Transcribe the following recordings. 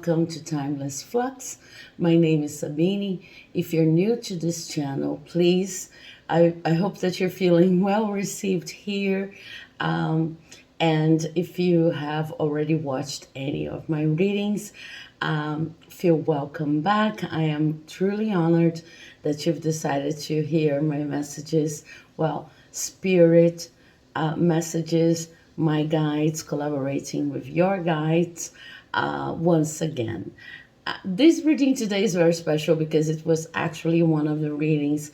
welcome to Timeless Flux. My name is Sabini. If you're new to this channel, please, I hope that you're feeling well received here. And if you have already watched any of my readings, feel welcome back. I am truly honored that you've decided to hear my messages. Well, spirit messages, my guides, collaborating with your guides once again. This reading today is very special because it was actually one of the readings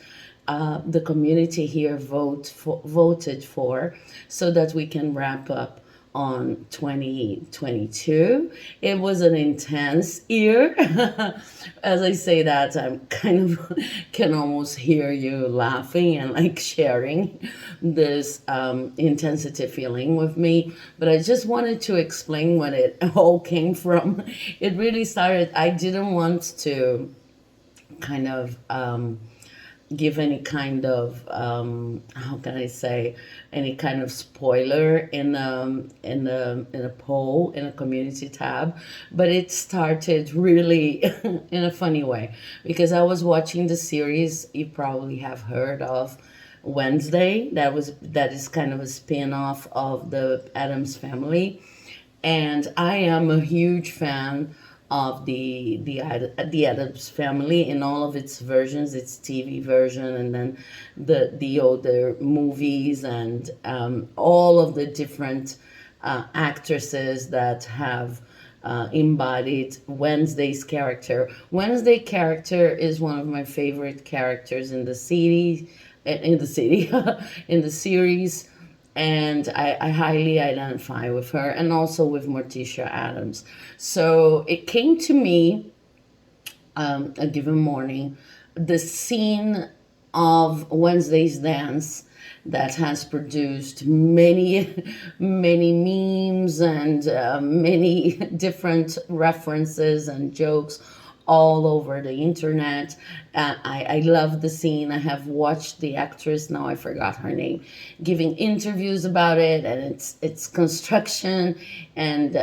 the community here voted for so that we can wrap up on 2022. It was an intense year. As I say that, I'm kind of can almost hear you laughing and like sharing this intensity feeling with me. But I just wanted to explain what it all came from. It really started, I didn't want to kind of give any kind of how can I say, any kind of spoiler in a poll in a community tab, but it started really in a funny way because I was watching the series you probably have heard of, Wednesday. That is kind of a spin-off of the Addams Family, and I am a huge fan of the Addams Family in all of its versions, its TV version, and then the older movies, and all of the different actresses that have embodied Wednesday's character. Wednesday character is one of my favorite characters in the city, in the series, and I highly identify with her and also with Morticia Adams. So it came to me a given morning, the scene of Wednesday's dance that has produced many, many memes and many different references and jokes all over the internet. I love the scene. I have watched the actress, now I forgot her name, giving interviews about it and its construction and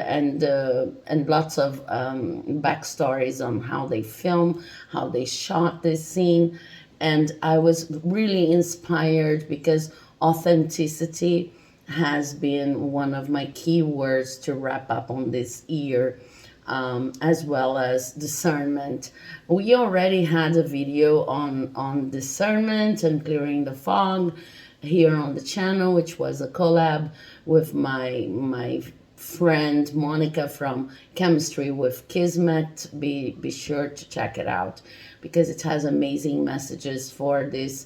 lots of backstories on how they film, how they shot this scene. And I was really inspired because authenticity has been one of my key words to wrap up on this year. As well as discernment. We already had a video on discernment and clearing the fog here on the channel, which was a collab with my friend Monica from Chemistry with Kismet. Be sure to check it out because it has amazing messages for this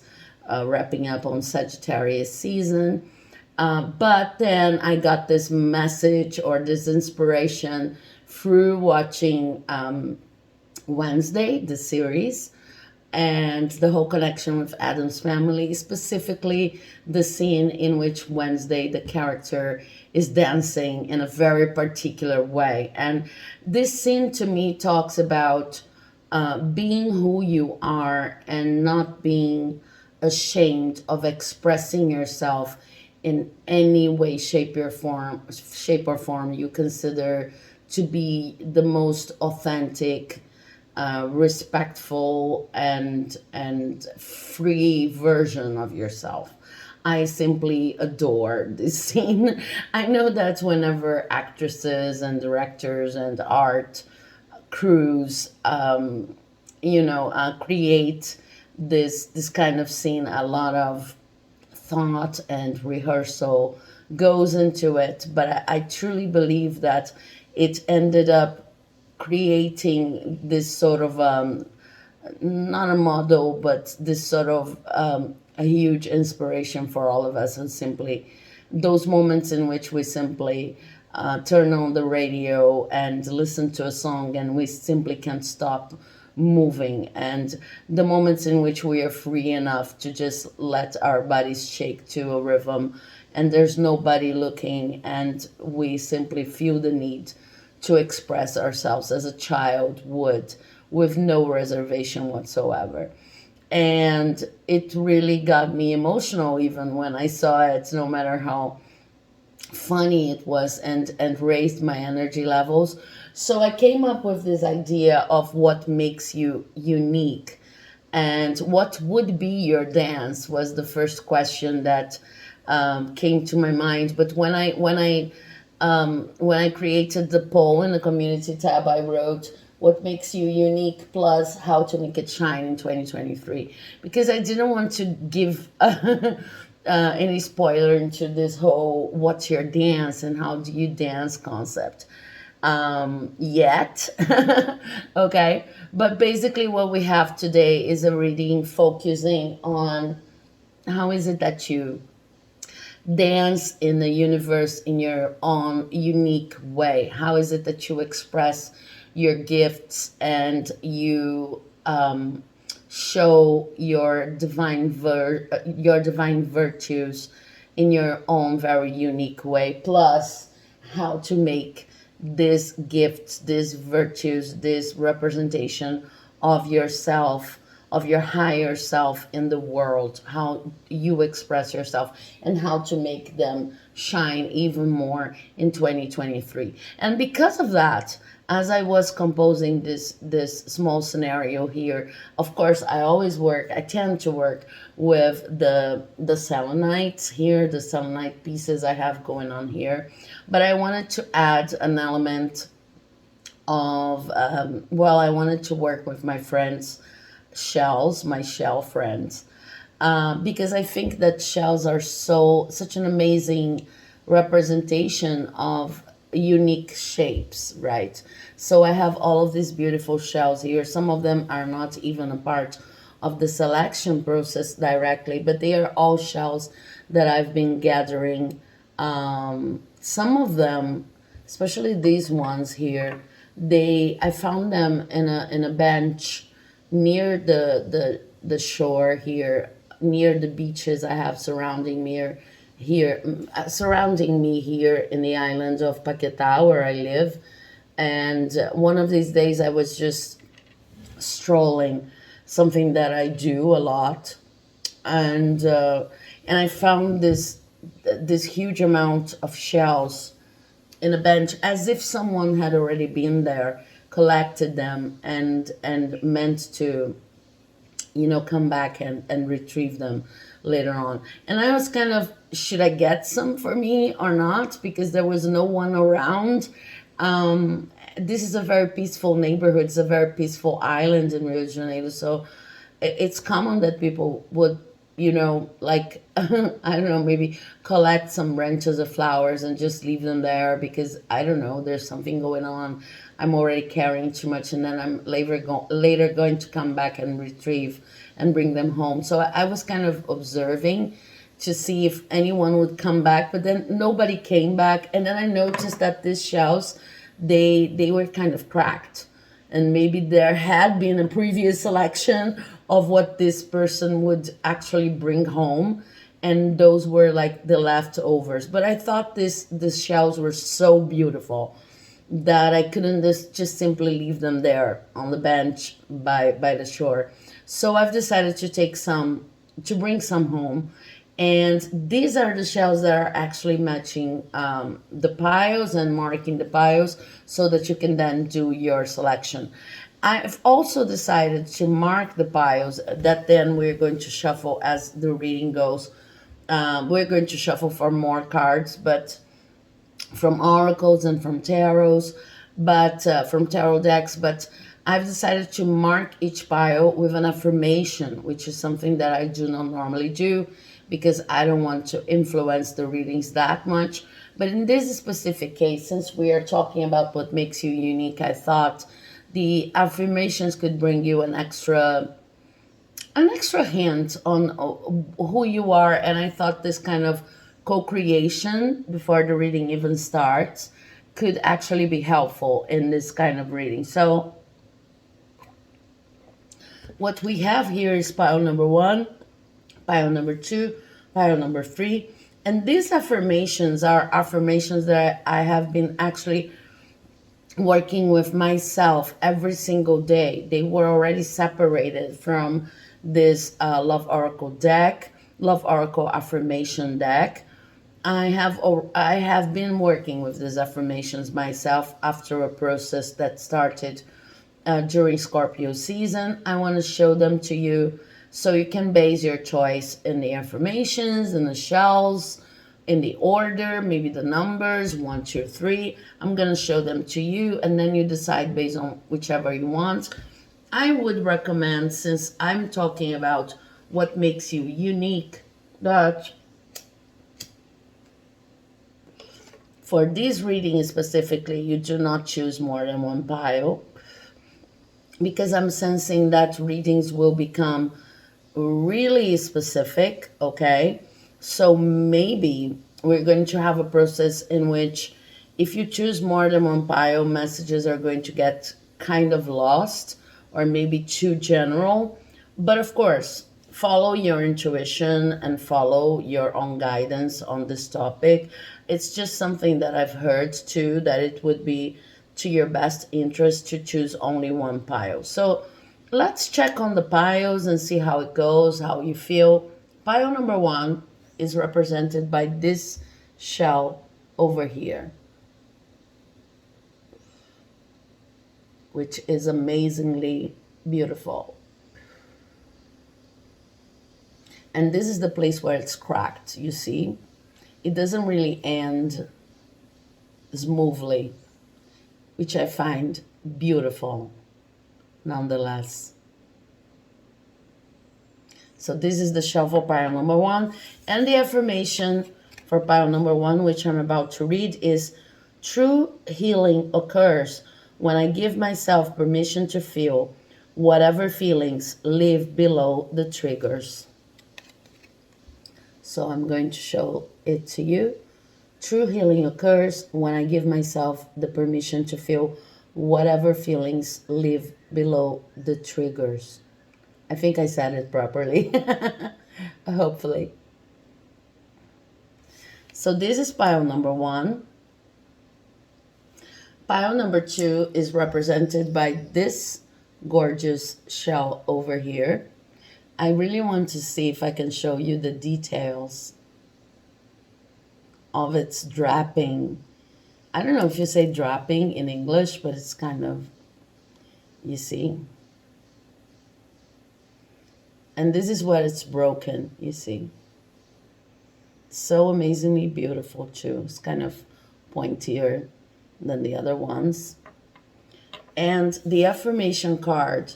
wrapping up on Sagittarius season. But then I got this message or this inspiration through watching Wednesday, the series, and the whole connection with Addams Family, specifically the scene in which Wednesday, the character, is dancing in a very particular way. And this scene to me talks about being who you are and not being ashamed of expressing yourself in any way, shape or form you consider to be the most authentic, respectful, and free version of yourself. I simply adore this scene. I know that whenever actresses and directors and art crews, create this kind of scene, a lot of thought and rehearsal goes into it. But I truly believe that it ended up creating this sort of not a model, but this sort of a huge inspiration for all of us. And simply those moments in which we simply turn on the radio and listen to a song and we simply can't stop moving, and the moments in which we are free enough to just let our bodies shake to a rhythm and there's nobody looking, and we simply feel the need to express ourselves as a child would, with no reservation whatsoever. And it really got me emotional even when I saw it, no matter how funny it was, and raised my energy levels. So I came up with this idea of what makes you unique, and what would be your dance was the first question that came to my mind. But when I created the poll in the community tab, I wrote what makes you unique plus how to make it shine in 2023, because I didn't want to give any spoiler into this whole what's your dance and how do you dance concept yet. Okay, but basically what we have today is a reading focusing on how is it that you dance in the universe in your own unique way. How is it that you express your gifts and you show your divine virtues in your own very unique way, plus how to make these gifts, these virtues, this representation of yourself, of your higher self in the world, how you express yourself, and how to make them shine even more in 2023. And because of that, as I was composing this small scenario here, of course I tend to work with the selenites here, the selenite pieces I have going on here. But I wanted to add an element of I wanted to work with my friends shells, my shell friends, because I think that shells are such an amazing representation of unique shapes, right? So I have all of these beautiful shells here. Some of them are not even a part of the selection process directly, but they are all shells that I've been gathering. Some of them, especially these ones here, I found them in a bench near the shore here, near the beaches I have surrounding me here in the island of Paquetá, where I live. And one of these days I was just strolling, something that I do a lot, and I found this huge amount of shells in a bench, as if someone had already been there, collected them, and meant to, come back and retrieve them later on. And I was kind of, should I get some for me or not? Because there was no one around. This is a very peaceful neighborhood. It's a very peaceful island in Rio de Janeiro. So it's common that people would, like, I don't know, maybe collect some branches of flowers and just leave them there because, I don't know, there's something going on. I'm already carrying too much, and then I'm later going to come back and retrieve and bring them home. So I was kind of observing to see if anyone would come back, but then nobody came back. And then I noticed that these shells, they were kind of cracked, and maybe there had been a previous selection of what this person would actually bring home, and those were like the leftovers. But I thought these shells were so beautiful that I couldn't just simply leave them there on the bench by the shore. So I've decided to bring some home. And these are the shells that are actually matching the piles and marking the piles so that you can then do your selection. I've also decided to mark the piles that then we're going to shuffle as the reading goes. We're going to shuffle for more cards, but from oracles and from tarots, but from tarot decks. But I've decided to mark each pile with an affirmation, which is something that I do not normally do because I don't want to influence the readings that much. But in this specific case, since we are talking about what makes you unique, I thought the affirmations could bring you an extra hint on who you are. And I thought this kind of co-creation before the reading even starts could actually be helpful in this kind of reading. So what we have here is pile number 1, pile number 2, pile number 3. And these affirmations are affirmations that I have been actually working with myself every single day. They were already separated from this Love Oracle deck, Love Oracle affirmation deck. I have been working with these affirmations myself after a process that started during Scorpio season. I want to show them to you so you can base your choice in the affirmations, in the shells, in the order, maybe the numbers, 1, 2, 3. I'm going to show them to you, and then you decide based on whichever you want. I would recommend, since I'm talking about what makes you unique, that for this reading specifically, you do not choose more than one pile, because I'm sensing that readings will become really specific, okay? So maybe we're going to have a process in which if you choose more than one pile, messages are going to get kind of lost or maybe too general. But of course, follow your intuition and follow your own guidance on this topic. It's just something that I've heard too, that it would be to your best interest to choose only one pile. So let's check on the piles and see how it goes, how you feel. Pile number 1 is represented by this shell over here, which is amazingly beautiful. And this is the place where it's cracked, you see? It doesn't really end smoothly, which I find beautiful nonetheless. So this is the shell for pile number 1. And the affirmation for pile number 1, which I'm about to read, is true healing occurs when I give myself permission to feel whatever feelings live below the triggers. So I'm going to show it to you. True healing occurs when I give myself the permission to feel whatever feelings live below the triggers. I think I said it properly, hopefully. So this is pile number 1. Pile number 2 is represented by this gorgeous shell over here. I really want to see if I can show you the details of its draping. I don't know if you say draping in English, but it's kind of, you see. And this is where it's broken, you see. So amazingly beautiful too. It's kind of pointier than the other ones. And the affirmation card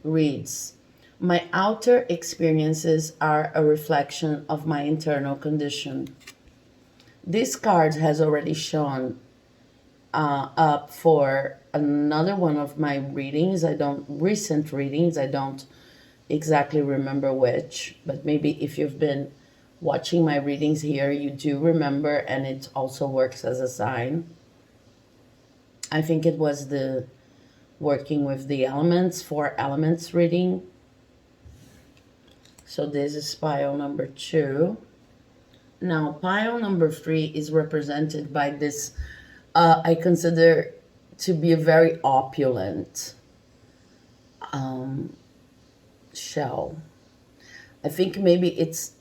reads, my outer experiences are a reflection of my internal condition. This card has already shown up for another one of my readings. Recent readings. I don't exactly remember which, but maybe if you've been watching my readings here, you do remember, and it also works as a sign. I think it was the working with the elements, 4 elements reading. So this is pile number 2. Now pile number 3 is represented by this, I consider to be a very opulent shell. I think maybe it's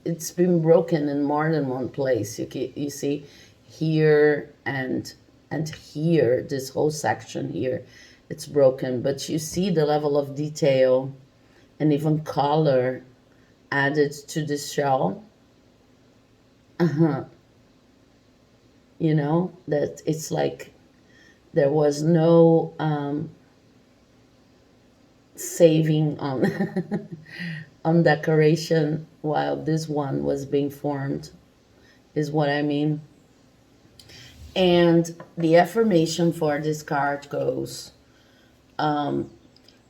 it's been broken in more than one place. You see here and here, this whole section here, it's broken, but you see the level of detail and even color added to this shell. You know, that it's like there was no saving on on decoration while this one was being formed, is what I mean. And the affirmation for this card goes, I'm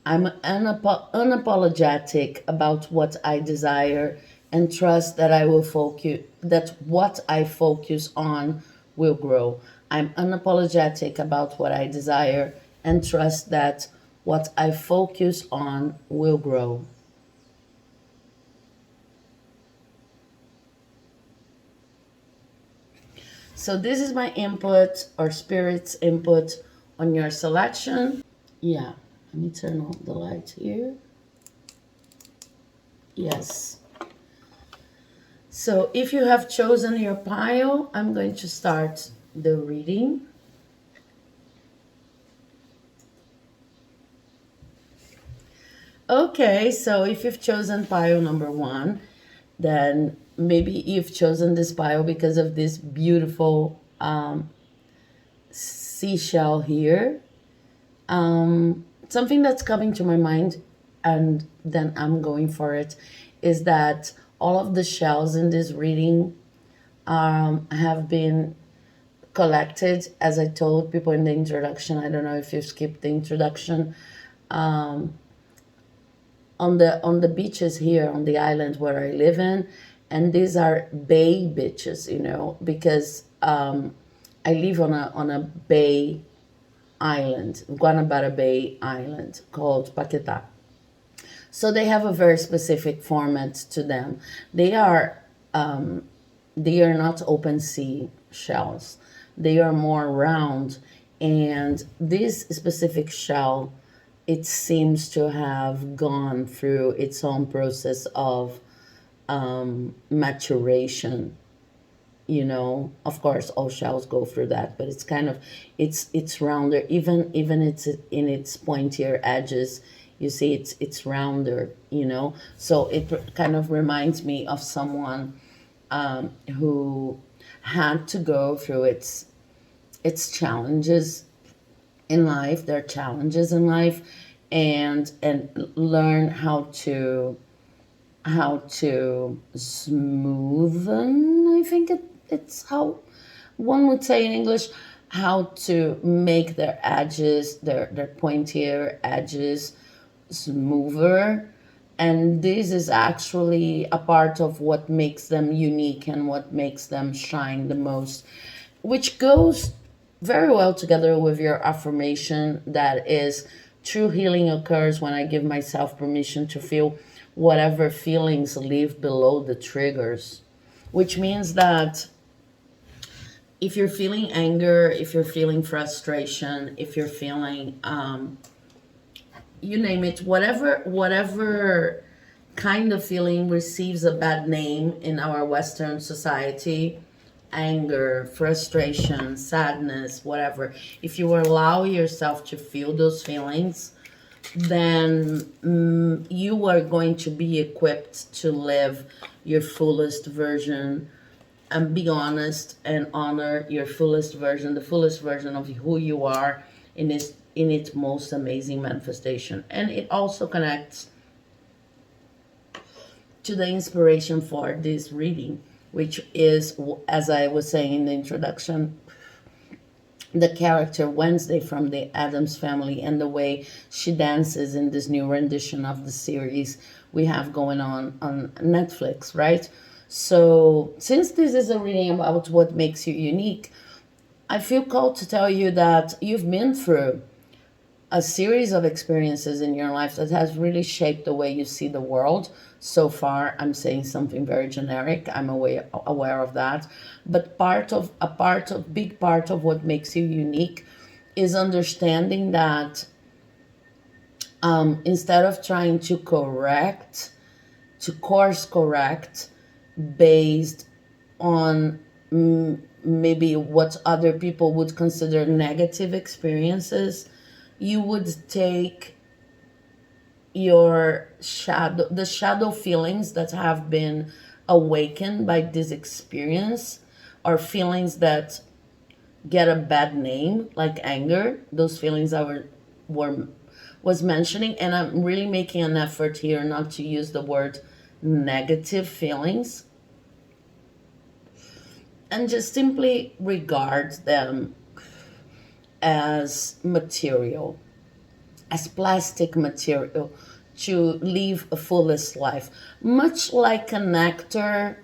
unapologetic about what I desire and trust that what I focus on will grow. I'm unapologetic about what I desire and trust that what I focus on will grow. So this is my input, or spirit's input, on your selection. Yeah, let me turn on the light here. Yes. So if you have chosen your pile, I'm going to start the reading. Okay, so if you've chosen pile number one, then maybe you've chosen this pile because of this beautiful seashell here. Something that's coming to my mind, and then I'm going for it, is that all of the shells in this reading have been collected, as I told people in the introduction. I don't know if you skipped the introduction. On the beaches here on the island where I live in, and these are bay beaches, because I live on a bay island, Guanabara Bay Island, called Paquetá. So they have a very specific format to them. They are not open sea shells. They are more round, and this specific shell, it seems to have gone through its own process of maturation. Of course all shells go through that, but it's rounder, even it's in its pointier edges. You see, it's rounder. So it kind of reminds me of someone who had to go through its challenges in life, their challenges in life, and learn how to smoothen, I think it's how one would say in English, how to make their edges, their pointier edges, smoother. And this is actually a part of what makes them unique and what makes them shine the most, which goes very well together with your affirmation that is, true healing occurs when I give myself permission to feel whatever feelings live below the triggers, which means that if you're feeling anger, if you're feeling frustration, if you're feeling you name it, whatever kind of feeling receives a bad name in our Western society, anger, frustration, sadness, whatever, if you allow yourself to feel those feelings, then you are going to be equipped to live your fullest version and be honest and honor your fullest version, the fullest version of who you are in its most amazing manifestation. And it also connects to the inspiration for this reading, which is, as I was saying in the introduction, the character Wednesday from the Addams Family and the way she dances in this new rendition of the series we have going on Netflix, right? So since this is a reading about what makes you unique, I feel called to tell you that you've been through a series of experiences in your life that has really shaped the way you see the world. So far, I'm saying something very generic. I'm aware of that. But big part of what makes you unique is understanding that instead of trying to course correct based on maybe what other people would consider negative experiences, you would take the shadow feelings that have been awakened by this experience, or feelings that get a bad name, like anger, those feelings was mentioning. And I'm really making an effort here not to use the word negative feelings, and just simply regard them as material, as plastic material to live a fullest life. Much like an actor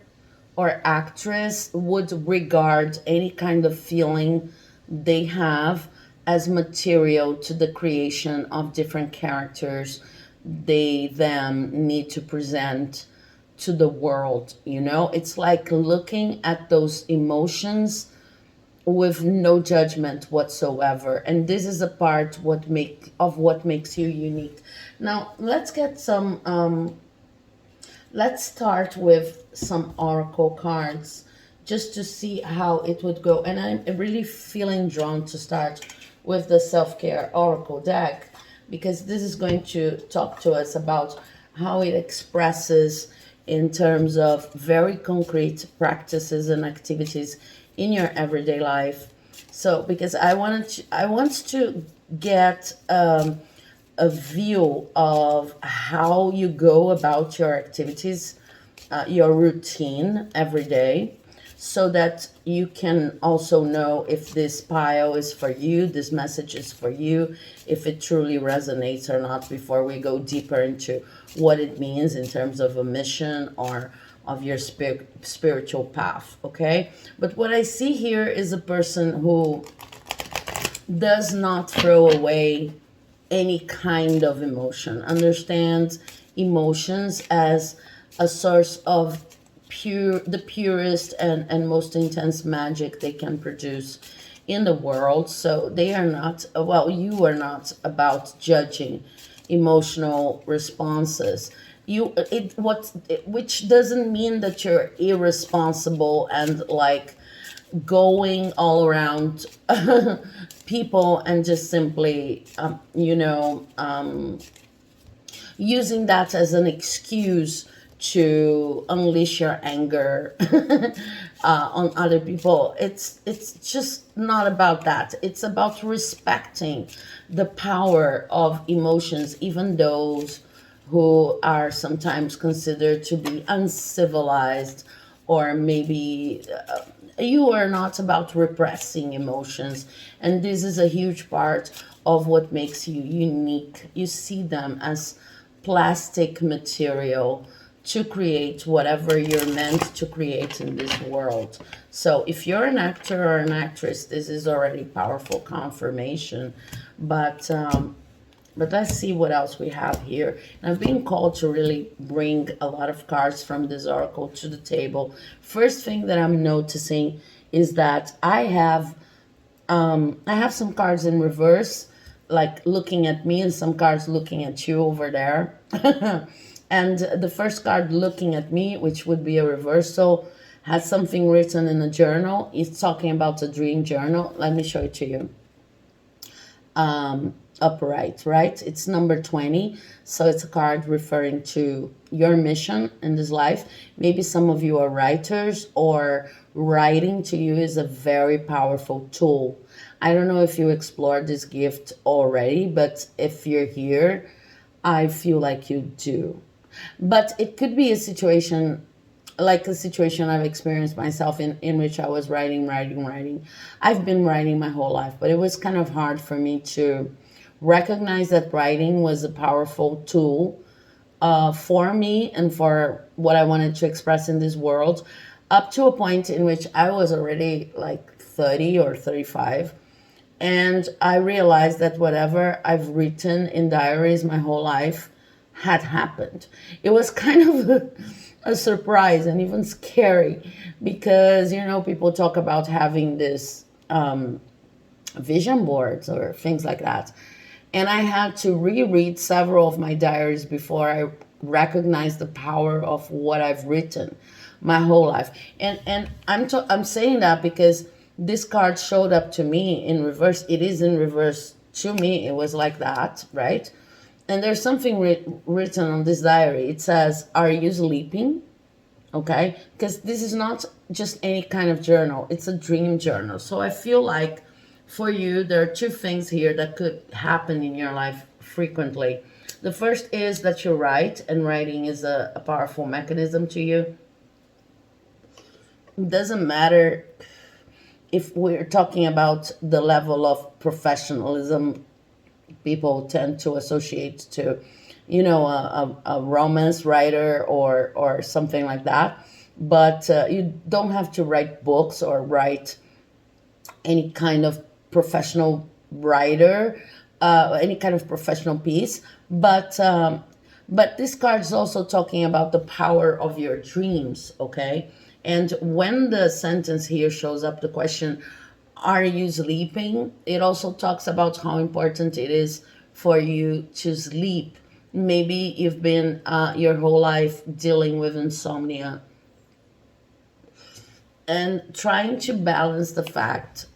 or actress would regard any kind of feeling they have as material to the creation of different characters they then need to present to the world. It's like looking at those emotions with no judgment whatsoever, and this is a part what makes you unique. Now let's get some let's start with some oracle cards just to see how it would go. And I'm really feeling drawn to start with the self-care oracle deck because this is going to talk to us about how it expresses in terms of very concrete practices and activities in your everyday life. So because I want to get a view of how you go about your activities, your routine every day, so that you can also know if this pile is for you, this message is for you, if it truly resonates or not, before we go deeper into what it means in terms of a mission or of your spiritual path, okay? But what I see here is a person who does not throw away any kind of emotion, understands emotions as a source of the purest and most intense magic they can produce in the world. So they are not, well, you are not about judging emotional responses. Which doesn't mean that you're irresponsible and like going all around people and just simply, using that as an excuse to unleash your anger on other people. It's just not about that. It's about respecting the power of emotions, even those who are sometimes considered to be uncivilized, or maybe you are not about repressing emotions. And this is a huge part of what makes you unique. You see them as plastic material to create whatever you're meant to create in this world. So if you're an actor or an actress, this is already powerful confirmation. But let's see what else we have here. And I've been called to really bring a lot of cards from this oracle to the table. First thing that I'm noticing is that I have some cards in reverse, like looking at me, and some cards looking at you over there. And the first card looking at me, which would be a reversal, has something written in a journal. It's talking about a dream journal. Let me show it to you. Upright, right? It's number 20. So it's a card referring to your mission in this life. Maybe some of you are writers, or writing to you is a very powerful tool. I don't know if you explored this gift already, but if you're here, I feel like you do. But it could be a situation like a situation I've experienced myself in which I was writing. I've been writing my whole life, but it was kind of hard for me to recognize that writing was a powerful tool for me and for what I wanted to express in this world, up to a point in which I was already like 30 or 35. And I realized that whatever I've written in diaries my whole life had happened. It was kind of a surprise and even scary because, people talk about having this vision boards or things like that. And I had to reread several of my diaries before I recognized the power of what I've written my whole life. And I'm saying that because this card showed up to me in reverse. It is in reverse to me. It was like that, right? And there's something written on this diary. It says, "Are you sleeping?" Okay? Because this is not just any kind of journal. It's a dream journal. So I feel like for you, there are two things here that could happen in your life frequently. The first is that you write, and writing is a powerful mechanism to you. It doesn't matter if we're talking about the level of professionalism people tend to associate to, a romance writer or something like that. But you don't have to write books or write any kind of professional writer, any kind of professional piece. But this card is also talking about the power of your dreams, okay? And when the sentence here shows up, the question, "Are you sleeping?" It also talks about how important it is for you to sleep Maybe you've been your whole life dealing with insomnia and trying to balance the fact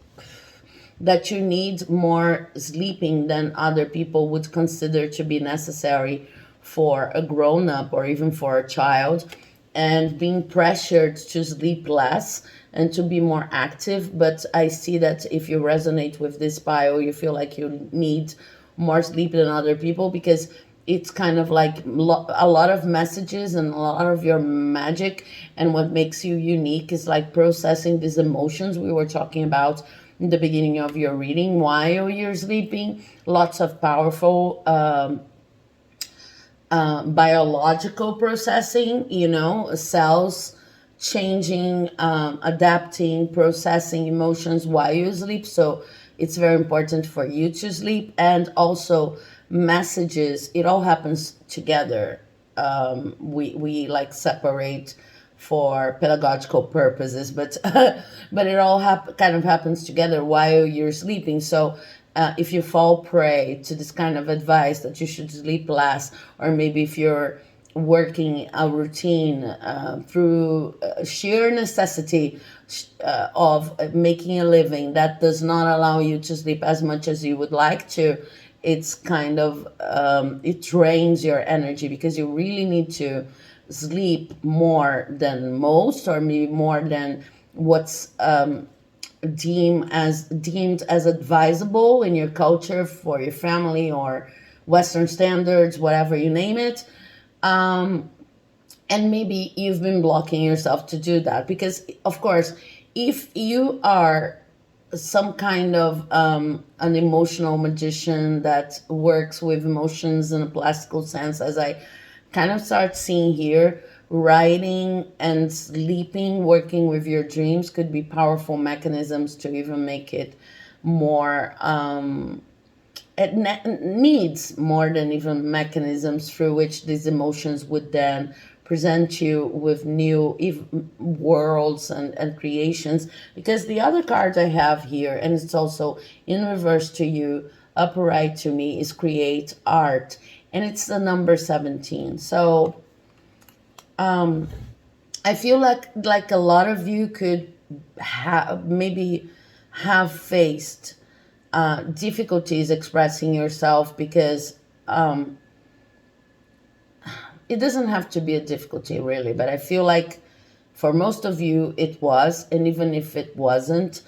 that you need more sleeping than other people would consider to be necessary for a grown up or even for a child, and being pressured to sleep less and to be more active. But I see that if you resonate with this bio, you feel like you need more sleep than other people, because it's kind of like a lot of messages and a lot of your magic, and what makes you unique is like processing these emotions we were talking about in the beginning of your reading while you're sleeping. Lots of powerful biological processing, cells changing, adapting, processing emotions while you sleep. So it's very important for you to sleep. And also messages, it all happens together. We like separate for pedagogical purposes, but but it all kind of happens together while you're sleeping. So if you fall prey to this kind of advice that you should sleep less, or maybe if you're working a routine through sheer necessity of making a living that does not allow you to sleep as much as you would like to, it's kind of it drains your energy, because you really need to sleep more than most, or maybe more than what's deemed as advisable in your culture for your family, or Western standards, whatever you name it. And maybe you've been blocking yourself to do that, because of course, if you are some kind of an emotional magician that works with emotions in a classical sense, as I kind of start seeing here, writing and sleeping, working with your dreams could be powerful mechanisms to even make it more. It needs more than even mechanisms through which these emotions would then present you with new worlds and creations. Because the other card I have here, and it's also in reverse to you, upright to me, is create art, and it's the number 17. So I feel like a lot of you could maybe have faced difficulties expressing yourself, because it doesn't have to be a difficulty really, but I feel like for most of you it was. And even if it wasn't,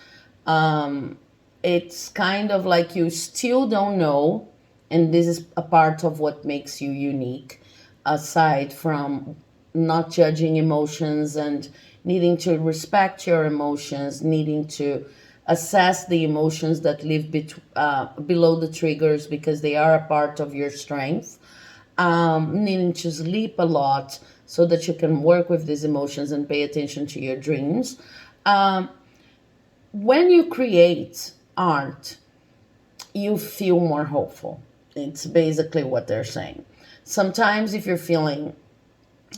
it's kind of like you still don't know, and this is a part of what makes you unique, aside from not judging emotions and needing to respect your emotions, needing to assess the emotions that live below the triggers, because they are a part of your strength. Needing to sleep a lot so that you can work with these emotions and pay attention to your dreams. When you create art, you feel more hopeful. It's basically what they're saying. Sometimes if you're feeling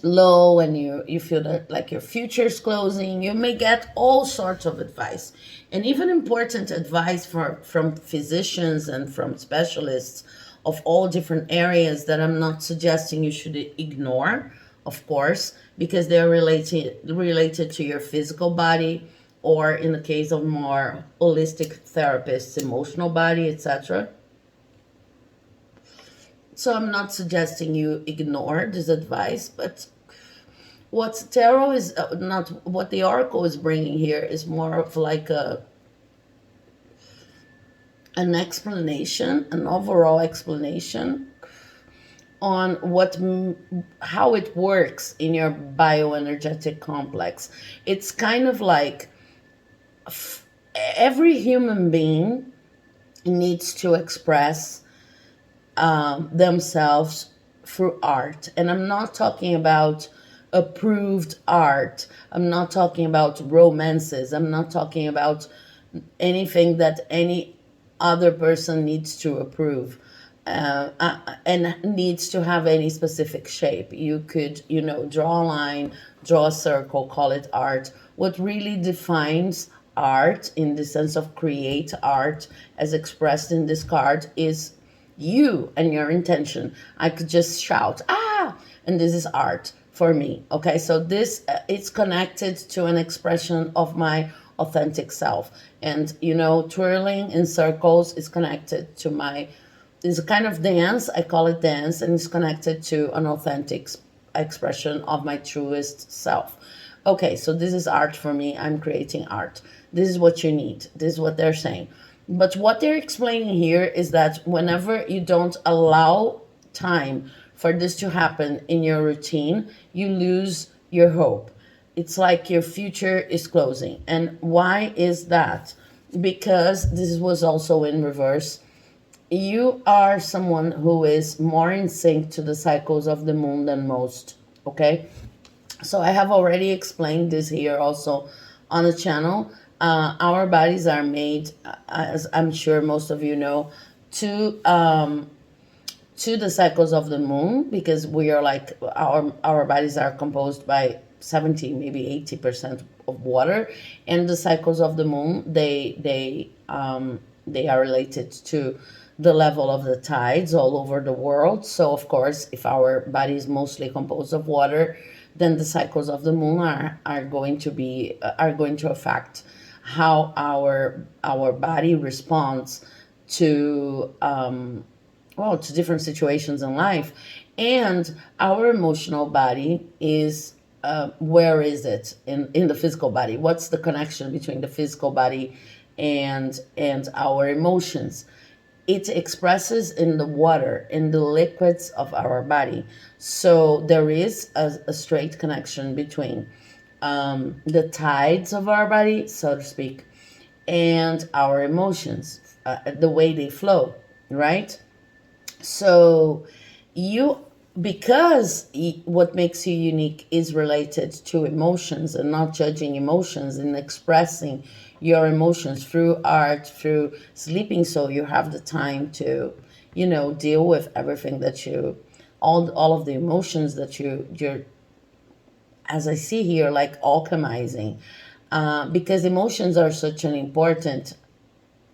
low and you feel that like your future's closing, you may get all sorts of advice, and even important advice from physicians and from specialists of all different areas, that I'm not suggesting you should ignore, of course, because they're related to your physical body, or in the case of more holistic therapists, emotional body, etc. So I'm not suggesting you ignore this advice, but what tarot is not what the oracle is bringing here is more of like an explanation, an overall explanation on how it works in your bioenergetic complex. It's kind of like every human being needs to express themselves through art. And I'm not talking about approved art. I'm not talking about romances. I'm not talking about anything that any other person needs to approve, and needs to have any specific shape. You could, draw a line, draw a circle, call it art. What really defines art in the sense of create art as expressed in this card is you and your intention. I could just shout, ah, and this is art for me. Okay, so this it's connected to an expression of my authentic self. And twirling in circles is connected to my, it's a kind of dance, I call it dance, and it's connected to an authentic expression of my truest self. Okay, so this is art for me. I'm creating art. This is what you need. This is what they're saying. But what they're explaining here is that whenever you don't allow time for this to happen in your routine, you lose your hope. It's like your future is closing. And why is that? Because this was also in reverse. You are someone who is more in sync to the cycles of the moon than most. Okay, so I have already explained this here also on the channel. Our bodies are made, as I'm sure most of you know, to the cycles of the moon, because we are like, our bodies are composed by 70, maybe 80% of water, and the cycles of the moon, they are related to the level of the tides all over the world. So of course, if our body is mostly composed of water, then the cycles of the moon are going to be are going to affect how our body responds to well, to different situations in life. And our emotional body is, where is it in the physical body? What's the connection between the physical body and our emotions? It expresses in the water, in the liquids of our body. So there is a straight connection between the tides of our body, so to speak, and our emotions, the way they flow, right? So you, because what makes you unique is related to emotions and not judging emotions and expressing your emotions through art, through sleeping, so you have the time to deal with everything that you, all of the emotions that you're, as I see here, like alchemizing, because emotions are such an important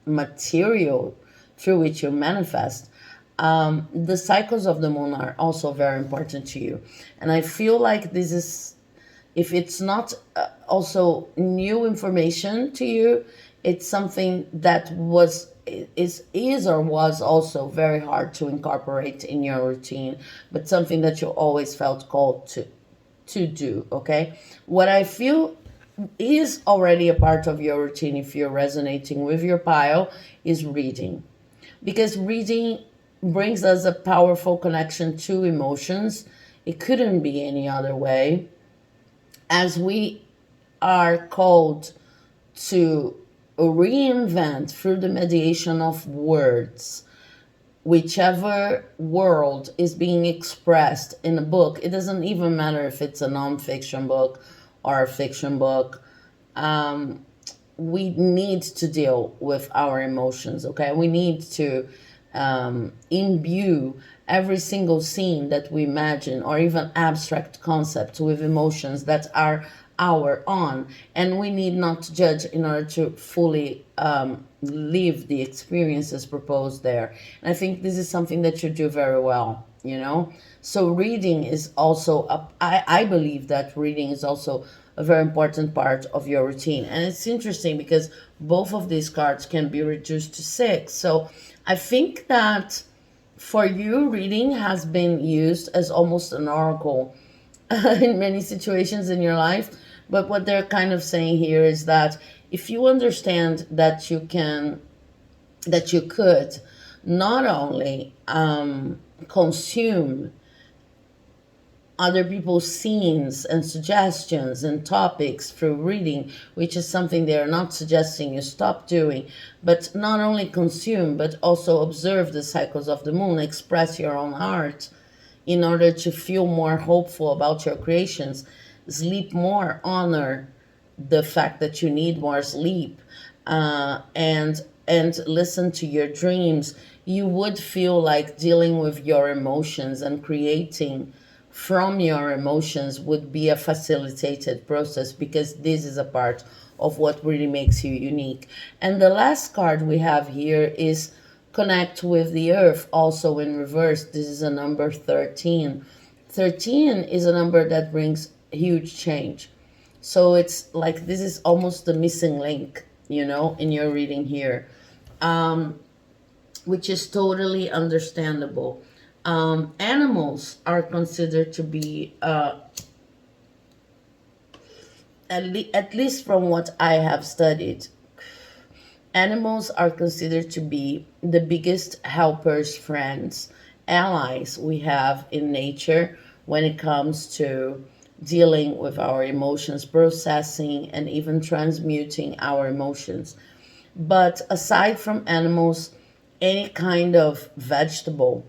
material through which you manifest. The cycles of the moon are also very important to you. And I feel like this is, if it's not also new information to you, it's something that is or was also very hard to incorporate in your routine, but something that you always felt called to do. Okay, what I feel is already a part of your routine, if you're resonating with your pile, is reading, because reading brings us a powerful connection to emotions. It couldn't be any other way, as we are called to reinvent through the mediation of words whichever world is being expressed in a book. It doesn't even matter if it's a nonfiction book or a fiction book. We need to deal with our emotions, okay? We need to imbue every single scene that we imagine, or even abstract concepts, with emotions that are our own. And we need not to judge in order to fully live the experiences proposed there. And I think this is something that you do very well, So reading is also, I believe that reading is also a very important part of your routine. And it's interesting because both of these cards can be reduced to 6. So I think that for you, reading has been used as almost an oracle in many situations in your life. But what they're kind of saying here is that if you understand that you could not only consume other people's scenes and suggestions and topics through reading, which is something they're not suggesting you stop doing, but not only consume, but also observe the cycles of the moon, express your own art in order to feel more hopeful about your creations, sleep more, honor the fact that you need more sleep, and listen to your dreams, you would feel like dealing with your emotions and creating from your emotions would be a facilitated process, because this is a part of what really makes you unique. And the last card we have here is connect with the earth also in reverse. This is a number 13. 13 is a number that brings huge change. So it's like this is almost the missing link, in your reading here, which is totally understandable. Animals are considered to be, at least from what I have studied, animals are considered to be the biggest helpers, friends, allies we have in nature when it comes to dealing with our emotions, processing, and even transmuting our emotions. But aside from animals, any kind of vegetable,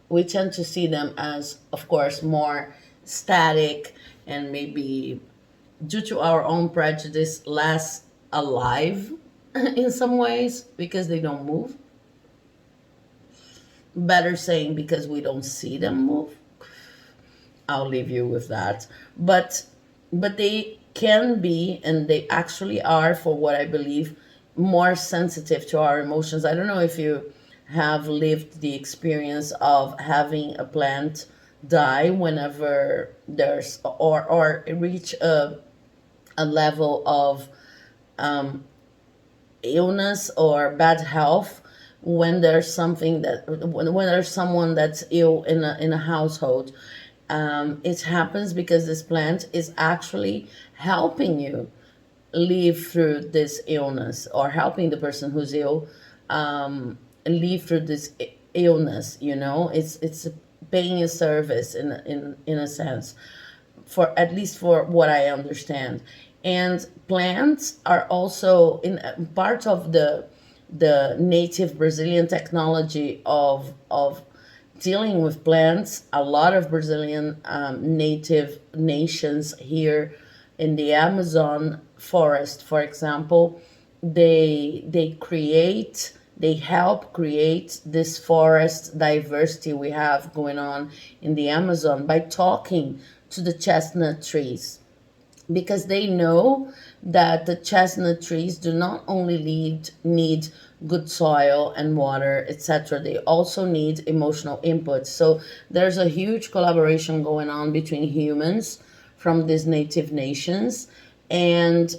we tend to see them as, of course, more static and maybe, due to our own prejudice, less alive in some ways because they don't move. Better saying because we don't see them move. I'll leave you with that. But they can be, and they actually are, for what I believe, more sensitive to our emotions. I don't know if you have lived the experience of having a plant die whenever there's, or reach a level of illness or bad health, when there's something that, when there's someone that's ill in a household. It happens because this plant is actually helping you live through this illness, or helping the person who's ill live through this illness. It's paying a service in a sense, for at least for what I understand. And plants are also in part of the native Brazilian technology of dealing with plants. A lot of Brazilian native nations here in the Amazon forest, for example, they help create this forest diversity we have going on in the Amazon by talking to the chestnut trees, because they know that the chestnut trees do not only need good soil and water, etc. They also need emotional input. So there's a huge collaboration going on between humans from these native nations and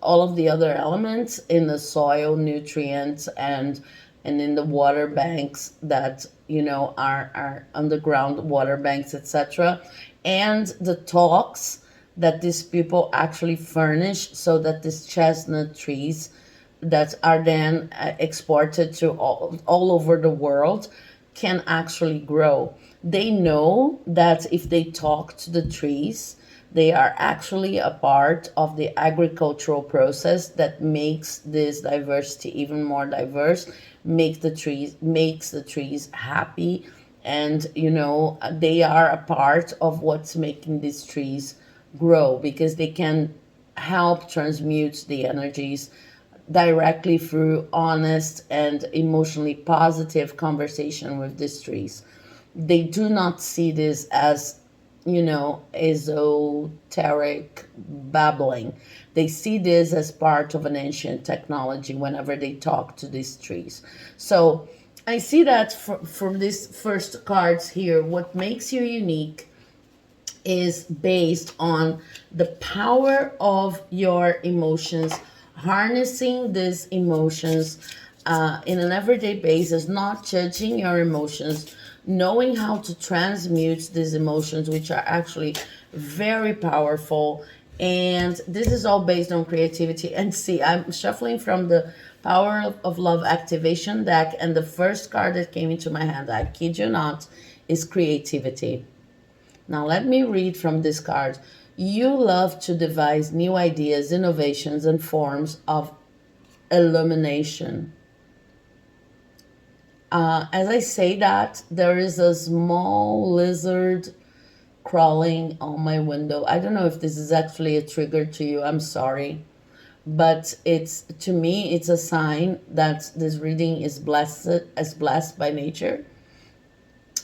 all of the other elements in the soil, nutrients, and in the water banks that are underground water banks, etc. And the talks that these people actually furnish, so that these chestnut trees that are then exported to all over the world can actually grow. They know that if they talk to the trees, they are actually a part of the agricultural process that makes this diversity even more diverse, makes the trees happy, and they are a part of what's making these trees grow, because they can help transmute the energies directly through honest and emotionally positive conversation with these trees. They do not see this as, esoteric babbling. They see this as part of an ancient technology whenever they talk to these trees. So I see that from these first cards here, what makes you unique is based on the power of your emotions, harnessing these emotions in an everyday basis, not judging your emotions, knowing how to transmute these emotions, which are actually very powerful. And this is all based on creativity. And see, I'm shuffling from the Power of Love Activation deck, and the first card that came into my hand, I kid you not, is creativity. Now, let me read from this card. You love to devise new ideas, innovations, and forms of illumination. As I say that, there is a small lizard crawling on my window. I don't know if this is actually a trigger to you. I'm sorry. But to me, it's a sign that this reading is blessed by nature.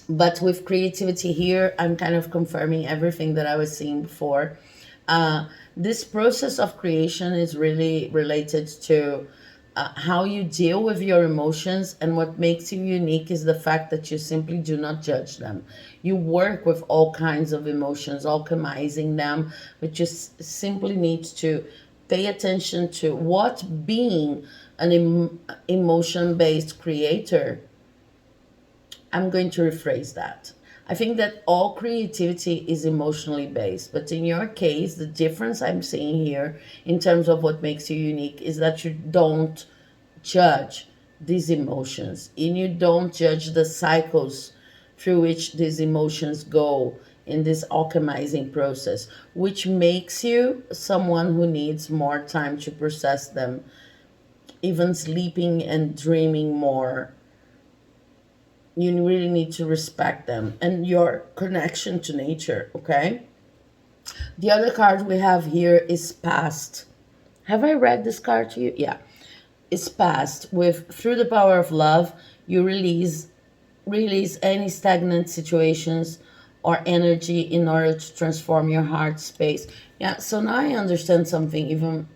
But with creativity here, I'm kind of confirming everything that I was seeing before. This process of creation is really related to how you deal with your emotions, and what makes you unique is the fact that you simply do not judge them. You work with all kinds of emotions, alchemizing them, but you simply need to pay attention to what being an emotion based creator. I'm going to rephrase that. I think that all creativity is emotionally based, but in your case, the difference I'm seeing here in terms of what makes you unique is that you don't judge these emotions, and you don't judge the cycles through which these emotions go in this alchemizing process, which makes you someone who needs more time to process them, even sleeping and dreaming more. You really need to respect them and your connection to nature, okay? The other card we have here is past. Have I read this card to you? Yeah. It's past. With through the power of love, you release any stagnant situations or energy in order to transform your heart space. Yeah, so now I understand something even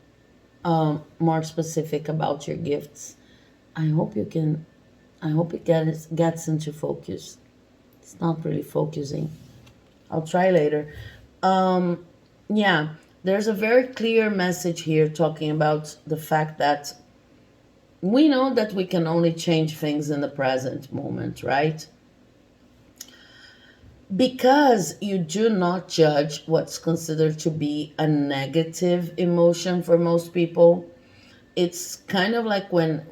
more specific about your gifts. I hope you can I hope it gets into focus. It's not really focusing. I'll try later. Yeah, there's a very clear message here talking about the fact that we know that we can only change things in the present moment, right? Because you do not judge what's considered to be a negative emotion for most people. It's kind of like when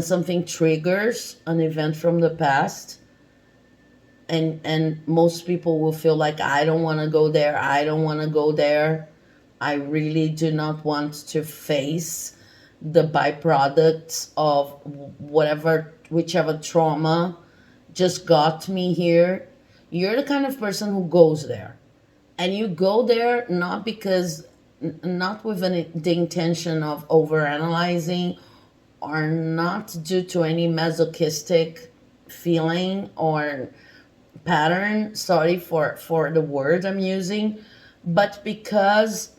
something triggers an event from the past, and most people will feel like, I don't want to go there, I don't want to go there, I really do not want to face the byproducts of whichever trauma just got me here. You're the kind of person who goes there, and you go there not because not with the intention of overanalyzing, or not due to any masochistic feeling or pattern, sorry for the word I'm using, but because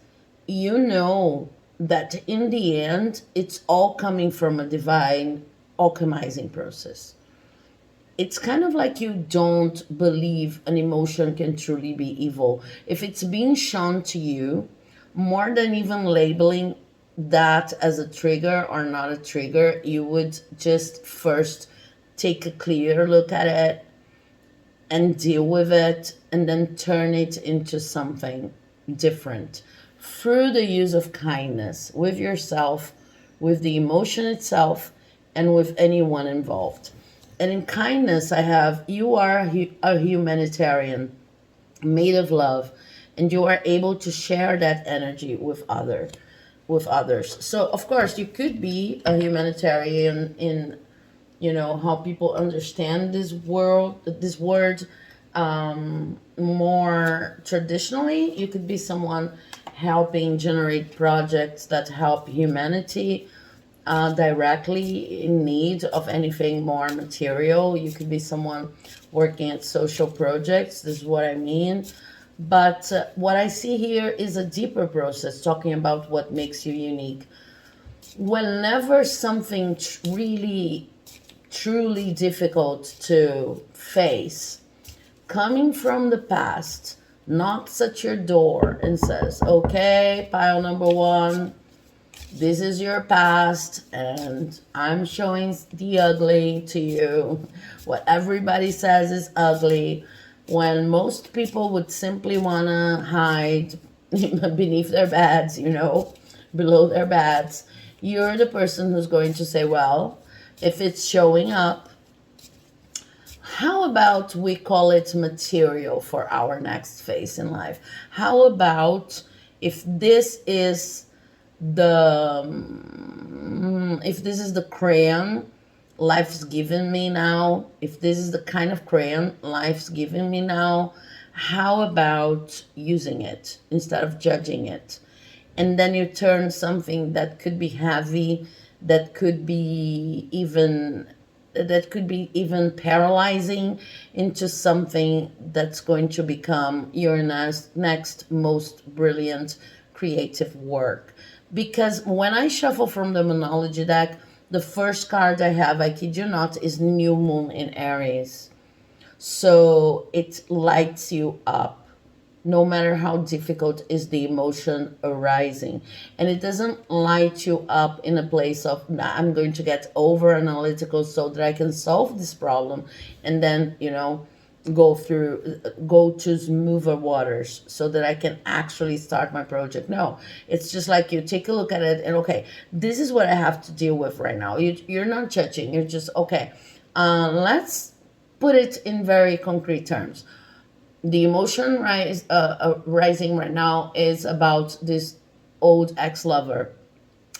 you know that in the end it's all coming from a divine alchemizing process. It's kind of like you don't believe an emotion can truly be evil. If it's being shown to you, more than even labeling that as a trigger or not a trigger, you would just first take a clear look at it and deal with it, and then turn it into something different through the use of kindness with yourself, with the emotion itself, and with anyone involved. And in kindness, I have you are a humanitarian made of love, and you are able to share that energy with others. So of course you could be a humanitarian in, how people understand this word, more traditionally. You could be someone helping generate projects that help humanity directly in need of anything more material. You could be someone working at social projects. This is what I mean. But what I see here is a deeper process talking about what makes you unique. Whenever something really truly difficult to face, coming from the past, knocks at your door and says, okay, pile number one, this is your past, and I'm showing the ugly to you. What everybody says is ugly, when most people would simply want to hide beneath their beds, below their beds. You're the person who's going to say, well, if it's showing up, how about we call it material for our next phase in life? How about if this is the crayon life's given me now, if this is the kind of crayon life's given me now, how about using it instead of judging it? And then you turn something that could be heavy, that could be even paralyzing, into something that's going to become your next most brilliant creative work. Because when I shuffle from the Monology deck, the first card I have, I kid you not, is New Moon in Aries. So it lights you up no matter how difficult is the emotion arising. And it doesn't light you up in a place of, "Nah, I'm going to get over analytical so that I can solve this problem and then, go to smoother waters so that I can actually start my project." No, it's just like you take a look at it and, okay, this is what I have to deal with right now. You're not judging, you're just, okay, let's put it in very concrete terms. The emotion rising right now is about this old ex-lover,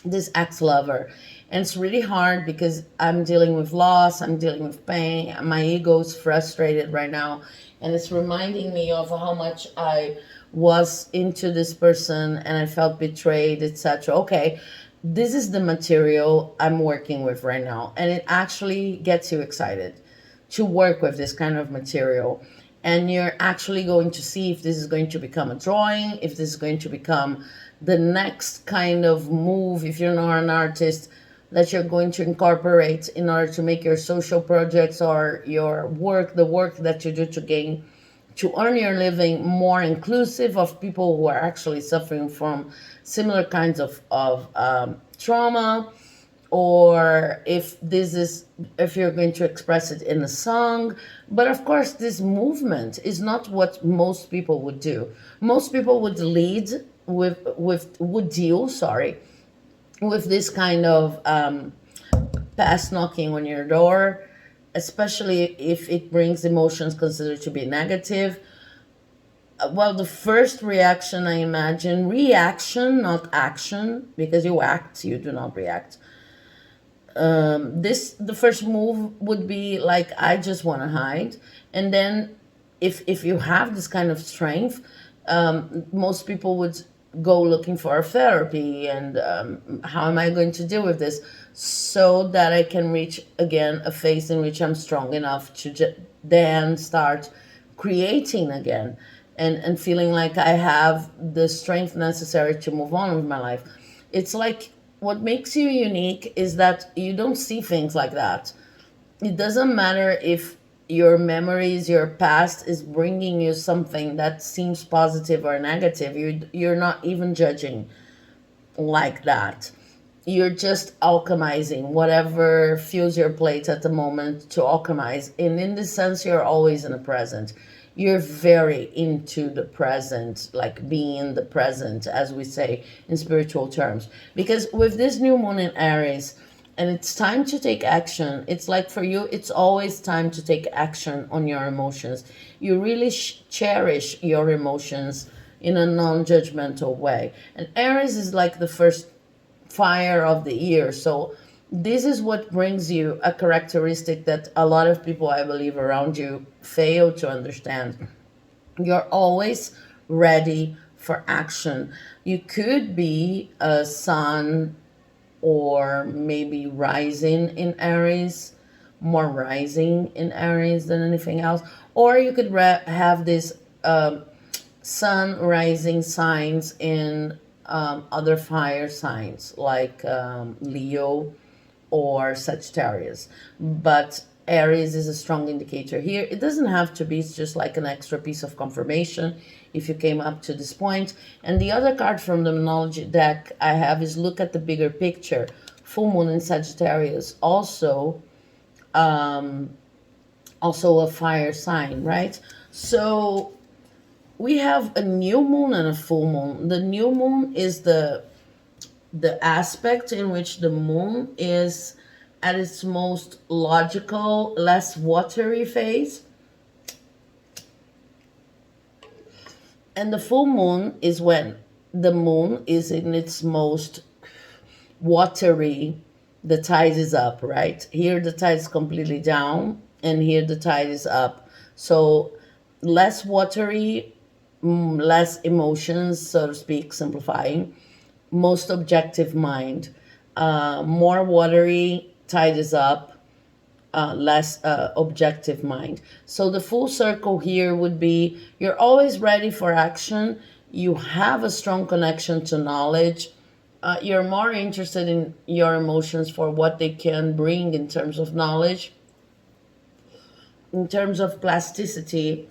this ex-lover. And it's really hard because I'm dealing with loss, I'm dealing with pain, my ego's frustrated right now, and it's reminding me of how much I was into this person and I felt betrayed, etc. Okay, this is the material I'm working with right now, and it actually gets you excited to work with this kind of material. And you're actually going to see if this is going to become a drawing, if this is going to become the next kind of move, if you're not an artist, that you're going to incorporate in order to make your social projects or your work, the work that you do to earn your living, more inclusive of people who are actually suffering from similar kinds of trauma. Or if you're going to express it in a song. But of course, this movement is not what most people would do. Most people would lead would deal, sorry, with this kind of past knocking on your door, especially if it brings emotions considered to be negative. Well, the first reaction, I imagine, reaction, not action, because you act, you do not react. The first move would be like, I just want to hide. And then if you have this kind of strength, most people would go looking for therapy and, how am I going to deal with this so that I can reach again a phase in which I'm strong enough to then start creating again, and feeling like I have the strength necessary to move on with my life. It's like, what makes you unique is that you don't see things like that. It doesn't matter if your memories, your past is bringing you something that seems positive or negative. You're not even judging like that. You're just alchemizing whatever fills your plate at the moment to alchemize. And in this sense, you're always in the present. You're very into the present, like being in the present, as we say in spiritual terms. Because with this new moon in Aries, and it's time to take action. It's like for you, it's always time to take action on your emotions. You really cherish your emotions in a non-judgmental way. And Aries is like the first fire of the year. So this is what brings you a characteristic that a lot of people, I believe, around you fail to understand. You're always ready for action. You could be a sun or maybe rising in Aries, more rising in Aries than anything else. Or you could have this sun rising signs in other fire signs like Leo or Sagittarius. But Aries is a strong indicator here. It doesn't have to be, it's just like an extra piece of confirmation if you came up to this point. And the other card from the Monology deck I have is look at the bigger picture. Full moon in Sagittarius, also a fire sign, right? So we have a new moon and a full moon. The new moon is the aspect in which the moon is at its most logical, less watery phase. And the full moon is when the moon is in its most watery, the tide is up, right? Here the tide is completely down, and here the tide is up. So less watery, less emotions, so to speak, simplifying, most objective mind. More watery, tide is up, less objective mind. So the full circle here would be, you're always ready for action. you have a strong connection to knowledge. You're more interested in your emotions for what they can bring in terms of knowledge, in terms of plasticity.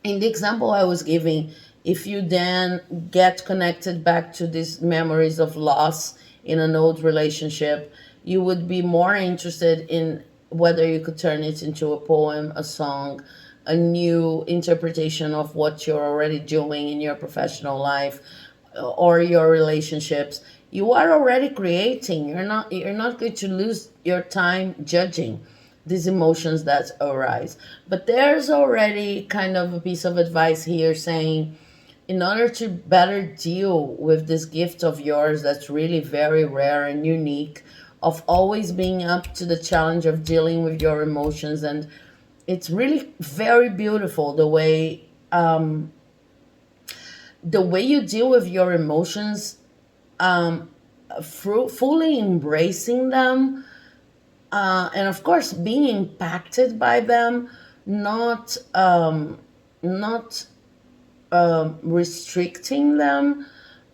In the example I was giving, if you then get connected back to these memories of loss in an old relationship, you would be more interested in whether you could turn it into a poem, a song, a new interpretation of what you're already doing in your professional life or your relationships. You are already creating. You're not going to lose your time judging these emotions that arise. But there's already kind of a piece of advice here saying, in order to better deal with this gift of yours that's really very rare and unique, of always being up to the challenge of dealing with your emotions. And it's really very beautiful the way you deal with your emotions, fully embracing them, and of course being impacted by them, not restricting them,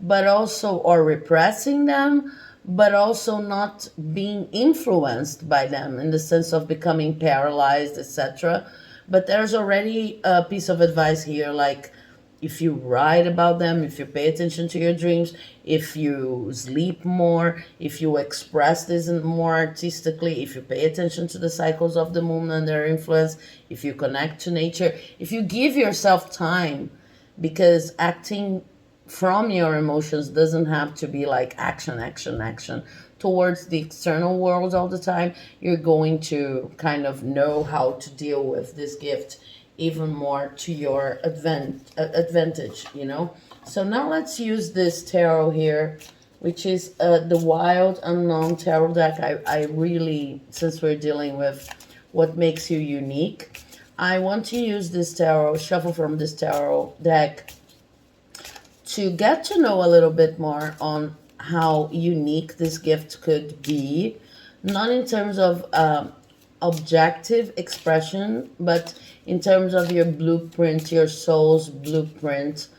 but also, or repressing them, but also not being influenced by them in the sense of becoming paralyzed, etc. But there's already a piece of advice here, like, if you write about them, if you pay attention to your dreams, if you sleep more, if you express this more artistically, if you pay attention to the cycles of the moon and their influence, if you connect to nature, if you give yourself time, because acting from your emotions doesn't have to be like action, action, action towards the external world all the time. You're going to kind of know how to deal with this gift even more to your advantage, you know? So now let's use this tarot here, which is the Wild Unknown Tarot deck. I really, since we're dealing with what makes you unique, I want to use this tarot, shuffle from this tarot deck, to get to know a little bit more on how unique this gift could be, not in terms of objective expression, but in terms of your blueprint, your soul's blueprint,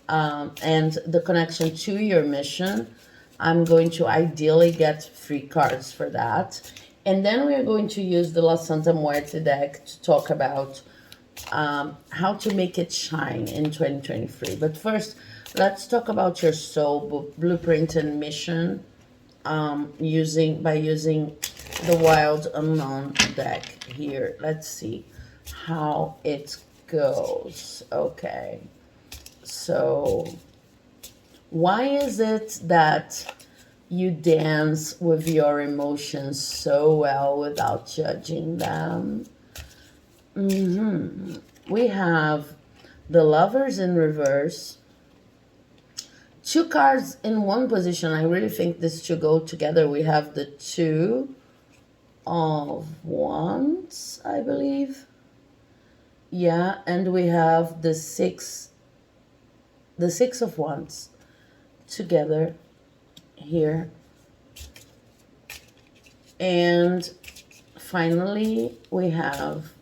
and the connection to your mission. I'm going to ideally get 3 cards for that. And then we're going to use the La Santa Muerte deck to talk about how to make it shine in 2023. But first, let's talk about your soul blueprint and mission, using the Wild Unknown deck here. Let's see how it goes. Okay, so why is it that you dance with your emotions so well without judging them? We have the Lovers in reverse. 2 cards in one position. I really think this should go together. We have the Two of Wands, I believe. Yeah, and we have the Six of Wands together here. And finally, we have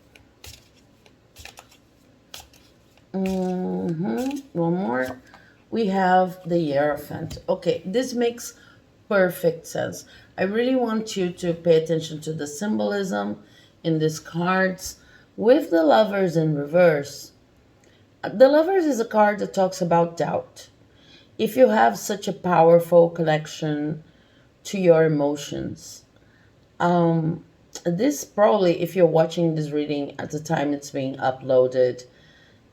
one more. We have the Hierophant. Okay, this makes perfect sense. I really want you to pay attention to the symbolism in these cards. With the Lovers in reverse, the Lovers is a card that talks about doubt. If you have such a powerful connection to your emotions, this probably, if you're watching this reading at the time it's being uploaded,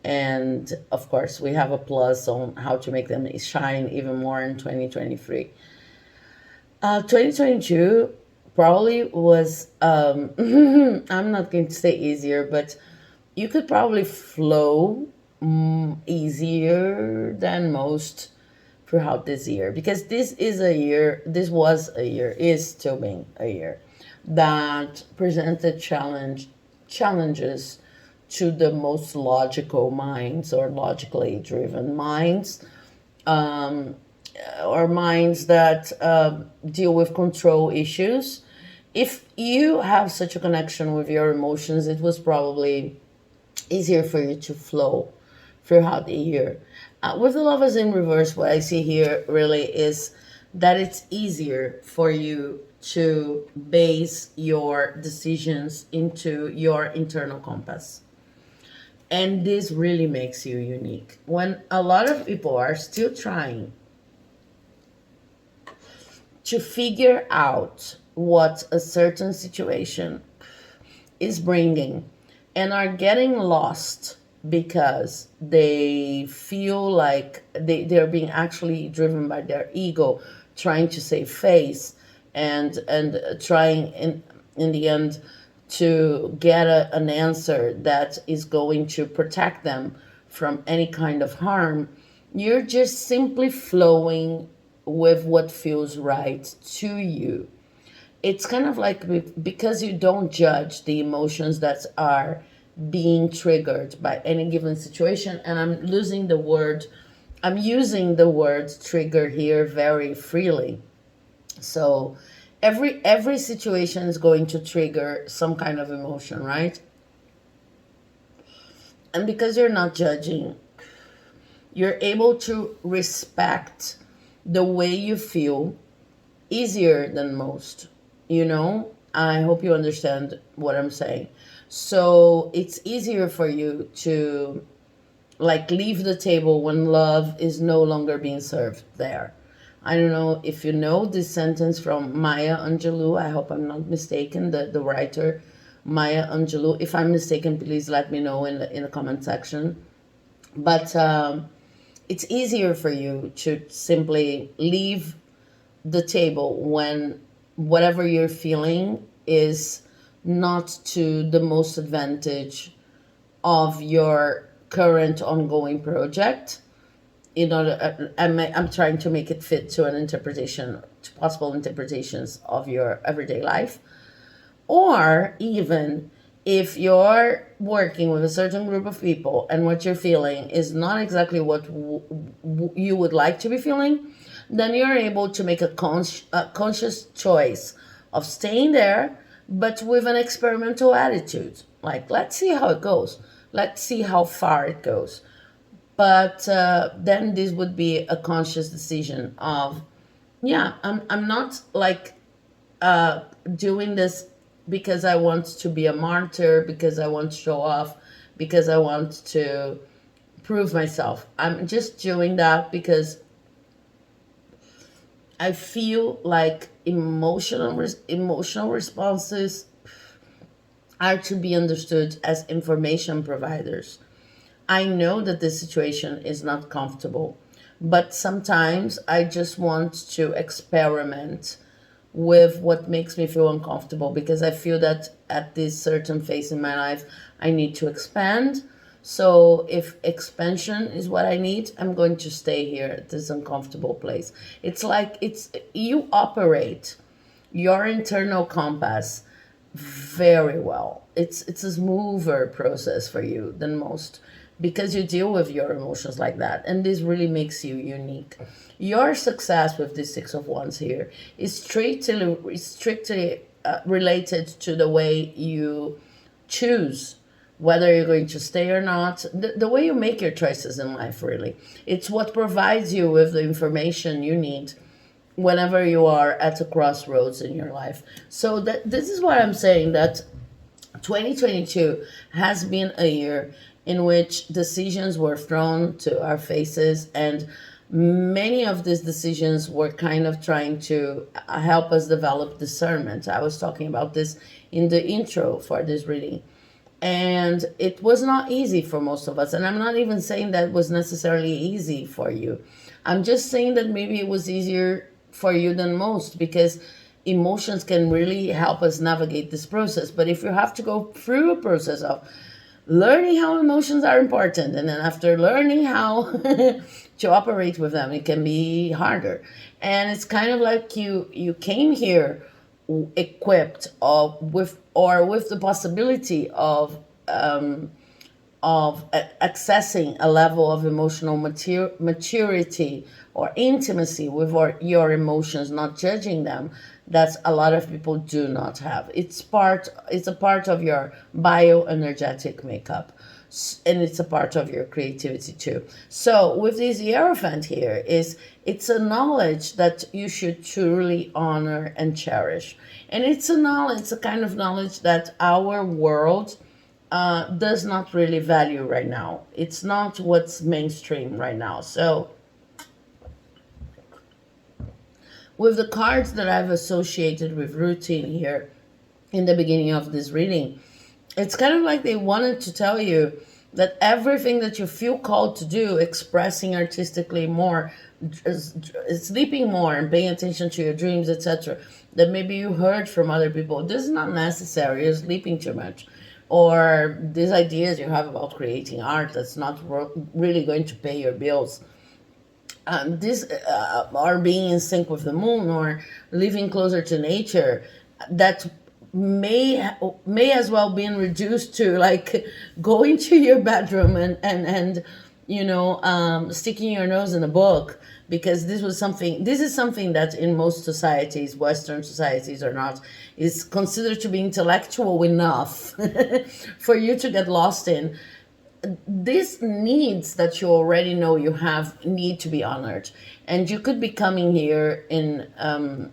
and of course we have a plus on how to make them shine even more in 2023. 2022 probably was I'm not going to say easier, but you could probably flow easier than most throughout this year, because this was a year, is still being a year that presented challenges to the most logical minds, or logically driven minds, or minds that deal with control issues. If you have such a connection with your emotions, it was probably easier for you to flow throughout the year. With the lovers in reverse, what I see here really is that it's easier for you to base your decisions into your internal compass. And this really makes you unique. When a lot of people are still trying to figure out what a certain situation is bringing and are getting lost because they feel like they're being actually driven by their ego, trying to save face, and trying in the end to get an answer that is going to protect them from any kind of harm. You're just simply flowing with what feels right to you. It's kind of like because you don't judge the emotions that are being triggered by any given situation. And I'm using the word trigger here very freely. So every situation is going to trigger some kind of emotion, right? And because you're not judging, you're able to respect the way you feel easier than most. I hope you understand what I'm saying. So it's easier for you to like leave the table when love is no longer being served there. I don't know if you know this sentence from Maya Angelou. I hope I'm not mistaken, the writer Maya Angelou. If I'm mistaken, please let me know in the comment section. But it's easier for you to simply leave the table when whatever you're feeling is not to the most advantage of your current ongoing project. I'm trying to make it fit to an interpretation, to possible interpretations of your everyday life. Or even if you're working with a certain group of people and what you're feeling is not exactly what you would like to be feeling, then you're able to make a conscious choice of staying there, but with an experimental attitude. Like, let's see how it goes. Let's see how far it goes. But then this would be a conscious decision of, yeah, I'm not like doing this because I want to be a martyr, because I want to show off, because I want to prove myself. I'm just doing that because I feel like emotional responses are to be understood as information providers. I know that this situation is not comfortable, but sometimes I just want to experiment with what makes me feel uncomfortable because I feel that at this certain phase in my life, I need to expand. So if expansion is what I need, I'm going to stay here at this uncomfortable place. It's like you operate your internal compass very well. It's a smoother process for you than most because you deal with your emotions like that, and this really makes you unique. Your success with this Six of Wands here is strictly related to the way you choose whether you're going to stay or not, the way you make your choices in life, really. It's what provides you with the information you need whenever you are at a crossroads in your life. So this is what I'm saying, that 2022 has been a year in which decisions were thrown to our faces, and many of these decisions were kind of trying to help us develop discernment. I was talking about this in the intro for this reading. And it was not easy for most of us. And I'm not even saying that was necessarily easy for you. I'm just saying that maybe it was easier for you than most because emotions can really help us navigate this process. But if you have to go through a process of learning how emotions are important, and then after learning how to operate with them, it can be harder. And it's kind of like you came here equipped with the possibility of accessing a level of emotional maturity or intimacy with your emotions, not judging them, that a lot of people do not have. It's a part of your bioenergetic makeup. and it's a part of your creativity too. So with this hierophant here, it's a knowledge that you should truly honor and cherish, and it's a kind of knowledge that our world does not really value right now. It's not what's mainstream right now. So with the cards that I've associated with routine here in the beginning of this reading, it's kind of like they wanted to tell you that everything that you feel called to do, expressing artistically more, sleeping more, and paying attention to your dreams, etc., that maybe you heard from other people, this is not necessary, you're sleeping too much. Or these ideas you have about creating art that's not really going to pay your bills. This or being in sync with the moon or living closer to nature, that may as well be reduced to like going to your bedroom and sticking your nose in a book, because this is something that in most societies, Western societies or not, is considered to be intellectual enough for you to get lost in. These needs that you already know you have need to be honored, and you could be coming here in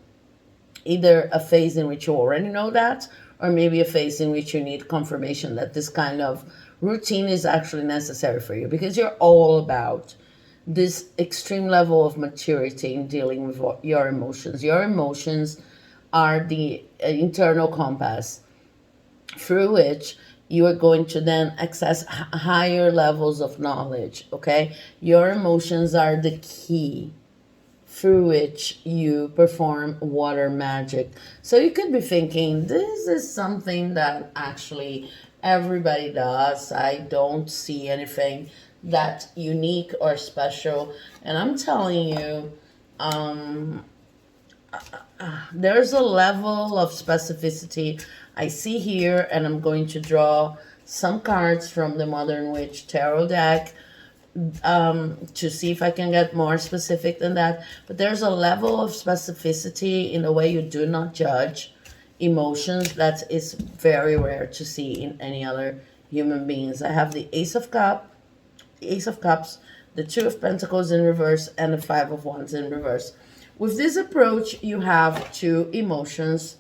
either a phase in which you already know that, or maybe a phase in which you need confirmation that this kind of routine is actually necessary for you, because you're all about this extreme level of maturity in dealing with your emotions. Your emotions are the internal compass through which you are going to then access higher levels of knowledge, okay? Your emotions are the key through which you perform water magic. So you could be thinking, this is something that actually everybody does. I don't see anything that unique or special. And I'm telling you, there's a level of specificity I see here, and I'm going to draw some cards from the Modern Witch Tarot deck to see if I can get more specific than that. But there's a level of specificity in the way you do not judge emotions that is very rare to see in any other human beings. I have the Ace of Cups, the Two of Pentacles in reverse, and the Five of Wands in reverse. With this approach, you have two emotions.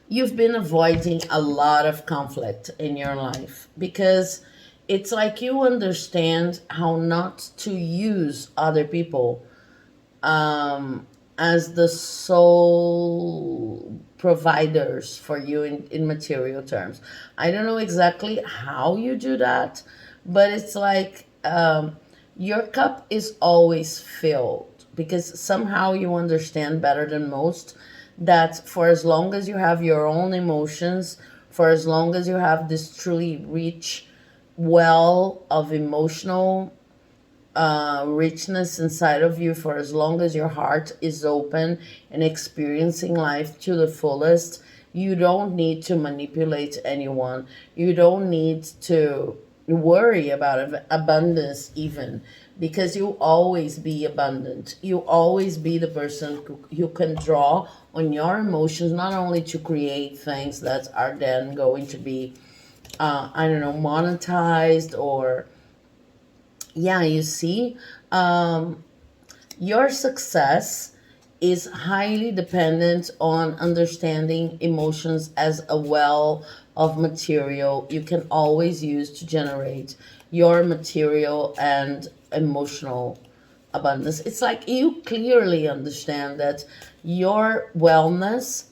You've been avoiding a lot of conflict in your life because it's like you understand how not to use other people as the sole providers for you in material terms. I don't know exactly how you do that, but it's like your cup is always filled because somehow you understand better than most that for as long as you have your own emotions, for as long as you have this truly rich well of emotional richness inside of you, for as long as your heart is open and experiencing life to the fullest, you don't need to manipulate anyone. You don't need to worry about abundance even, because you'll always be abundant. You'll always be the person who can draw on your emotions, not only to create things that are then going to be monetized or, yeah, you see, your success is highly dependent on understanding emotions as a well of material you can always use to generate your material and emotional abundance. It's like you clearly understand that your wellness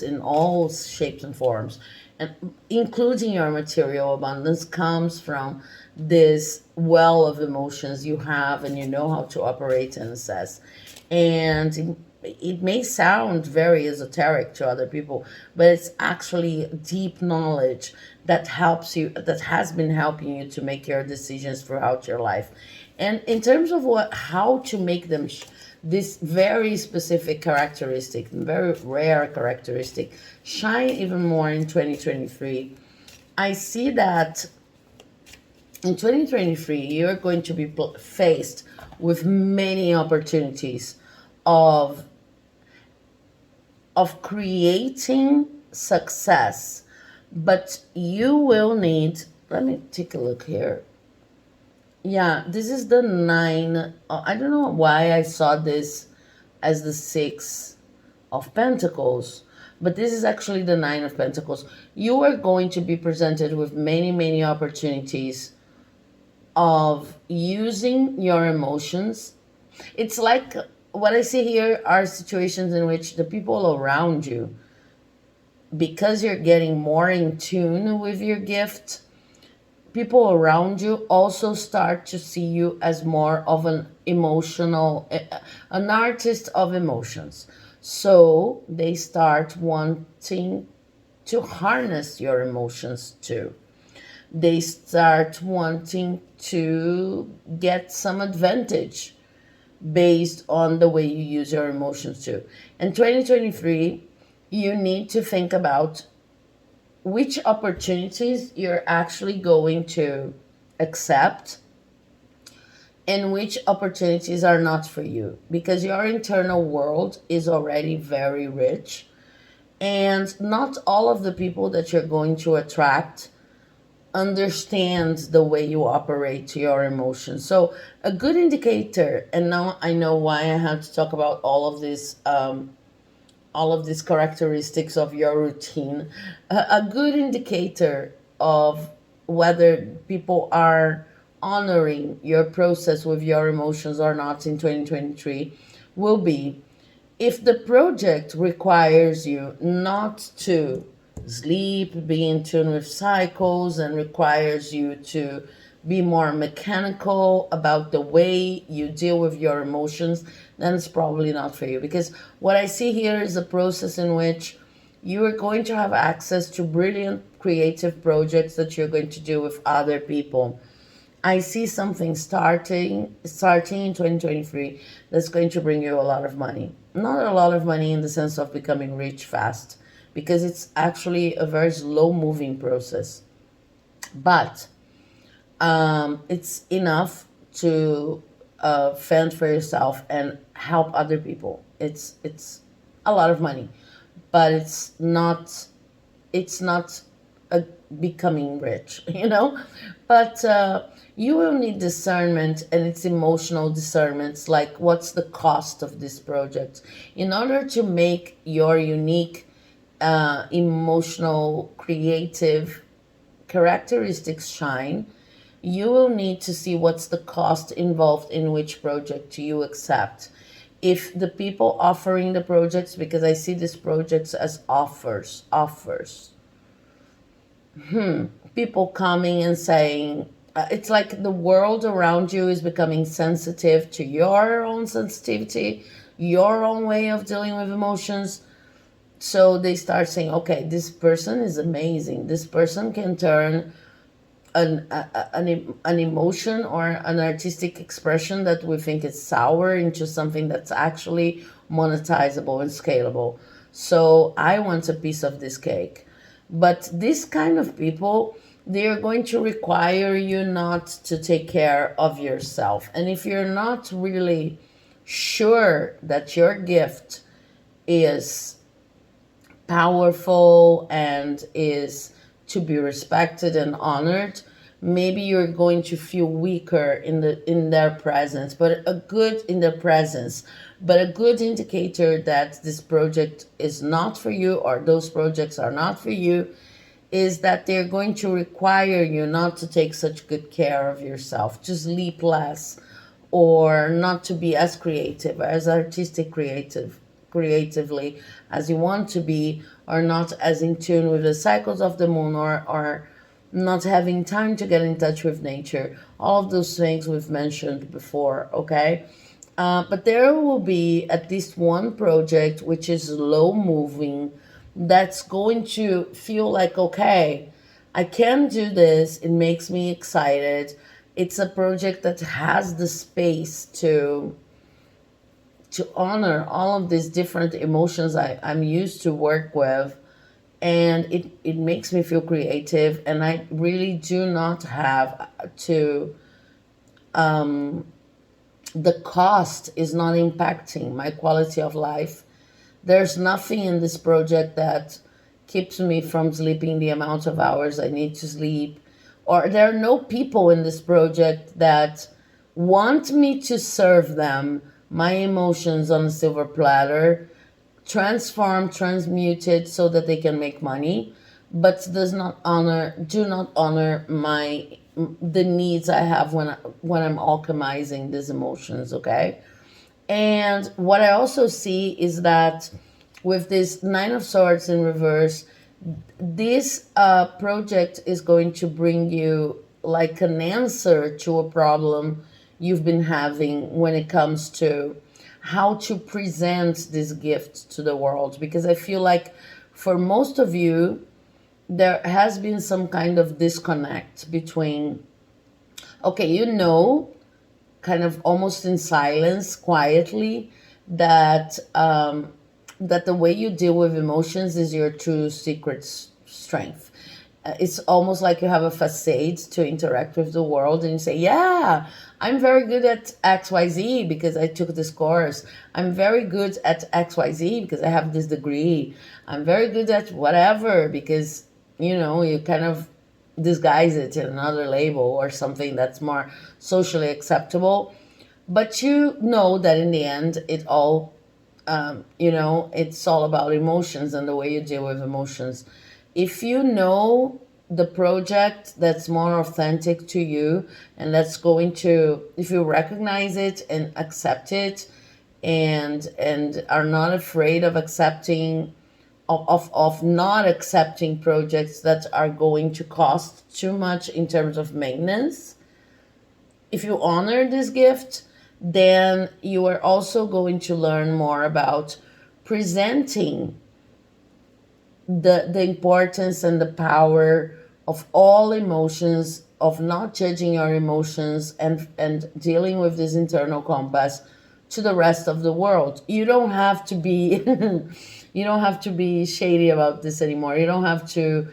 in all shapes and forms, and including your material abundance, comes from this well of emotions you have and you know how to operate and assess. And it may sound very esoteric to other people, but it's actually deep knowledge that helps you, that has been helping you to make your decisions throughout your life. And in terms of how to make them this very specific characteristic, very rare characteristic, shine even more in 2023. I see that in 2023, you're going to be faced with many opportunities of creating success But you will need, let me take a look here. Yeah, this is the nine. I don't know why I saw this as the six of pentacles, but this is actually the nine of pentacles. You are going to be presented with many, many opportunities of using your emotions. It's like what I see here are situations in which the people around you, because you're getting more in tune with your gift, people around you also start to see you as more of an emotional, an artist of emotions. So they start wanting to harness your emotions too. They start wanting to get some advantage based on the way you use your emotions too. In 2023, you need to think about which opportunities you're actually going to accept and which opportunities are not for you, because your internal world is already very rich, and not all of the people that you're going to attract understand the way you operate your emotions. So a good indicator, and now I know why I have to talk about all of these characteristics of your routine. A good indicator of whether people are honoring your process with your emotions or not in 2023 will be if the project requires you not to sleep, be in tune with cycles, and requires you to be more mechanical about the way you deal with your emotions, then it's probably not for you. Because what I see here is a process in which you are going to have access to brilliant creative projects that you're going to do with other people. I see something starting in 2023 that's going to bring you a lot of money. Not a lot of money in the sense of becoming rich fast, because it's actually a very slow moving process. But it's enough to fend for yourself and help other people. It's a lot of money, but it's not a becoming rich, you know. But you will need discernment, and it's emotional discernments, like what's the cost of this project in order to make your unique emotional creative characteristics shine. You will need to see what's the cost involved in which project you accept. If the people offering the projects, because I see these projects as offers, people coming and saying, it's like the world around you is becoming sensitive to your own sensitivity, your own way of dealing with emotions. So they start saying, okay, this person is amazing. This person can turn an emotion or an artistic expression that we think is sour into something that's actually monetizable and scalable. So I want a piece of this cake. But this kind of people, they're going to require you not to take care of yourself. And if you're not really sure that your gift is powerful and is to be respected and honored, maybe you're going to feel weaker in their presence, but a good in their presence. But a good indicator that this project is not for you, or those projects are not for you, is that they're going to require you not to take such good care of yourself, to sleep less, or not to be as creative, as artistic creatively as you want to be, or not as in tune with the cycles of the moon, or not having time to get in touch with nature. All of those things we've mentioned before, okay? But there will be at least one project which is low moving, that's going to feel like, okay, I can do this. It makes me excited. It's a project that has the space to honor all of these different emotions I'm used to work with. And it makes me feel creative. And I really do not have to, the cost is not impacting my quality of life. There's nothing in this project that keeps me from sleeping the amount of hours I need to sleep, or there are no people in this project that want me to serve them my emotions on a silver platter, transform, transmuted so that they can make money, but do not honor the needs I have when I'm alchemizing these emotions. Okay, and what I also see is that with this Nine of Swords in reverse, this project is going to bring you like an answer to a problem you've been having when it comes to how to present this gift to the world. Because I feel like for most of you, there has been some kind of disconnect between, okay, kind of almost in silence, quietly, that that the way you deal with emotions is your true secret strength. It's almost like you have a facade to interact with the world, and you say, "Yeah, I'm very good at XYZ because I took this course. I'm very good at XYZ because I have this degree. I'm very good at whatever because you kind of disguise it in another label or something that's more socially acceptable." But you know that in the end, it's all about emotions and the way you deal with emotions. If you know the project that's more authentic to you, and that's going to, if you recognize it and accept it, and are not afraid of accepting of not accepting projects that are going to cost too much in terms of maintenance, if you honor this gift, then you are also going to learn more about presenting the importance and the power of all emotions, of not judging your emotions, and dealing with this internal compass to the rest of the world. You don't have to be you don't have to be shady about this anymore. You don't have to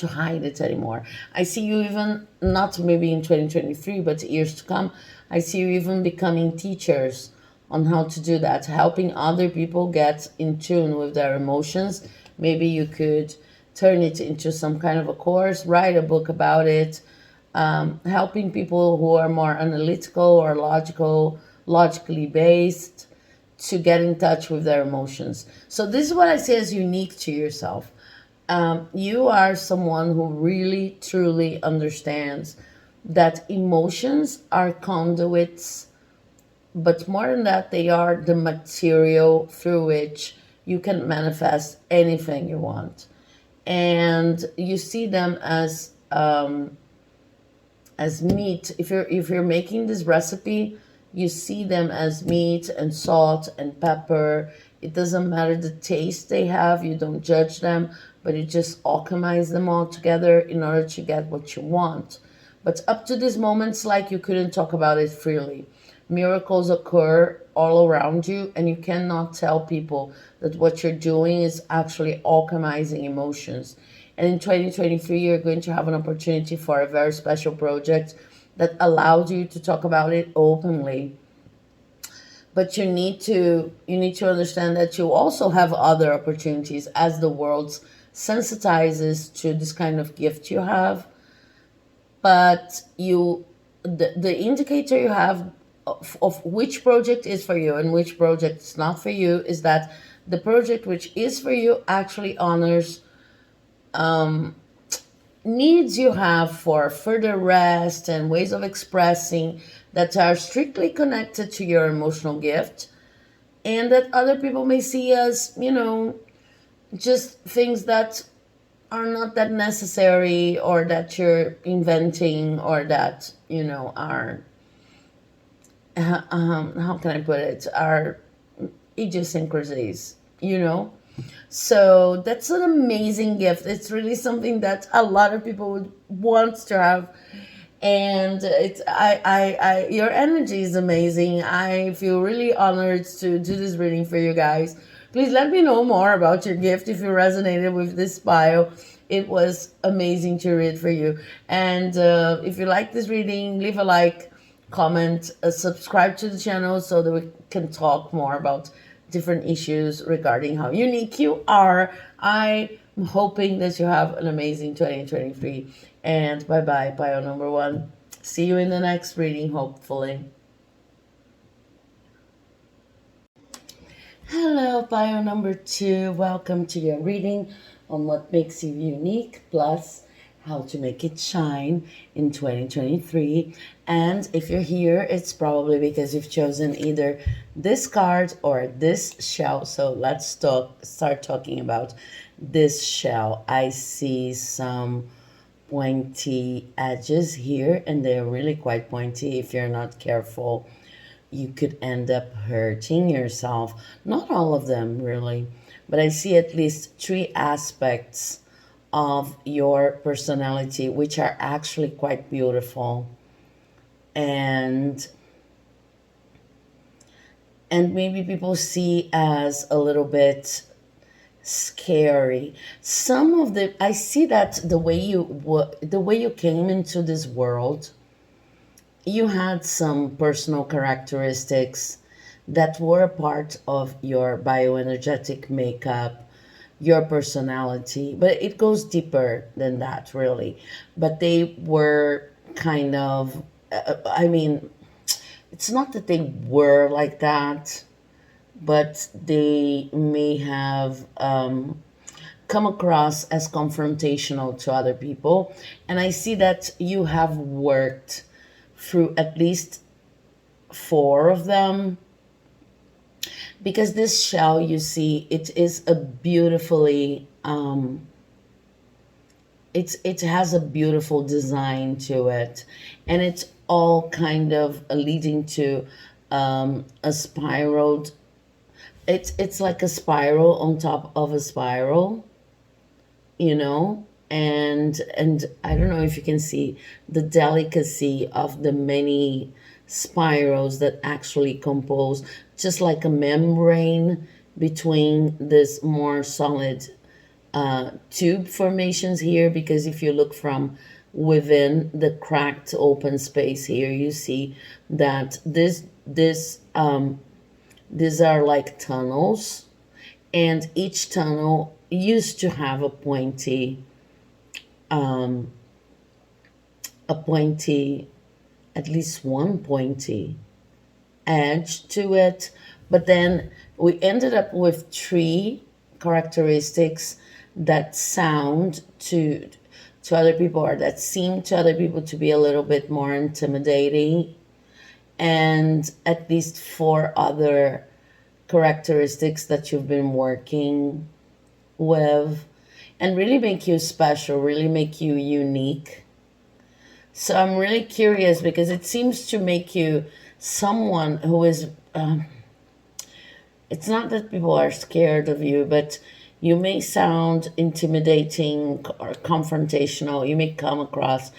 hide it anymore. I see you even, not maybe in 2023, but years to come, I see you even becoming teachers on how to do that, helping other people get in tune with their emotions. Maybe you could turn it into some kind of a course, write a book about it, helping people who are more analytical or logically based to get in touch with their emotions. So this is what I say is unique to yourself. You are someone who really truly understands that emotions are conduits, but more than that, they are the material through which you can manifest anything you want. And you see them as meat. If you're making this recipe, you see them as meat and salt and pepper. It doesn't matter the taste they have. You don't judge them, but you just alchemize them all together in order to get what you want. But up to this moment, it's like you couldn't talk about it freely. Miracles occur all around you, and you cannot tell people that what you're doing is actually alchemizing emotions. And in 2023, you're going to have an opportunity for a very special project that allows you to talk about it openly. But you need to understand that you also have other opportunities as the world sensitizes to this kind of gift you have. But the indicator you have of which project is for you and which project is not for you is that the project which is for you actually honors needs you have for further rest and ways of expressing that are strictly connected to your emotional gift, and that other people may see as, just things that are not that necessary, or that you're inventing, or that, are, how can I put it, are idiosyncrasies, So that's an amazing gift. It's really something that a lot of people would want to have. And your energy is amazing. I feel really honored to do this reading for you guys. Please let me know more about your gift if you resonated with this bio. It was amazing to read for you. And if you like this reading, leave a like, comment, subscribe to the channel so that we can talk more about different issues regarding how unique you are. I'm hoping that you have an amazing 2023. And bye bye, bio number one. See you in the next reading, hopefully. Hello, bio number two. Welcome to your reading on what makes you unique, plus how to make it shine in 2023. And if you're here, it's probably because you've chosen either this card or this shell. So let's start talking about this shell. I see some pointy edges here, and they're really quite pointy. If you're not careful, you could end up hurting yourself. Not all of them, really, but I see at least three aspects of your personality which are actually quite beautiful, and maybe people see as a little bit scary. Some of the I see that the way you came into this world, you had some personal characteristics that were a part of your bioenergetic makeup, your personality, but it goes deeper than that, really. But they were kind of, I mean, it's not that they were like that, but they may have come across as confrontational to other people. And I see that you have worked through at least four of them, because this shell, you see, it is a beautifully it has a beautiful design to it, and it's all kind of leading to a spiraled, it's like a spiral on top of a spiral, you know. And I don't know if you can see the delicacy of the many spirals that actually compose, just like a membrane between this more solid tube formations here. Because if you look from within the cracked open space here, you see that these are like tunnels, and each tunnel used to have a pointy, at least one pointy edge to it. But then we ended up with three characteristics that sound to other people, or that seem to other people to be a little bit more intimidating, and at least four other characteristics that you've been working with and really make you special, really make you unique. So I'm really curious, because it seems to make you someone who is, it's not that people are scared of you, but you may sound intimidating or confrontational. You may come across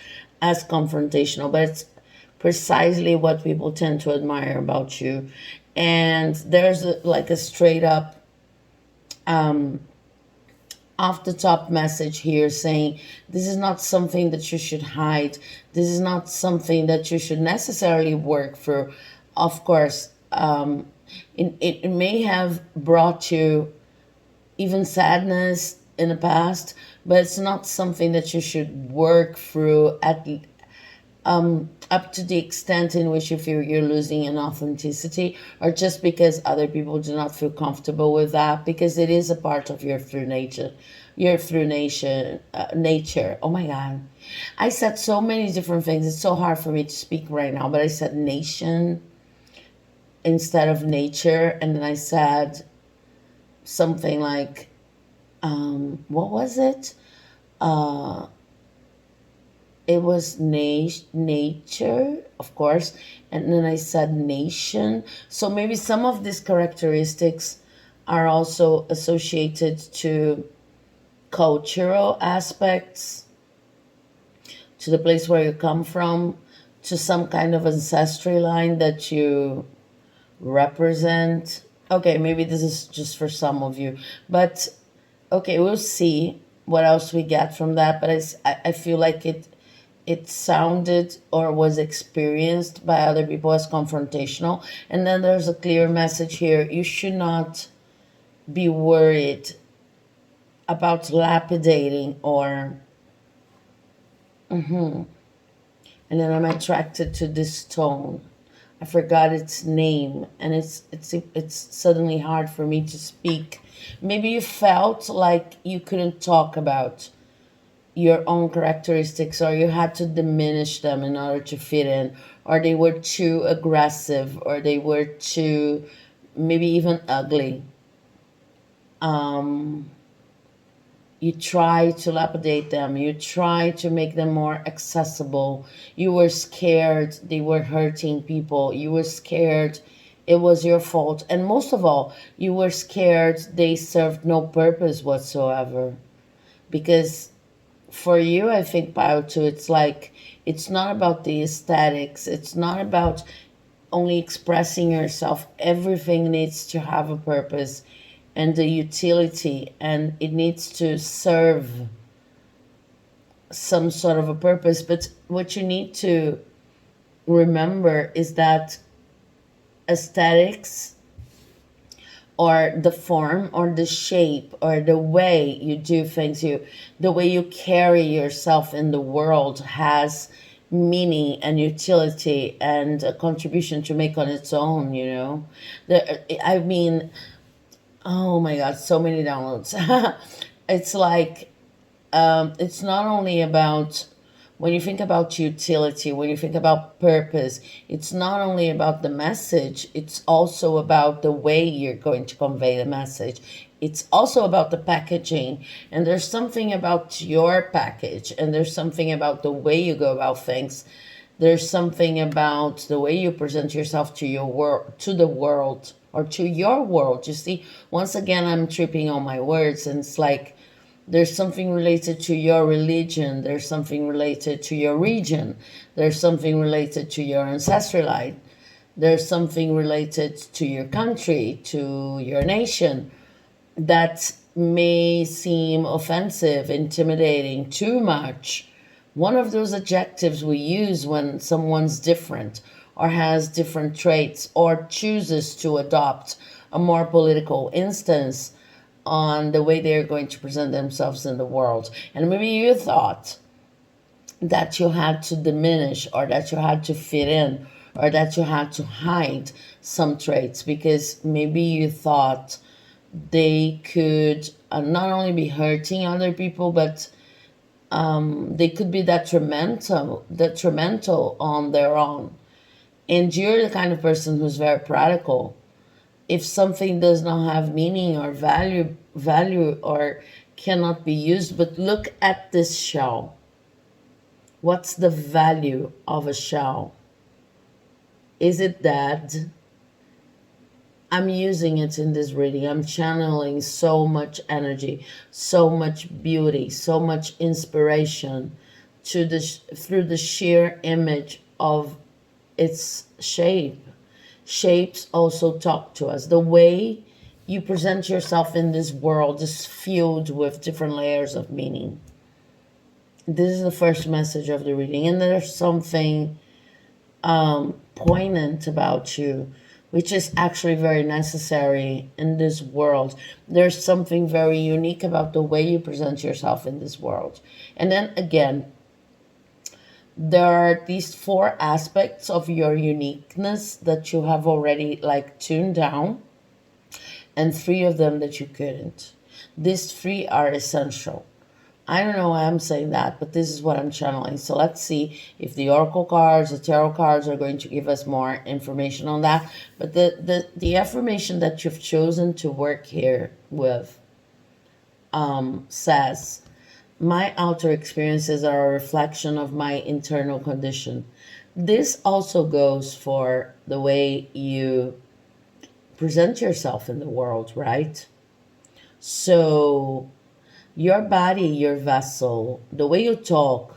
as confrontational, but it's precisely what people tend to admire about you. And there's like a straight up, off the top message here saying this is not something that you should hide. This is not something that you should necessarily work for. Of course, it may have brought you even sadness in the past, but it's not something that you should work through at up to the extent in which you feel you're losing an authenticity, or just because other people do not feel comfortable with that, because it is a part of your true nature. Your true nature. Oh my God. I said so many different things. It's so hard for me to speak right now, but I said nation instead of nature. And then I said something like, what was it? It was nature, of course, and then I said nation. So maybe some of these characteristics are also associated to cultural aspects, to the place where you come from, to some kind of ancestry line that you represent. Okay, maybe this is just for some of you, but okay, we'll see what else we get from that. But I feel like it sounded or was experienced by other people as confrontational. And then there's a clear message here: you should not be worried about lapidating or. And then I'm attracted to this tone. I forgot its name, and it's suddenly hard for me to speak. Maybe you felt like you couldn't talk about your own characteristics, or you had to diminish them in order to fit in, or they were too aggressive, or they were too, maybe even ugly. Um, you try to lapidate them, you try to make them more accessible. You were scared they were hurting people, you were scared it was your fault, and most of all, you were scared they served no purpose whatsoever. Because for you, I think, Bio, too, it's like, it's not about the aesthetics, it's not about only expressing yourself. Everything needs to have a purpose and the utility, and it needs to serve some sort of a purpose. But what you need to remember is that aesthetics, or the form, or the shape, or the way you do things, the way you carry yourself in the world, has meaning and utility and a contribution to make on its own, I mean, oh my God, so many downloads. It's like, it's not only about, when you think about utility, when you think about purpose, it's not only about the message, it's also about the way you're going to convey the message. It's also about the packaging. And there's something about your package, and there's something about the way you go about things. There's something about the way you present yourself to your world, to the world, or to your world. You see, once again, I'm tripping on my words, and it's like, there's something related to your religion, there's something related to your region, there's something related to your ancestral line, there's something related to your country, to your nation, that may seem offensive, intimidating, too much. One of those adjectives we use when someone's different, or has different traits, or chooses to adopt a more political instance on the way they're going to present themselves in the world. And maybe you thought that you had to diminish, or that you had to fit in, or that you had to hide some traits, because maybe you thought they could not only be hurting other people, but they could be detrimental on their own. And you're the kind of person who's very practical. If something does not have meaning or value, or cannot be used, but look at this shell. What's the value of a shell? Is it dead? I'm using it in this reading. I'm channeling so much energy, so much beauty, so much inspiration through the sheer image of its shape. Shapes also talk to us. The way you present yourself in this world is filled with different layers of meaning. This is the first message of the reading, and there's something poignant about you, which is actually very necessary in this world. There's something very unique about the way you present yourself in this world. And then again, there are these 4 aspects of your uniqueness that you have already like tuned down, and 3 of them that you couldn't. These 3 are essential. I don't know why I'm saying that, but this is what I'm channeling. So let's see if the oracle cards, the tarot cards are going to give us more information on that. But the affirmation that you've chosen to work here with says, my outer experiences are a reflection of my internal condition. This also goes for the way you present yourself in the world, right? So your body, your vessel, the way you talk,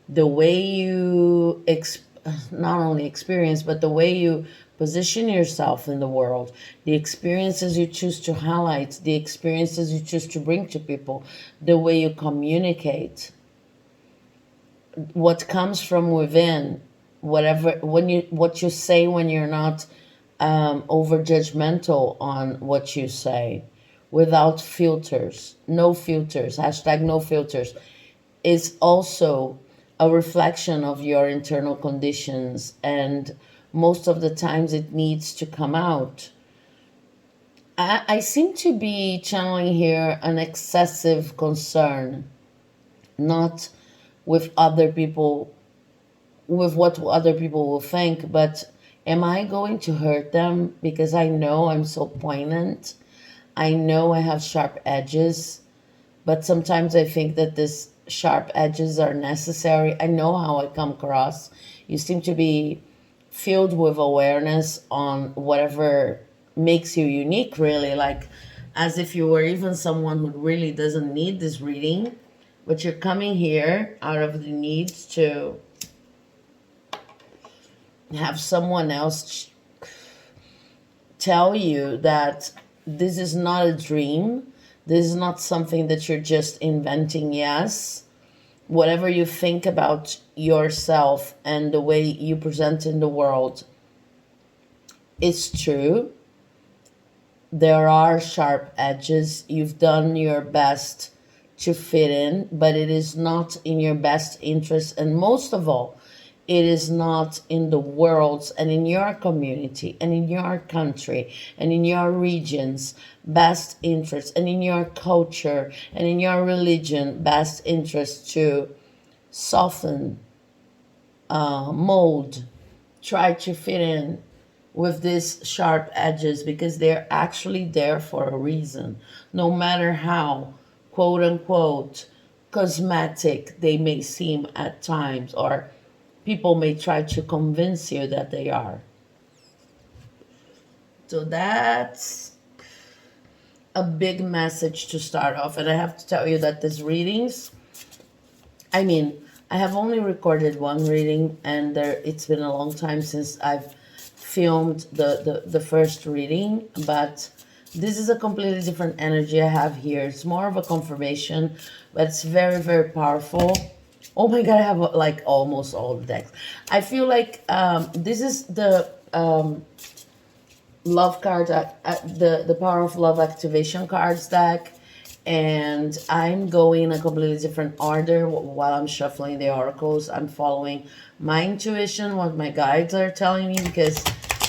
the way you not only experience, but the way you position yourself in the world, the experiences you choose to highlight, the experiences you choose to bring to people, the way you communicate, what comes from within, whatever, what you say when you're not over judgmental on what you say, without filters, no filters, hashtag no filters, is also a reflection of your internal conditions, and most of the times it needs to come out. I seem to be channeling here an excessive concern, not with other people, with what other people will think, but am I going to hurt them because I know I'm so poignant? I know I have sharp edges, but sometimes I think that these sharp edges are necessary. I know how I come across. You seem to be filled with awareness on whatever makes you unique, really, like as if you were even someone who really doesn't need this reading, but you're coming here out of the need to have someone else tell you that this is not a dream. This is not something that you're just inventing. Yes, whatever you think about yourself and the way you present in the world is true. There are sharp edges. You've done your best to fit in, but it is not in your best interest. And most of all, it is not in the world's and in your community and in your country and in your region's best interest and in your culture and in your religion best interest to soften, mold, try to fit in with these sharp edges, because they're actually there for a reason. No matter how, quote unquote, cosmetic they may seem at times, or people may try to convince you that they are. So that's a big message to start off. And I have to tell you that these readings, I mean, I have only recorded one reading, and it's been a long time since I've filmed the first reading, but this is a completely different energy I have here. It's more of a confirmation, but it's very, very powerful. Oh my God, I have like almost all the decks. I feel like this is the love card, the Power of Love activation cards deck, and I'm going a completely different order while I'm shuffling the oracles. I'm following my intuition, what my guides are telling me, because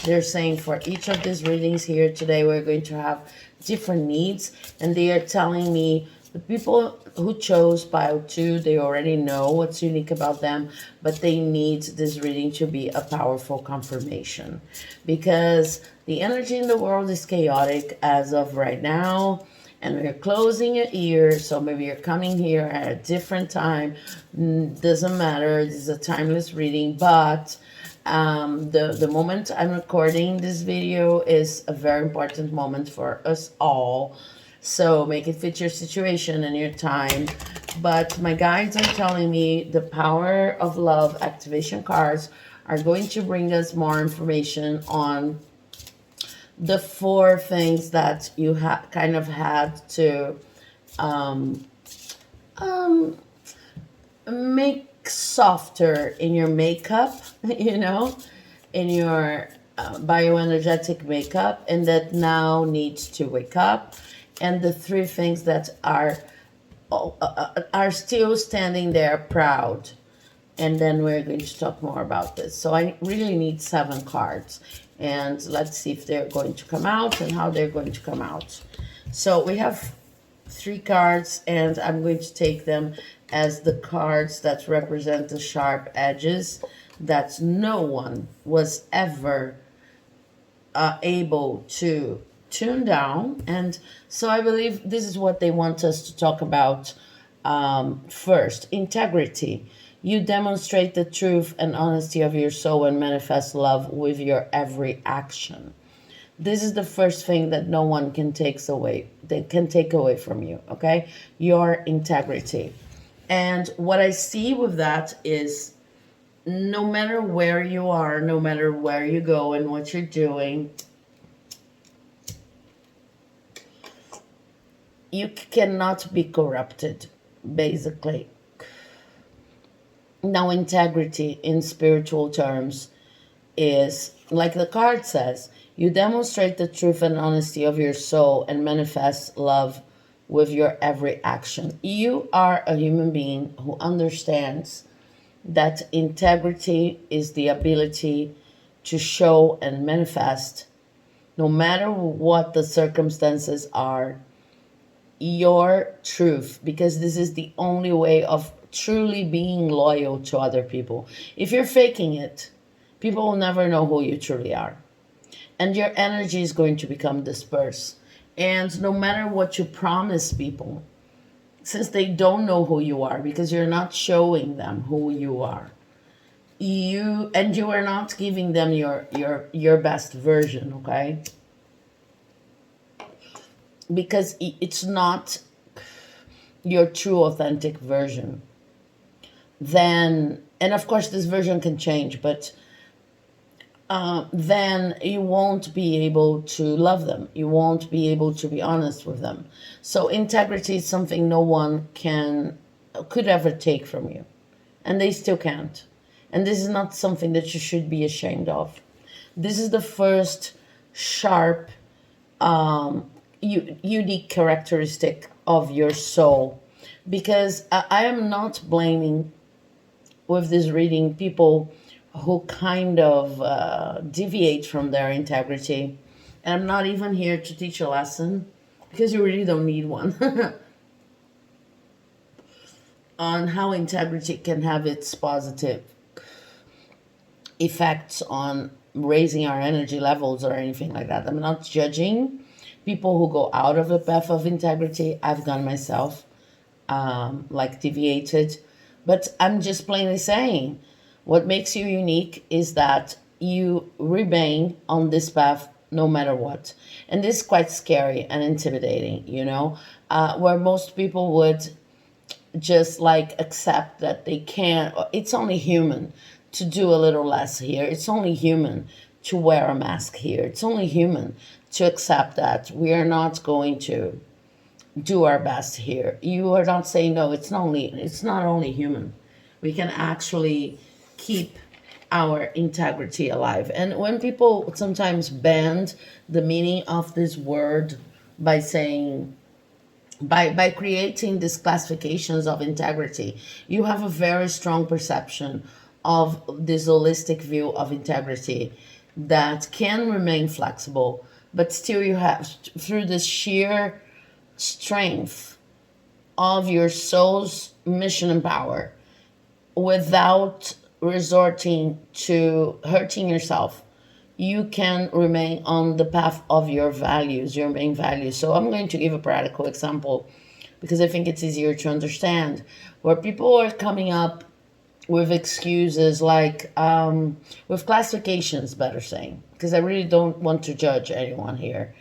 they're saying for each of these readings here today, we're going to have different needs, and they are telling me the people who chose pile 2, they already know what's unique about them, but they need this reading to be a powerful confirmation, because the energy in the world is chaotic as of right now, and we're closing your ear. So maybe you're coming here at a different time. Doesn't matter. This is a timeless reading, but the moment I'm recording this video is a very important moment for us all. So make it fit your situation and your time. But my guides are telling me the Power of Love activation cards are going to bring us more information on the 4 things that you kind of had to um, um, make softer in your makeup, you know, in your bioenergetic makeup, and that now needs to wake up. And the 3 things that are still standing there proud. And then we're going to talk more about this. So I really need 7 cards. And let's see if they're going to come out and how they're going to come out. So we have 3 cards, and I'm going to take them as the cards that represent the sharp edges that no one was ever able to tune down. And so I believe this is what they want us to talk about first. Integrity. You demonstrate the truth and honesty of your soul and manifest love with your every action. This is the first thing that no one can take away. They can take away from you, okay? Your integrity. And what I see with that is, no matter where you are, no matter where you go and what you're doing, you cannot be corrupted, basically. Now, integrity in spiritual terms is like the card says, you demonstrate the truth and honesty of your soul and manifest love with your every action. You are a human being who understands that integrity is the ability to show and manifest, no matter what the circumstances are, your truth, because this is the only way of truly being loyal to other people. If you're faking it, people will never know who you truly are, and your energy is going to become dispersed. And no matter what you promise people, since they don't know who you are because you're not showing them who you are, you are not giving them your best version, okay? Because it's not your true authentic version. Then, and of course this version can change, but then you won't be able to love them. You won't be able to be honest with them. So integrity is something no one could ever take from you, and they still can't. And this is not something that you should be ashamed of. This is the first sharp, unique characteristic of your soul. Because I am not blaming with this reading people who kind of deviate from their integrity. And I'm not even here to teach a lesson, because you really don't need one, on how integrity can have its positive effects on raising our energy levels or anything like that. I'm not judging people who go out of the path of integrity. I've gone myself, like deviated. But I'm just plainly saying, what makes you unique is that you remain on this path no matter what. And this is quite scary and intimidating, where most people would just like accept that they can't, it's only human to do a little less here. It's only human to wear a mask here. It's only human to accept that we are not going to do our best here. You are not saying no, it's not only human. We can actually keep our integrity alive. And when people sometimes bend the meaning of this word by saying, by creating these classifications of integrity, you have a very strong perception of this holistic view of integrity that can remain flexible, but still you have, through the sheer strength of your soul's mission and power, without resorting to hurting yourself, you can remain on the path of your values, your main values. So I'm going to give a practical example because I think it's easier to understand, where people are coming up with excuses like, with classifications, better saying, because I really don't want to judge anyone here.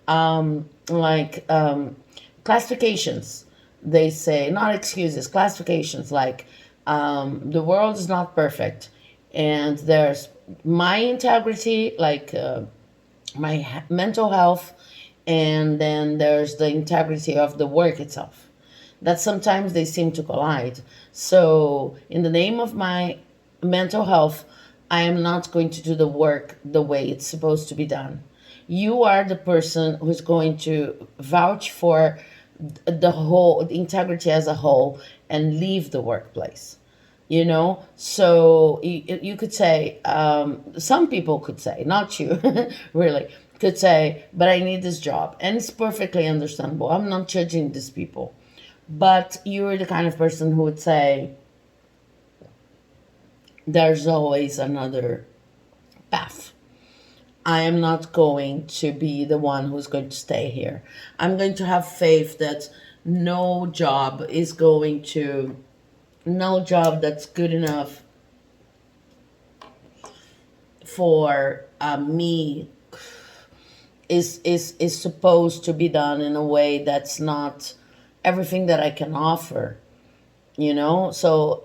Like classifications, they say, not excuses, classifications like, the world is not perfect, and there's my integrity, like my mental health, and then there's the integrity of the work itself. That sometimes they seem to collide. So, in the name of my mental health, I am not going to do the work the way it's supposed to be done. You are the person who's going to vouch for the integrity as a whole and leave the workplace. So you could say, some people could say, not you, really, could say, but I need this job. And it's perfectly understandable. I'm not judging these people. But you're the kind of person who would say, there's always another path. I am not going to be the one who's going to stay here. I'm going to have faith that no job is going to, no job that's good enough for me is supposed to be done in a way that's not everything that I can offer. So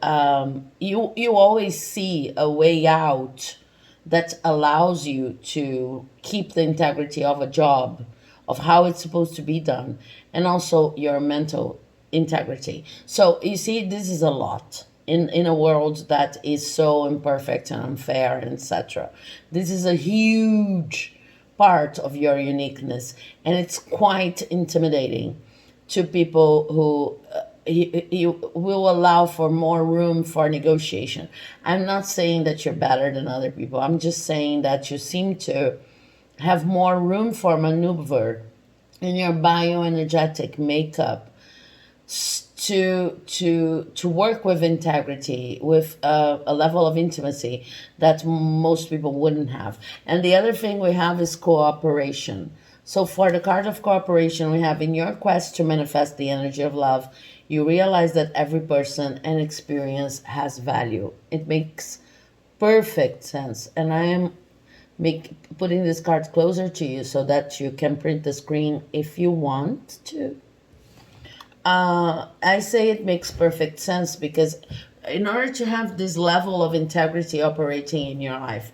you always see a way out that allows you to keep the integrity of a job, of how it's supposed to be done, and also your mental integrity. So you see, this is a lot. in a world that is so imperfect and unfair, and etc. This is a huge part of your uniqueness, and it's quite intimidating to people who you will allow for more room for negotiation. I'm not saying that you're better than other people. I'm just saying that you seem to have more room for maneuver in your bioenergetic makeup to work with integrity, with a level of intimacy that most people wouldn't have. And the other thing we have is cooperation. So for the card of cooperation, we have, in your quest to manifest the energy of love, you realize that every person and experience has value. It makes perfect sense. And I am putting this card closer to you so that you can print the screen if you want to. I say it makes perfect sense because in order to have this level of integrity operating in your life,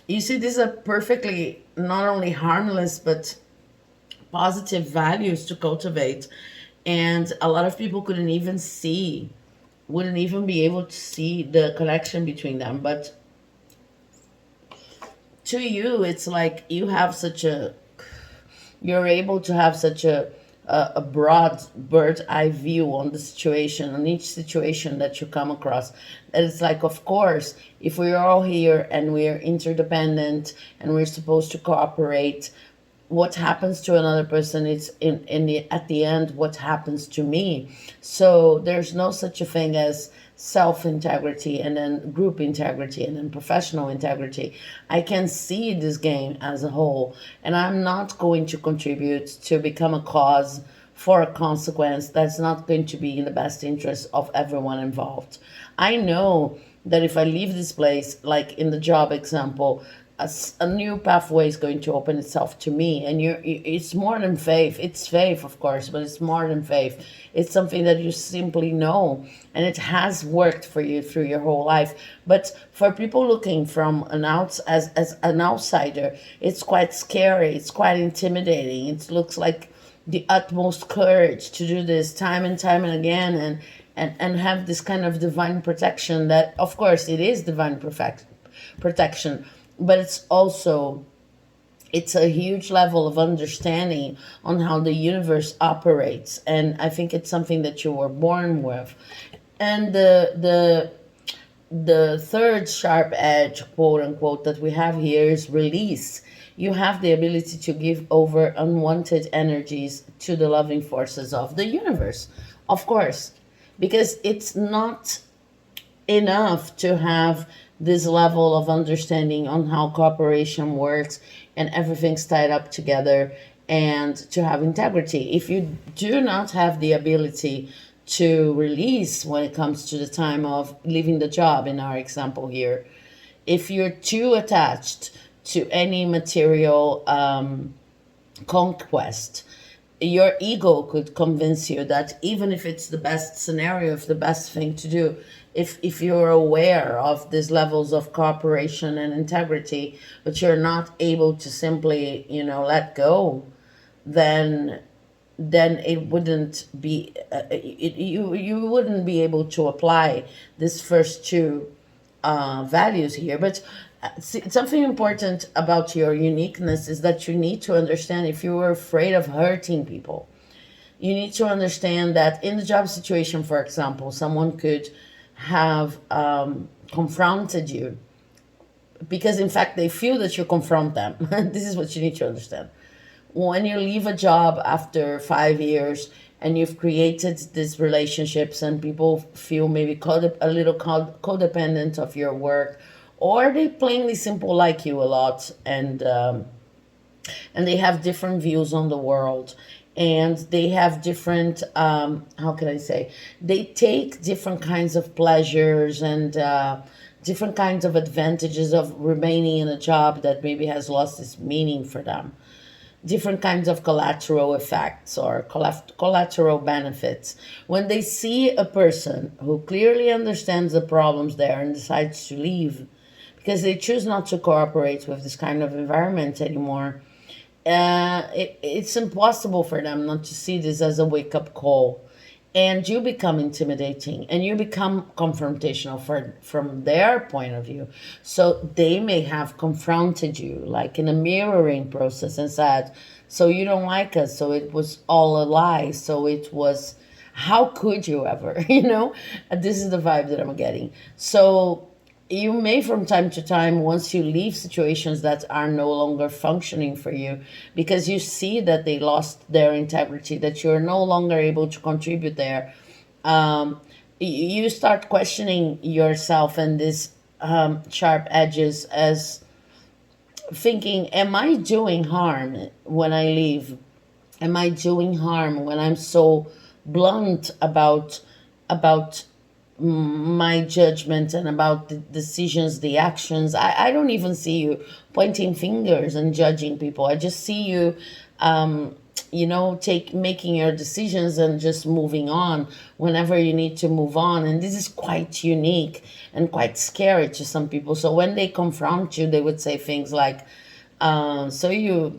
you see, these are perfectly not only harmless but positive values to cultivate. And a lot of people wouldn't even be able to see the connection between them. But to you, it's like you're able to have such a broad bird eye view on the situation, on each situation that you come across. That it's like, of course, if we're all here and we're interdependent and we're supposed to cooperate, what happens to another person is in the at the end what happens to me. So there's no such a thing as self integrity and then group integrity and then professional integrity. I can see this game as a whole, and I'm not going to contribute to become a cause for a consequence that's not going to be in the best interest of everyone involved. I know that if I leave this place, like in the job example, a new pathway is going to open itself to me. And it's more than faith. It's faith, of course, but it's more than faith. It's something that you simply know, and it has worked for you through your whole life. But for people looking from as an outsider, it's quite scary. It's quite intimidating. It looks like the utmost courage to do this time and time and again, and have this kind of divine protection that, of course, it is divine protection, but it's a huge level of understanding on how the universe operates. And I think it's something that you were born with. And the third sharp edge, quote unquote, that we have here is release. You have the ability to give over unwanted energies to the loving forces of the universe, of course, because it's not enough to have this level of understanding on how cooperation works and everything's tied up together, and to have integrity. If you do not have the ability to release when it comes to the time of leaving the job, in our example here, if you're too attached to any material conquest, your ego could convince you that even if it's the best scenario, if the best thing to do, if you're aware of these levels of cooperation and integrity, but you're not able to simply, let go, then it wouldn't be you wouldn't be able to apply this first two values here. But something important about your uniqueness is that you need to understand, if you were afraid of hurting people, you need to understand that in the job situation, for example, someone could have confronted you because, in fact, they feel that you confront them. This is what you need to understand. When you leave a job after 5 years and you've created these relationships and people feel maybe a little codependent of your work, or they plainly simple like you a lot, and they have different views on the world, and they have different how can I say, they take different kinds of pleasures and different kinds of advantages of remaining in a job that maybe has lost its meaning for them, different kinds of collateral effects or collateral benefits. When they see a person who clearly understands the problems there and decides to leave because they choose not to cooperate with this kind of environment anymore, it's impossible for them not to see this as a wake-up call. and you become intimidating and you become confrontational from their point of view. So they may have confronted you like in a mirroring process and said, so you don't like us, so it was all a lie, so it was, how could you ever, this is the vibe that I'm getting. So you may from time to time, once you leave situations that are no longer functioning for you, because you see that they lost their integrity, that you're no longer able to contribute there, um, you start questioning yourself and these sharp edges, as thinking, am I doing harm when I leave? Am I doing harm when I'm so blunt about my judgment and about the decisions, the actions? I don't even see you pointing fingers and judging people. I just see you, take making your decisions and just moving on whenever you need to move on. And this is quite unique and quite scary to some people. So when they confront you, they would say things like, so you're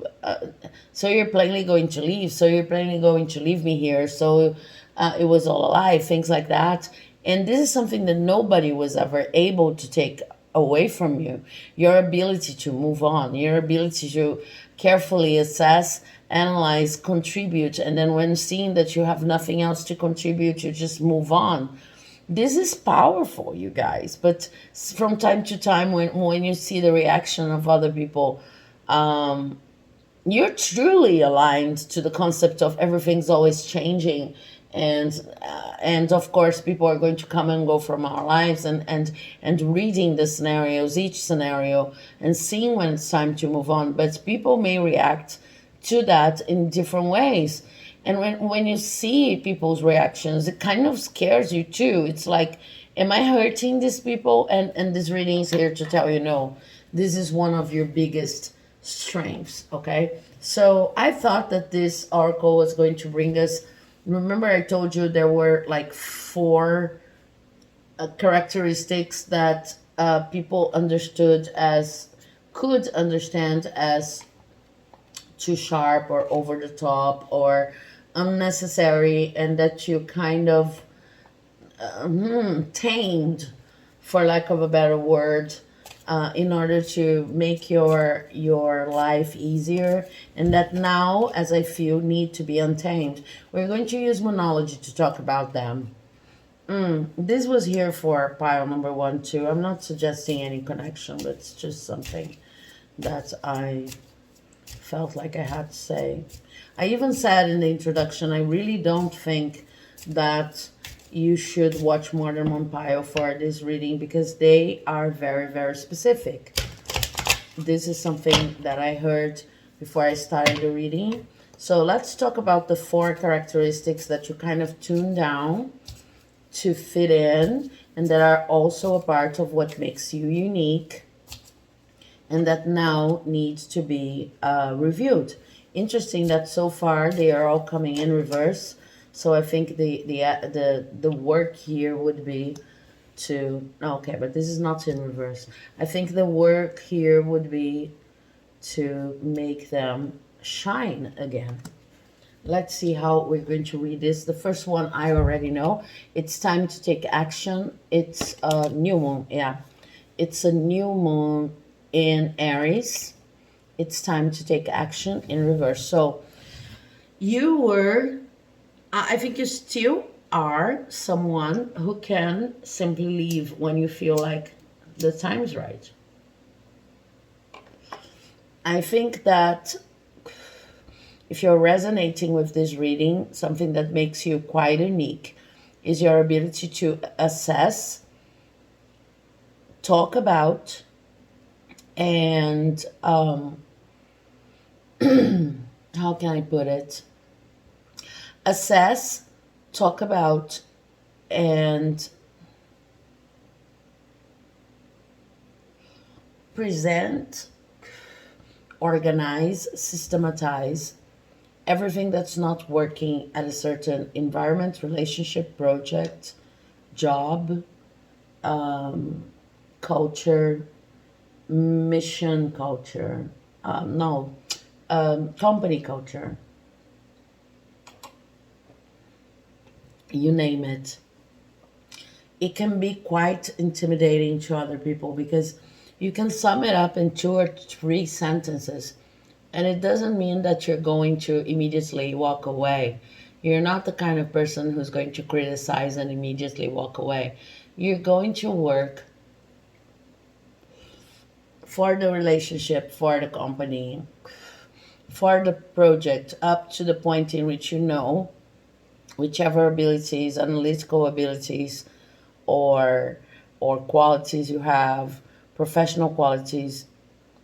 plainly going to leave. So you're plainly going to leave me here. So it was all a lie. Things like that. And this is something that nobody was ever able to take away from you. Your ability to move on, your ability to carefully assess, analyze, contribute, and then when seeing that you have nothing else to contribute, you just move on. This is powerful, you guys. But from time to time, when you see the reaction of other people, you're truly aligned to the concept of everything's always changing, and of course people are going to come and go from our lives, and reading the scenarios, each scenario, and seeing when it's time to move on. But people may react to that in different ways, and when you see people's reactions, it kind of scares you too. It's like, am I hurting these people? And this reading is here to tell you, no, this is one of your biggest strengths. Okay, so I thought that this oracle was going to bring us, remember I told you there were like four characteristics that people could understand as too sharp or over the top or unnecessary, and that you kind of tamed, for lack of a better word, in order to make your life easier, and that now, as I feel, need to be untamed. We're going to use monology to talk about them. This was here for pile number 1 too. I'm not suggesting any connection, but it's just something that I felt like I had to say. I even said in the introduction, I really don't think that you should watch more than one pile for this reading, because they are very, very specific. This is something that I heard before I started the reading. So let's talk about the 4 characteristics that you kind of tune down to fit in, and that are also a part of what makes you unique, and that now needs to be reviewed. Interesting that so far they are all coming in reverse. So I think the work here would be to, okay, but this is not in reverse. I think the work here would be to make them shine again. Let's see how we're going to read this. The first one I already know. It's time to take action. It's a new moon. Yeah, it's a new moon in Aries. It's time to take action in reverse. So you were, I think you still are someone who can simply leave when you feel like the time's right. I think that if you're resonating with this reading, something that makes you quite unique is your ability to assess, talk about, and how can I put it? Assess, talk about, and present, organize, systematize everything that's not working at a certain environment, relationship, project, job, culture, mission culture, no, company culture. you name it can be quite intimidating to other people because you can sum it up in 2 or 3 sentences. And it doesn't mean that you're going to immediately walk away. You're not the kind of person who's going to criticize and immediately walk away. You're going to work for the relationship, for the company, for the project up to the point in which you know whichever abilities, analytical abilities, or qualities you have, professional qualities,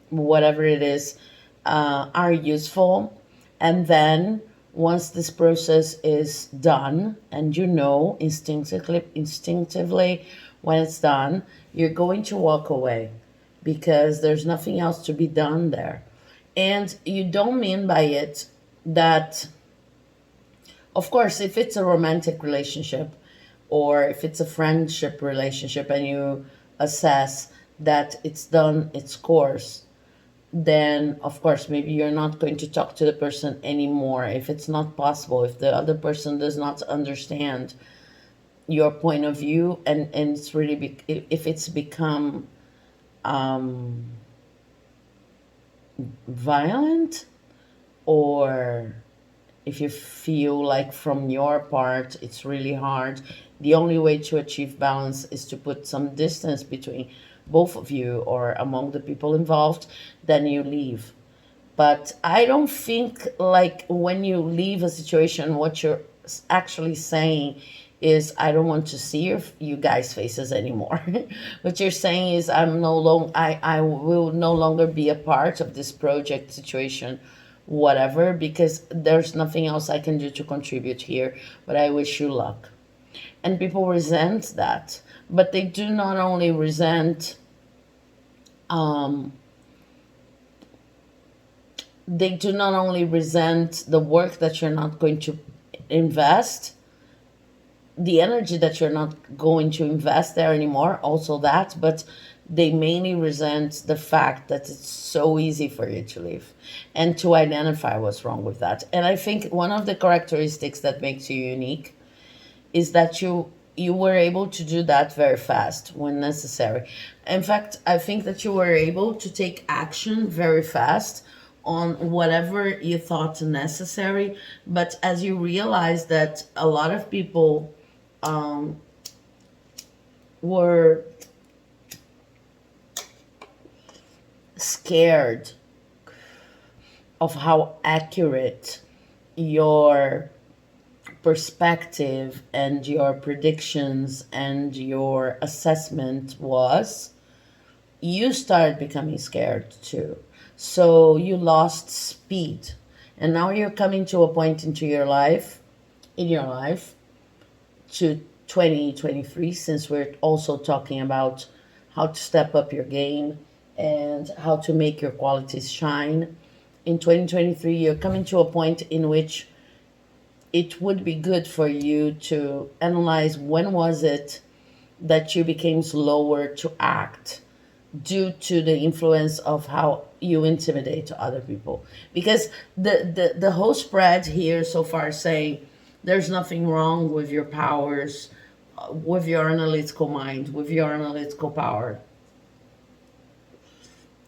whatever it is, are useful. And then once this process is done, and you know instinctively when it's done, you're going to walk away because there's nothing else to be done there. And you don't mean by it that, of course, if it's a romantic relationship or if it's a friendship relationship and you assess that it's done its course, then of course maybe you're not going to talk to the person anymore if it's not possible, if the other person does not understand your point of view, and it's really if it's become um, violent, or if you feel like from your part it's really hard, the only way to achieve balance is to put some distance between both of you or among the people involved, then you leave. But I don't think like when you leave a situation, what you're actually saying is, I don't want to see you guys' faces anymore. What you're saying is, I will no longer be a part of this project situation, whatever, because there's nothing else I can do to contribute here, but I wish you luck. And people resent that, but they do not only resent, um, they do not only resent the work that you're not going to invest, the energy that you're not going to invest there anymore, also that, but they mainly resent the fact that it's so easy for you to leave and to identify what's wrong with that. And I think one of the characteristics that makes you unique is that you were able to do that very fast when necessary. In fact, I think that you were able to take action very fast on whatever you thought necessary. But as you realize that a lot of people um, were scared of how accurate your perspective and your predictions and your assessment was, you started becoming scared too. So you lost speed. And now you're coming to a point in your life, to 2023, since we're also talking about how to step up your game and how to make your qualities shine. In 2023, you're coming to a point in which it would be good for you to analyze when was it that you became slower to act due to the influence of how you intimidate other people. Because the whole spread here so far saying there's nothing wrong with your powers, with your analytical mind, with your analytical power,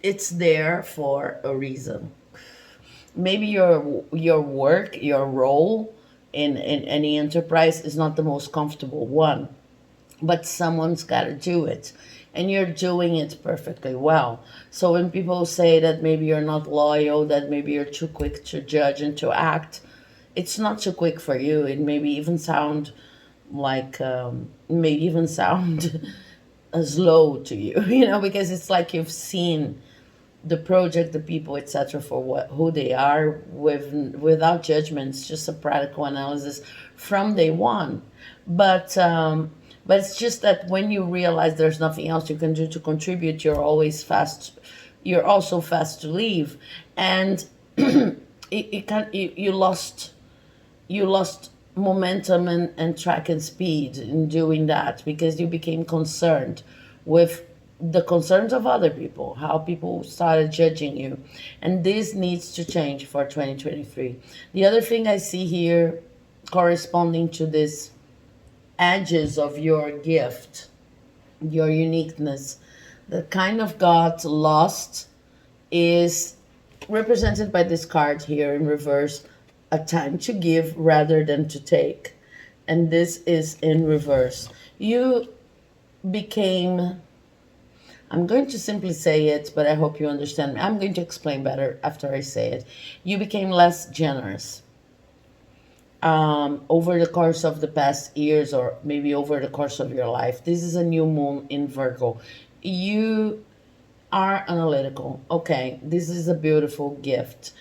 it's there for a reason. Maybe your work, your role in any enterprise is not the most comfortable one, but someone's got to do it, and you're doing it perfectly well. So when people say that maybe you're not loyal, that maybe you're too quick to judge and to act, it's not too quick for you. It maybe even sound like maybe even sound slow to you, because it's like you've seen the project, the people, etc., for who they are, without judgments, just a practical analysis from day one. But it's just that when you realize there's nothing else you can do to contribute, you're also fast to leave. And it can you lost momentum and track and speed in doing that, because you became concerned with the concerns of other people, how people started judging you. And this needs to change for 2023. The other thing I see here corresponding to this edges of your gift, your uniqueness, that kind of got lost is represented by this card here in reverse, a time to give rather than to take. And this is in reverse. You became, I'm going to simply say it, but I hope you understand me. I'm going to explain better after I say it. You became less generous over the course of the past years, or maybe over the course of your life. This is a new moon in Virgo. You are analytical. Okay, this is a beautiful gift.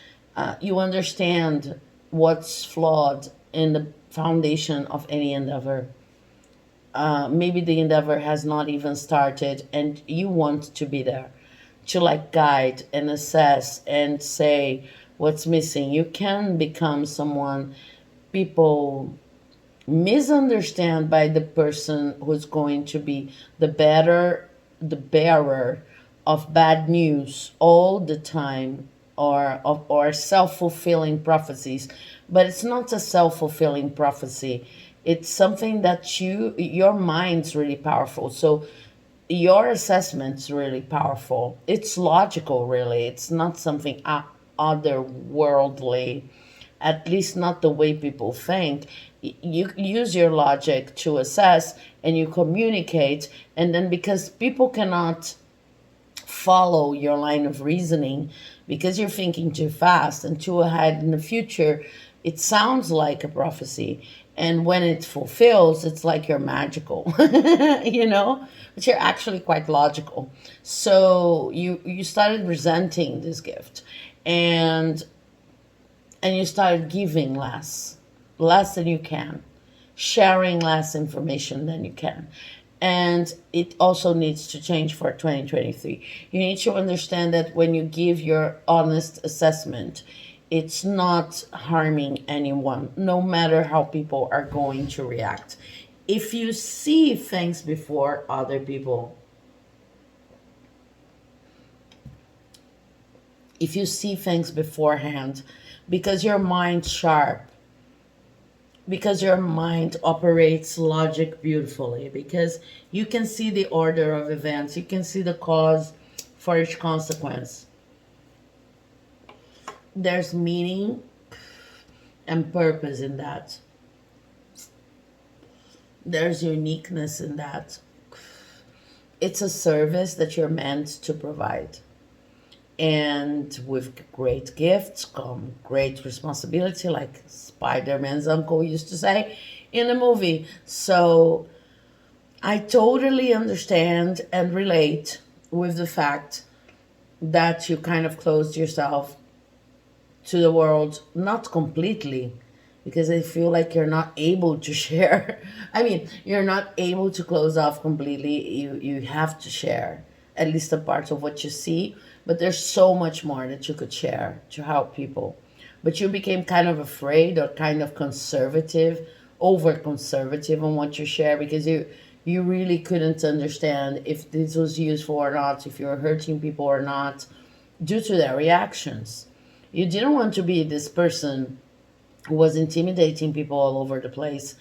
You understand what's flawed in the foundation of any endeavor. Maybe the endeavor has not even started, and you want to be there to like guide and assess and say what's missing. You can become someone people misunderstand by the person who's going to be the bearer of bad news all the time, or self-fulfilling prophecies. But it's not a self-fulfilling prophecy. It's something that your mind's really powerful. So your assessment's really powerful. It's logical, really. It's not something otherworldly, at least not the way people think. You use your logic to assess and you communicate, and then because people cannot follow your line of reasoning because you're thinking too fast and too ahead in the future, it sounds like a prophecy. And when it fulfills, it's like you're magical, you know, but you're actually quite logical. So you started resenting this gift, and you started giving less than you can, sharing less information than you can. And it also needs to change for 2023. You need to understand that when you give your honest assessment, it's not harming anyone, no matter how people are going to react. If you see things before other people, if you see things beforehand, because your mind's sharp, because your mind operates logic beautifully, because you can see the order of events, you can see the cause for each consequence. There's meaning and purpose in that. There's uniqueness in that. It's a service that you're meant to provide. And with great gifts come great responsibility, like Spider-Man's uncle used to say in the movie. So I totally understand and relate with the fact that you kind of closed yourself to the world, not completely, because I feel like you're not able to share. I mean, you're not able to close off completely. You have to share at least a part of what you see, but there's so much more that you could share to help people. But you became kind of afraid or kind of conservative, over conservative on what you share, because you really couldn't understand if this was useful or not, if you were hurting people or not, due to their reactions. You didn't want to be this person who was intimidating people all over the place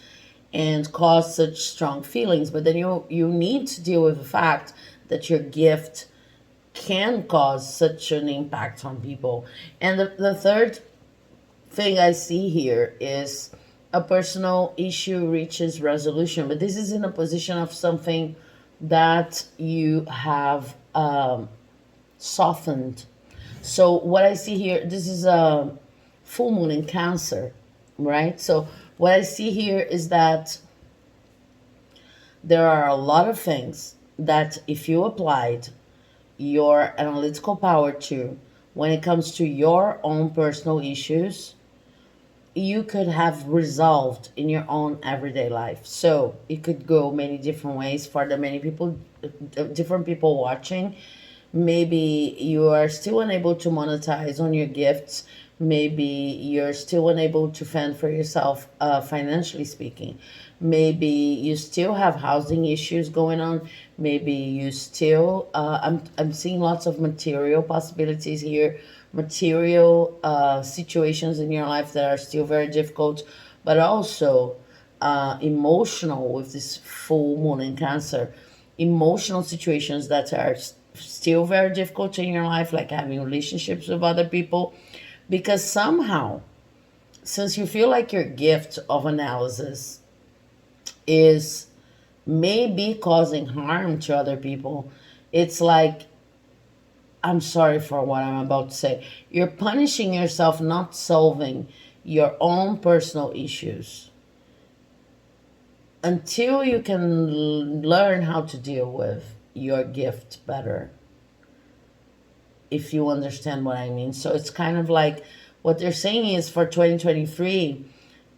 and caused such strong feelings. But then you need to deal with the fact that your gift can cause such an impact on people. And the third thing I see here is a personal issue reaches resolution, but this is in a position of something that you have softened. So what I see here, this is a full moon in Cancer, right? So what I see here is that there are a lot of things that if you applied your analytical power to when it comes to your own personal issues, you could have resolved in your own everyday life. So it could go many different ways for the many people, different people watching. Maybe you are still unable to monetize on your gifts. Maybe you're still unable to fend for yourself, financially speaking. Maybe you still have housing issues going on. Maybe you still, I'm seeing lots of material possibilities here, material situations in your life that are still very difficult, but also emotional with this full moon in Cancer, emotional situations that are still very difficult in your life, like having relationships with other people, because somehow, since you feel like your gift of analysis is maybe causing harm to other people, it's like, I'm sorry for what I'm about to say. You're punishing yourself not solving your own personal issues until you can learn how to deal with your gift better, if you understand what I mean. So it's kind of like what they're saying is for 2023,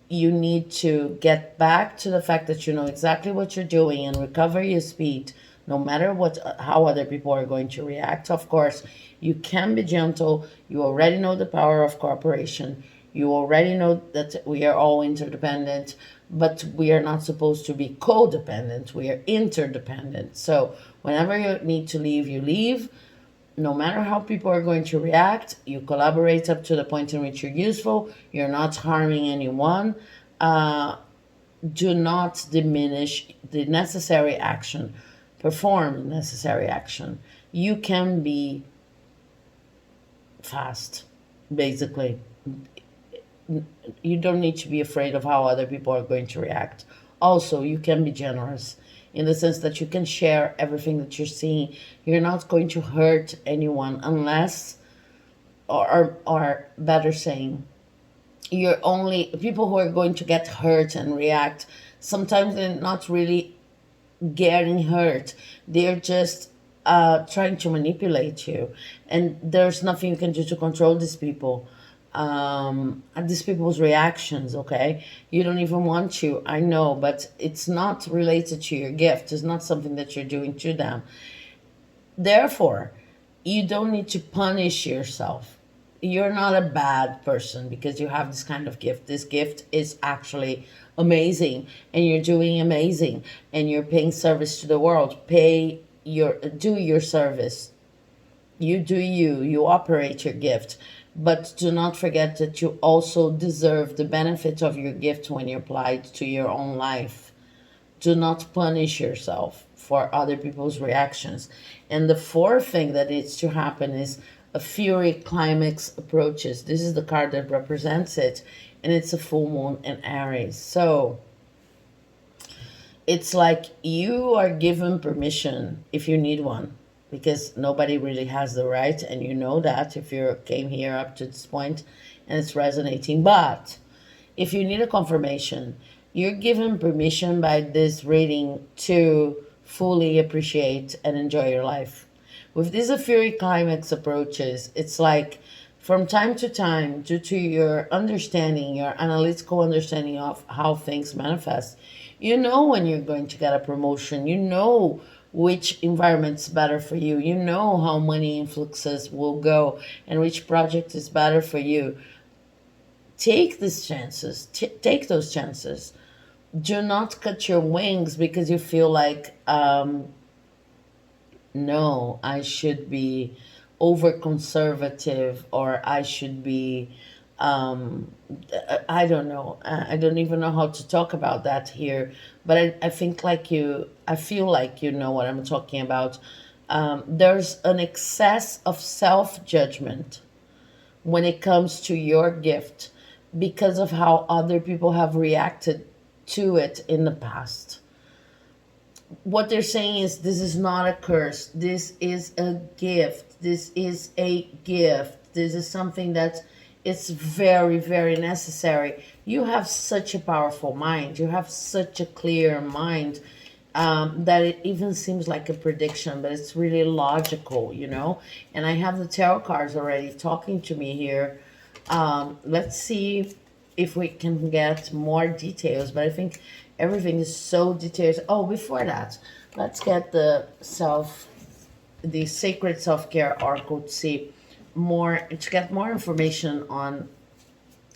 you need to get back to the fact that you know exactly what you're doing and recover your speed, no matter what how other people are going to react. Of course, you can be gentle. You already know the power of cooperation. You already know that we are all interdependent, but we are not supposed to be codependent. We are interdependent. So whenever you need to leave, you leave. No matter how people are going to react, you collaborate up to the point in which you're useful. You're not harming anyone. Uh, do not diminish the necessary action. Perform necessary action. You can be fast, basically. You don't need to be afraid of how other people are going to react. Also, you can be generous in the sense that you can share everything that you're seeing. You're not going to hurt anyone unless, or better saying, you're only people who are going to get hurt and react. Sometimes they're not really getting hurt, they're just trying to manipulate you, and there's nothing you can do to control these people, and these people's reactions. Okay, you don't even want to, I know, but it's not related to your gift. It's not something that you're doing to them. Therefore, you don't need to punish yourself. You're not a bad person because you have this kind of gift. This gift is actually amazing, and you're doing amazing, and you're paying service to the world. Do your service. You do you. You operate your gift. But do not forget that you also deserve the benefit of your gift when you apply it to your own life. Do not punish yourself for other people's reactions. And the fourth thing that needs to happen is a fury climax approaches. This is the card that represents it, and it's a full moon in Aries. So it's like you are given permission if you need one, because nobody really has the right, and you know that if you came here up to this point and it's resonating. But if you need a confirmation, you're given permission by this reading to fully appreciate and enjoy your life. With these Fury climax approaches, it's like from time to time, due to your understanding, your analytical understanding of how things manifest, you know when you're going to get a promotion, you know which environment's better for you, you know how money influxes will go, and which project is better for you. Take these chances, take those chances. Do not cut your wings because you feel like, no, I should be over conservative, or I should be, um, I don't know. I don't even know how to talk about that here, but I think like I feel like you know what I'm talking about. There's an excess of self judgment when it comes to your gift because of how other people have reacted to it in the past. What they're saying is this is not a curse. This is a gift. This is a gift. This is something that it's very, very necessary. You have such a powerful mind. You have such a clear mind, that it even seems like a prediction, but it's really logical, you know? And I have the tarot cards already talking to me here. Let's see if we can get more details, but I think everything is so detailed. Oh, before that, let's get the sacred self-care oracle to see more, to get more information on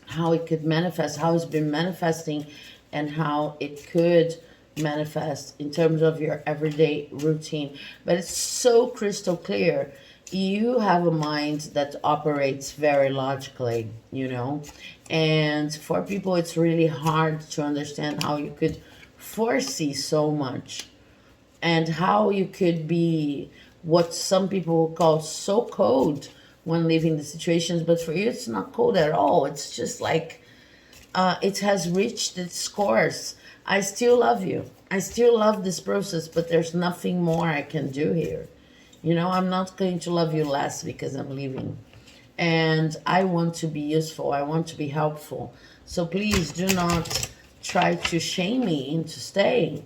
how it could manifest, how it's been manifesting, and how it could manifest in terms of your everyday routine. But it's so crystal clear. you have a mind that operates very logically, and for people it's really hard to understand how you could foresee so much, and how you could be what some people call so cold when leaving the situations, but for you it's not cold at all. It's just like it has reached its course. I still love you. I still love this process, but there's nothing more I can do here. I'm not going to love you less because I'm leaving. And I want to be useful. I want to be helpful. So please do not try to shame me into staying.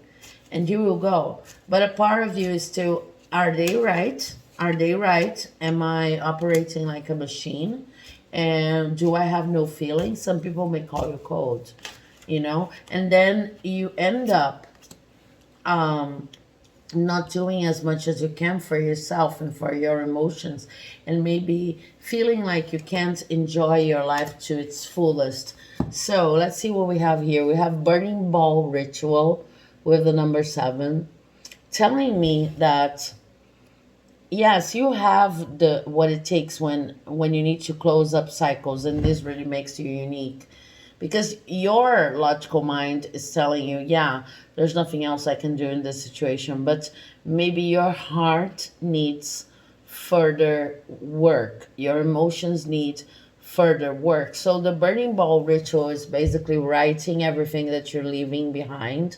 And you will go. But a part of you is still, are they right? Are they right? Am I operating like a machine? And do I have no feelings? Some people may call you cold, and then you end up not doing as much as you can for yourself and for your emotions, and maybe feeling like you can't enjoy your life to its fullest. So let's see what we have here. We have burning ball ritual with the number 7, telling me that yes, you have the what it takes when you need to close up cycles, and this really makes you unique, because your logical mind is telling you, yeah, there's nothing else I can do in this situation, but maybe your heart needs further work. Your emotions need further work. So the burning ball ritual is basically writing everything that you're leaving behind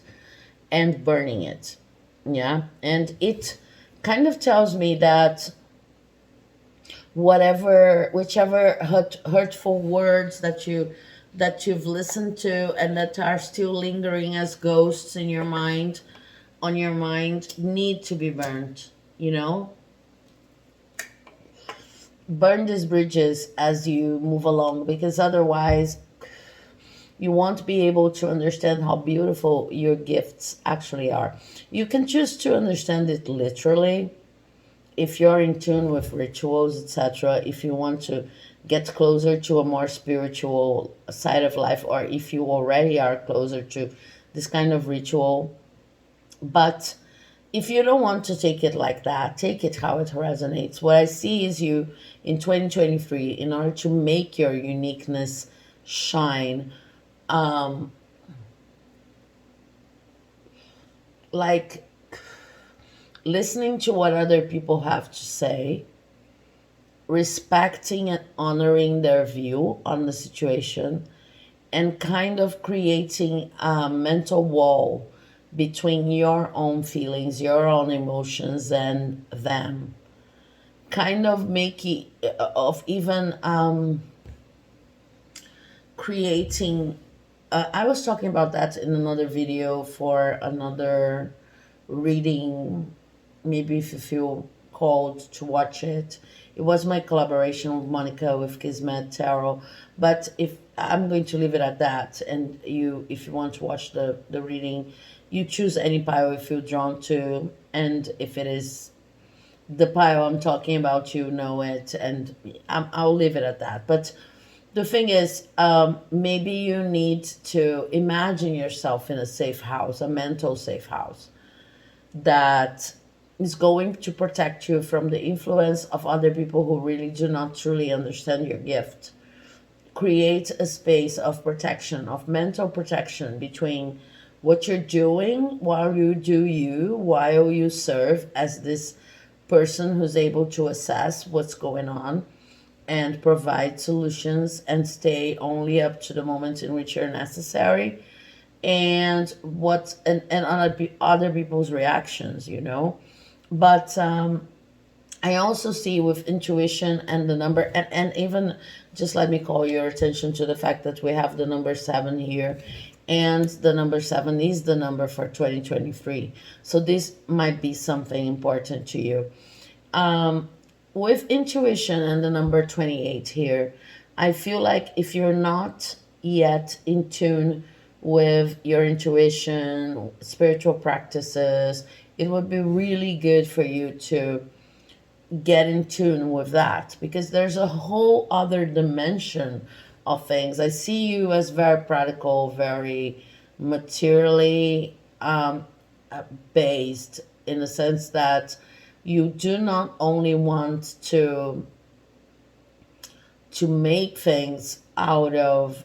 and burning it. Yeah. And it kind of tells me that whichever hurtful words that you've listened to and that are still lingering as ghosts in your mind, on your mind, need to be burned. Burn these bridges as you move along, because otherwise you won't be able to understand how beautiful your gifts actually are. You can choose to understand it literally if you're in tune with rituals, etc., if you want to get closer to a more spiritual side of life, or if you already are closer to this kind of ritual. But if you don't want to take it like that, take it how it resonates. What I see is you in 2023, in order to make your uniqueness shine, like listening to what other people have to say, respecting and honoring their view on the situation, and kind of creating a mental wall between your own feelings, your own emotions, and them. Kind of making, of even creating. I was talking about that in another video for another reading. Maybe if you feel called to watch it. It was my collaboration with Monica with Kismet Tarot. But if I'm going to leave it at that, and if you want to watch the reading, you choose any pile you feel drawn to, and if it is the pile I'm talking about, you know it, and I'll leave it at that. But the thing is, maybe you need to imagine yourself in a safe house, a mental safe house that is going to protect you from the influence of other people who really do not truly understand your gift. Create a space of protection, of mental protection, between what you're doing while you do you, while you serve as this person who's able to assess what's going on and provide solutions and stay only up to the moment in which you're necessary, and other people's reactions, but I also see with intuition and the number, and even just let me call your attention to the fact that we have the number 7 here, and the number 7 is the number for 2023. So this might be something important to you. With intuition and the number 28 here, I feel like if you're not yet in tune with your intuition, spiritual practices, it would be really good for you to get in tune with that, because there's a whole other dimension of things. I see you as very practical, very materially based, in the sense that You do not only want to make things out of,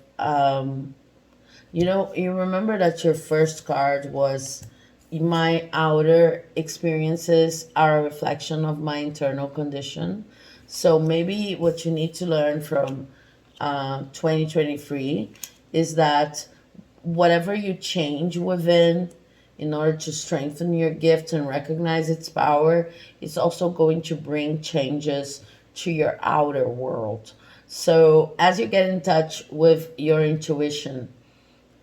you remember that your first card was, my outer experiences are a reflection of my internal condition. So maybe what you need to learn from 2023 is that whatever you change within in order to strengthen your gift and recognize its power, it's also going to bring changes to your outer world. So as you get in touch with your intuition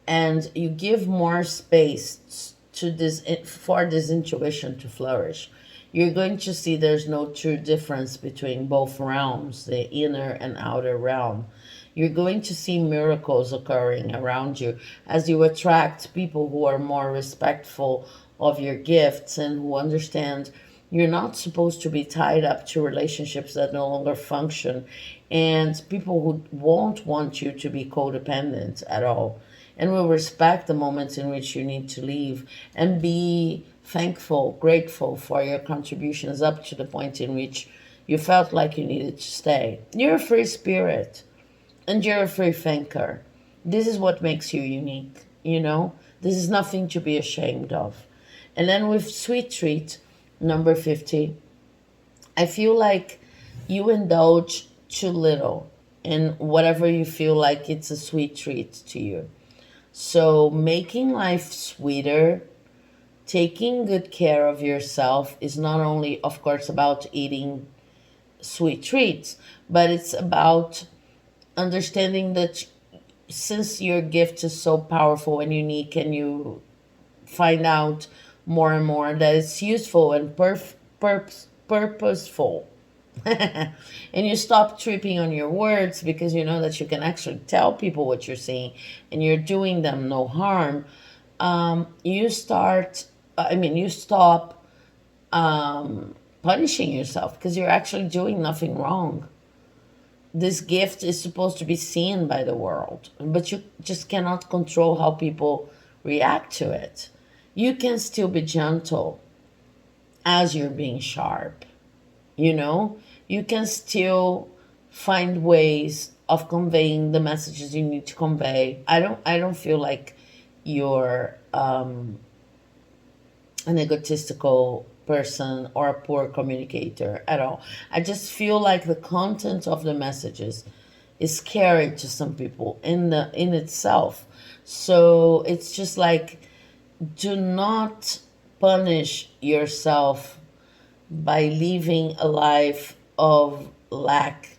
and you give more space to this, for this intuition to flourish, you're going to see there's no true difference between both realms, the inner and outer realm. You're going to see miracles occurring around you as you attract people who are more respectful of your gifts and who understand you're not supposed to be tied up to relationships that no longer function, and people who won't want you to be codependent at all, and will respect the moments in which you need to leave, and be thankful, grateful for your contributions up to the point in which you felt like you needed to stay. You're a free spirit and you're a free thinker. This is what makes you unique, you know? This is nothing to be ashamed of. And then with Sweet Treat, number 50, I feel like you indulge too little in whatever you feel like it's a sweet treat to you. So making life sweeter, taking good care of yourself is not only, of course, about eating sweet treats, but it's about understanding that since your gift is so powerful and unique, and you find out more and more that it's useful and purposeful, and you stop tripping on your words because you know that you can actually tell people what you're saying and you're doing them no harm. You stop punishing yourself because you're actually doing nothing wrong. This gift is supposed to be seen by the world, but you just cannot control how people react to it. You can still be gentle as you're being sharp, you know? You can still find ways of conveying the messages you need to convey. I don't feel like you're an egotistical person or a poor communicator at all. I just feel like the content of the messages is scary to some people in itself. So it's just like, do not punish yourself by living a life of lack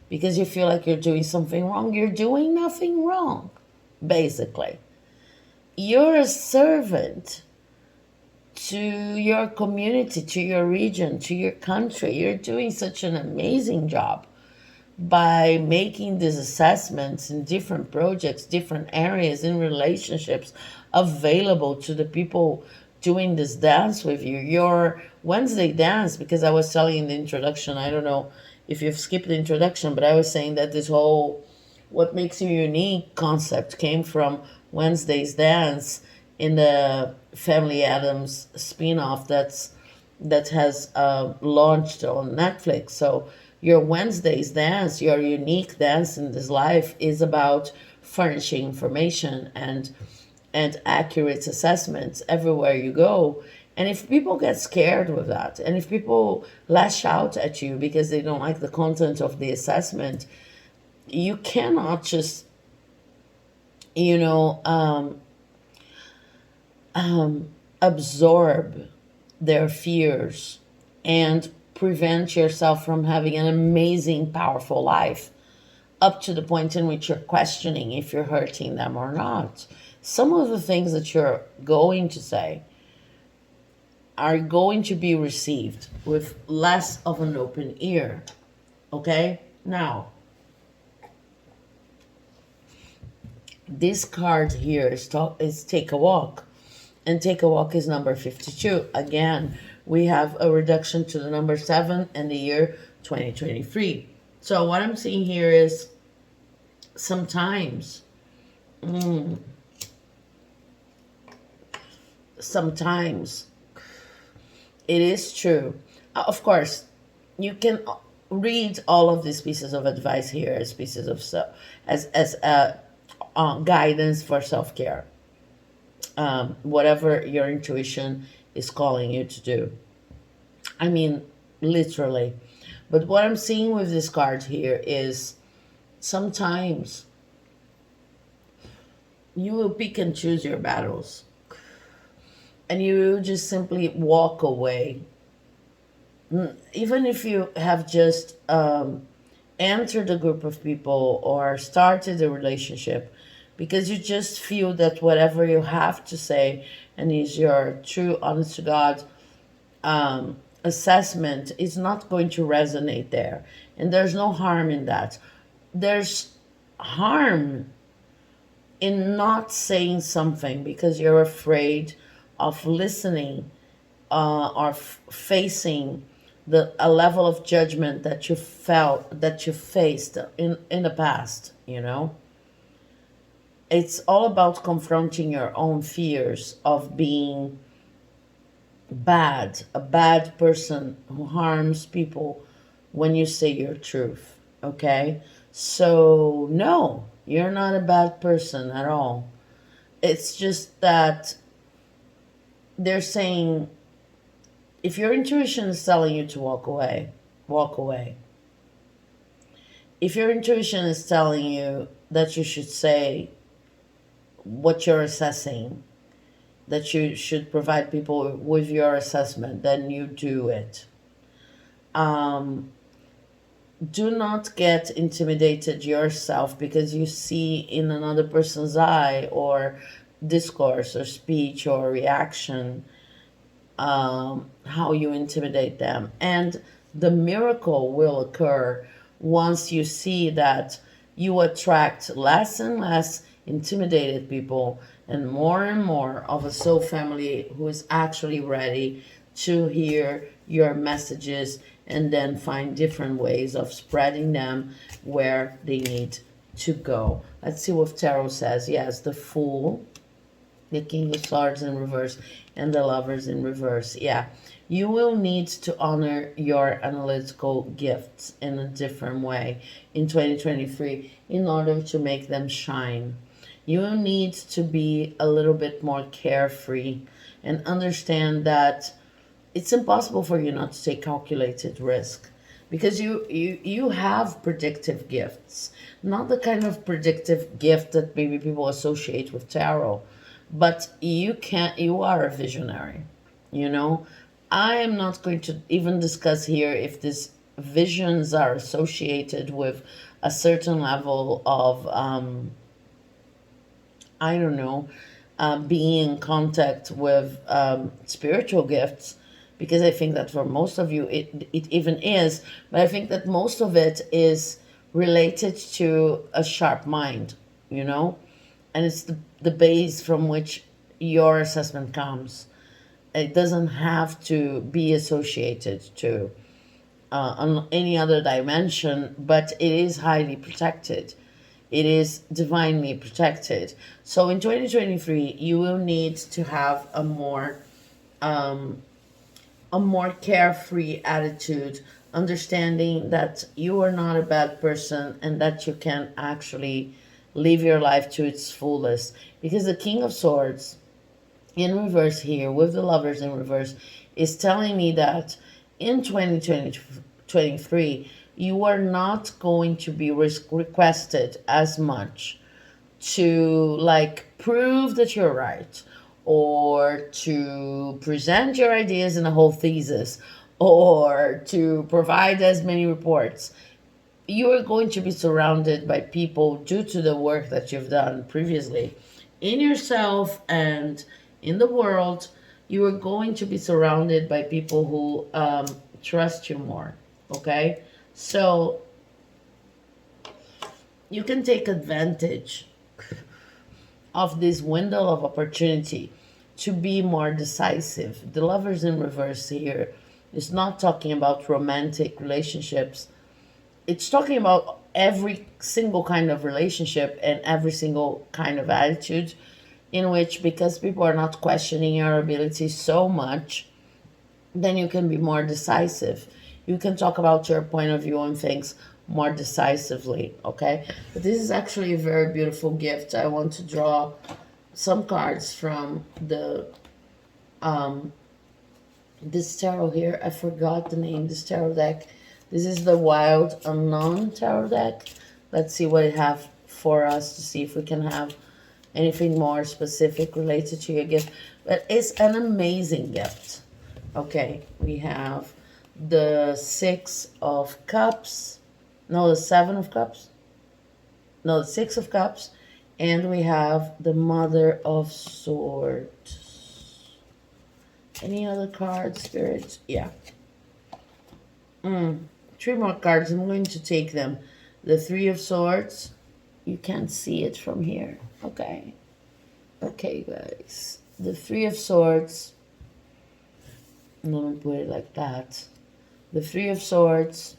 because you feel like you're doing something wrong. You're doing nothing wrong, basically. You're a servant to your community, to your region, to your country. You're doing such an amazing job by making these assessments in different projects, different areas, in relationships available to the people doing this dance with you. Your Wednesday dance, because I was telling in the introduction, I don't know if you've skipped the introduction, but I was saying that this whole what makes you unique concept came from Wednesday's dance in the Family Adams spin-off that has launched on Netflix. So your Wednesday's dance, your unique dance in this life, is about furnishing information and accurate assessments everywhere you go. And if people get scared with that, and if people lash out at you because they don't like the content of the assessment, you cannot just, you know, absorb their fears and prevent yourself from having an amazing, powerful life up to the point in which you're questioning if you're hurting them or not. Some of the things that you're going to say are going to be received with less of an open ear. Okay? Now, this card here is Take a Walk. And Take a Walk is number 52. Again, we have a reduction to the number 7 and the year 2023. So what I'm seeing here is sometimes it is true. Of course, you can read all of these pieces of advice here as pieces of guidance for self care, whatever your intuition is calling you to do. I mean, literally. But what I'm seeing with this card here is sometimes you will pick and choose your battles, and you will just simply walk away. Even if you have just entered a group of people or started a relationship, because you just feel that whatever you have to say and is your true, honest to God assessment is not going to resonate there. And there's no harm in that. There's harm in not saying something because you're afraid of listening or facing a level of judgment that you felt that you faced in the past. It's all about confronting your own fears of being a bad person who harms people when you say your truth. Okay? So, no, you're not a bad person at all. It's just that they're saying if your intuition is telling you to walk away, walk away. If your intuition is telling you that you should say what you're assessing, that you should provide people with your assessment, then you do it. Do not get intimidated yourself because you see in another person's eye or discourse or speech or reaction how you intimidate them. And the miracle will occur once you see that you attract less and less intimidated people and more of a soul family who is actually ready to hear your messages and then find different ways of spreading them where they need to go. Let's see what Tarot says. Yes, the Fool, the King of Swords in reverse, and the Lovers in reverse. Yeah, you will need to honor your analytical gifts in a different way in 2023 in order to make them shine. You will need to be a little bit more carefree and understand that it's impossible for you not to take calculated risk because you have predictive gifts, not the kind of predictive gift that maybe people associate with tarot, but you are a visionary. you know I am not going to even discuss here if these visions are associated with a certain level of I don't know, being in contact with spiritual gifts, because I think that for most of you it even is, but I think that most of it is related to a sharp mind, you know, and it's the base from which your assessment comes. It doesn't have to be associated to on any other dimension, but it is highly protected. It is divinely protected. So in 2023, you will need to have a more carefree attitude, understanding that you are not a bad person and that you can actually live your life to its fullest. Because the King of Swords in reverse here with the Lovers in reverse is telling me that in 2023 you are not going to be requested as much to like prove that you're right or to present your ideas in a whole thesis or to provide as many reports. You are going to be surrounded by people due to the work that you've done previously in yourself and in the world. You are going to be surrounded by people who trust you more. Okay? So you can take advantage of this window of opportunity to be more decisive. The Lovers in reverse here is not talking about romantic relationships. It's talking about every single kind of relationship and every single kind of attitude in which, because people are not questioning your ability so much, then you can be more decisive. You can talk about your point of view on things more decisively, okay? But this is actually a very beautiful gift. I want to draw some cards from the this tarot here. I forgot the name, this tarot deck. This is the Wild Unknown tarot deck. Let's see what it have for us to see if we can have anything more specific related to your gift. But it's an amazing gift. Okay, we have the Six of Cups. No, the Seven of Cups. No, the Six of Cups. And we have the Mother of Swords. Any other cards, Spirit? Yeah. Three more cards. I'm going to take them. The Three of Swords. You can't see it from here. Okay. Okay, guys. The Three of Swords. I'm going to put it like that. The Three of Swords.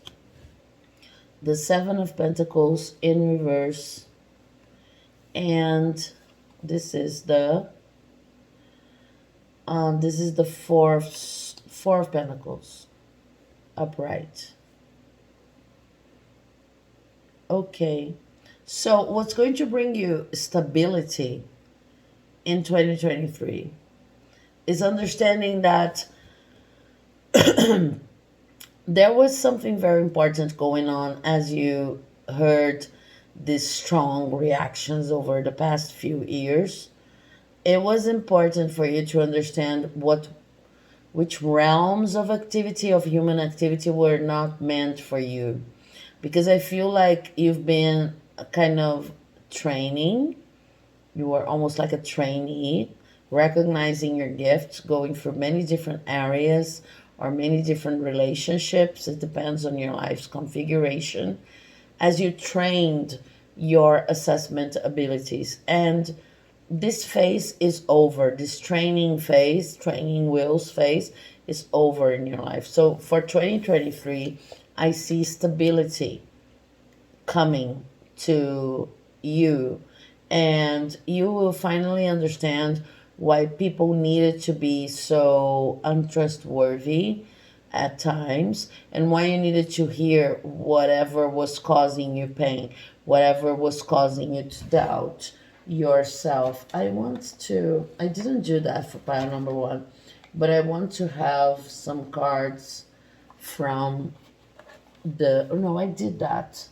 The Seven of Pentacles in reverse. And this is the Four of Pentacles upright. Okay, so what's going to bring you stability in 2023 is understanding that there was something very important going on as you heard these strong reactions over the past few years. It was important for you to understand which realms of activity, of human activity, were not meant for you. Because I feel like you've been kind of training. You were almost like a trainee, recognizing your gifts, going through many different areas or many different relationships. It depends on your life's configuration as you trained your assessment abilities. And this phase is over. This training phase, training wheels phase, is over in your life. So for 2023, I see stability coming to you, and you will finally understand why people needed to be so untrustworthy at times, and why you needed to hear whatever was causing you pain, whatever was causing you to doubt yourself. I didn't do that for pile number one, but I want to have some cards from oh no, I did that,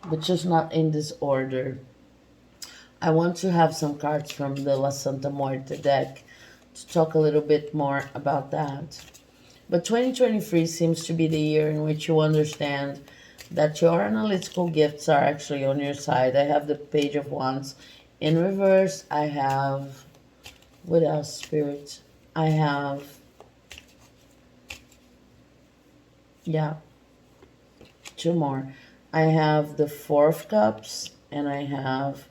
but just not in this order. I want to have some cards from the La Santa Muerte deck to talk a little bit more about that. But 2023 seems to be the year in which you understand that your analytical gifts are actually on your side. I have the Page of Wands in reverse. I have, what else, Spirit? I have, yeah, two more. I have the Four of Cups, and I have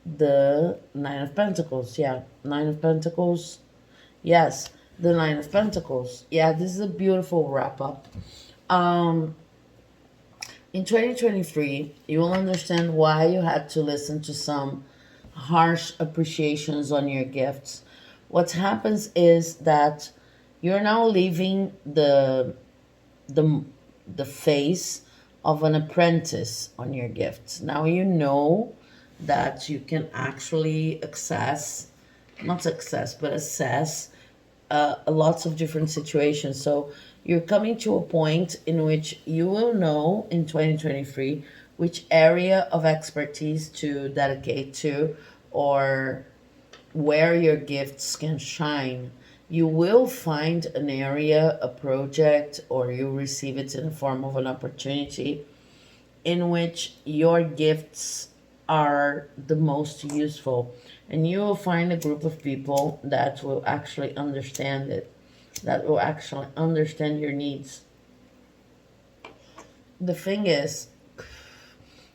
the Nine of Pentacles. Yeah, Nine of Pentacles. Yes, the Nine of Pentacles. Yeah, this is a beautiful wrap up. In 2023, you will understand why you had to listen to some harsh appreciations on your gifts. What happens is that you're now leaving the the phase of an apprentice on your gifts. Now you know that you can actually not access, but assess lots of different situations. So you're coming to a point in which you will know in 2023 which area of expertise to dedicate to, or where your gifts can shine. You will find an area, a project, or you receive it in the form of an opportunity in which your gifts are the most useful. And you will find a group of people that will actually understand it, that will actually understand your needs. The thing is,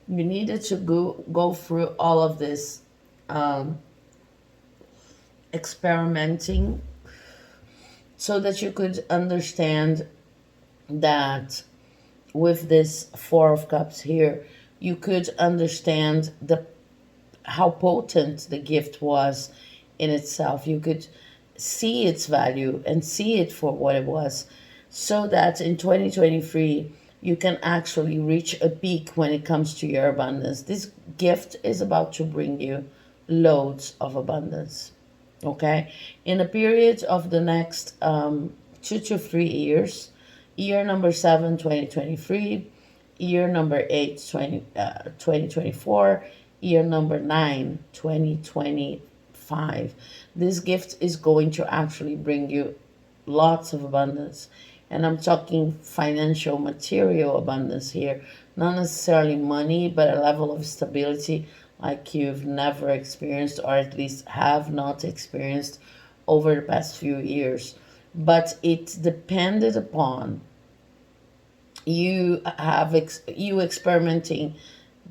you needed to go through all of this experimenting so that you could understand that with this Four of Cups here, you could understand how potent the gift was in itself. You could see its value and see it for what it was, so that in 2023 you can actually reach a peak when it comes to your abundance. This gift is about to bring you loads of abundance. Okay, in a period of the next 2 to 3 years, year number 7, 2023, year number 8, 2024, year number 9, 2025. This gift is going to actually bring you lots of abundance. And I'm talking financial, material abundance here, not necessarily money, but a level of stability like you've never experienced, or at least have not experienced over the past few years. But it depended upon you experimenting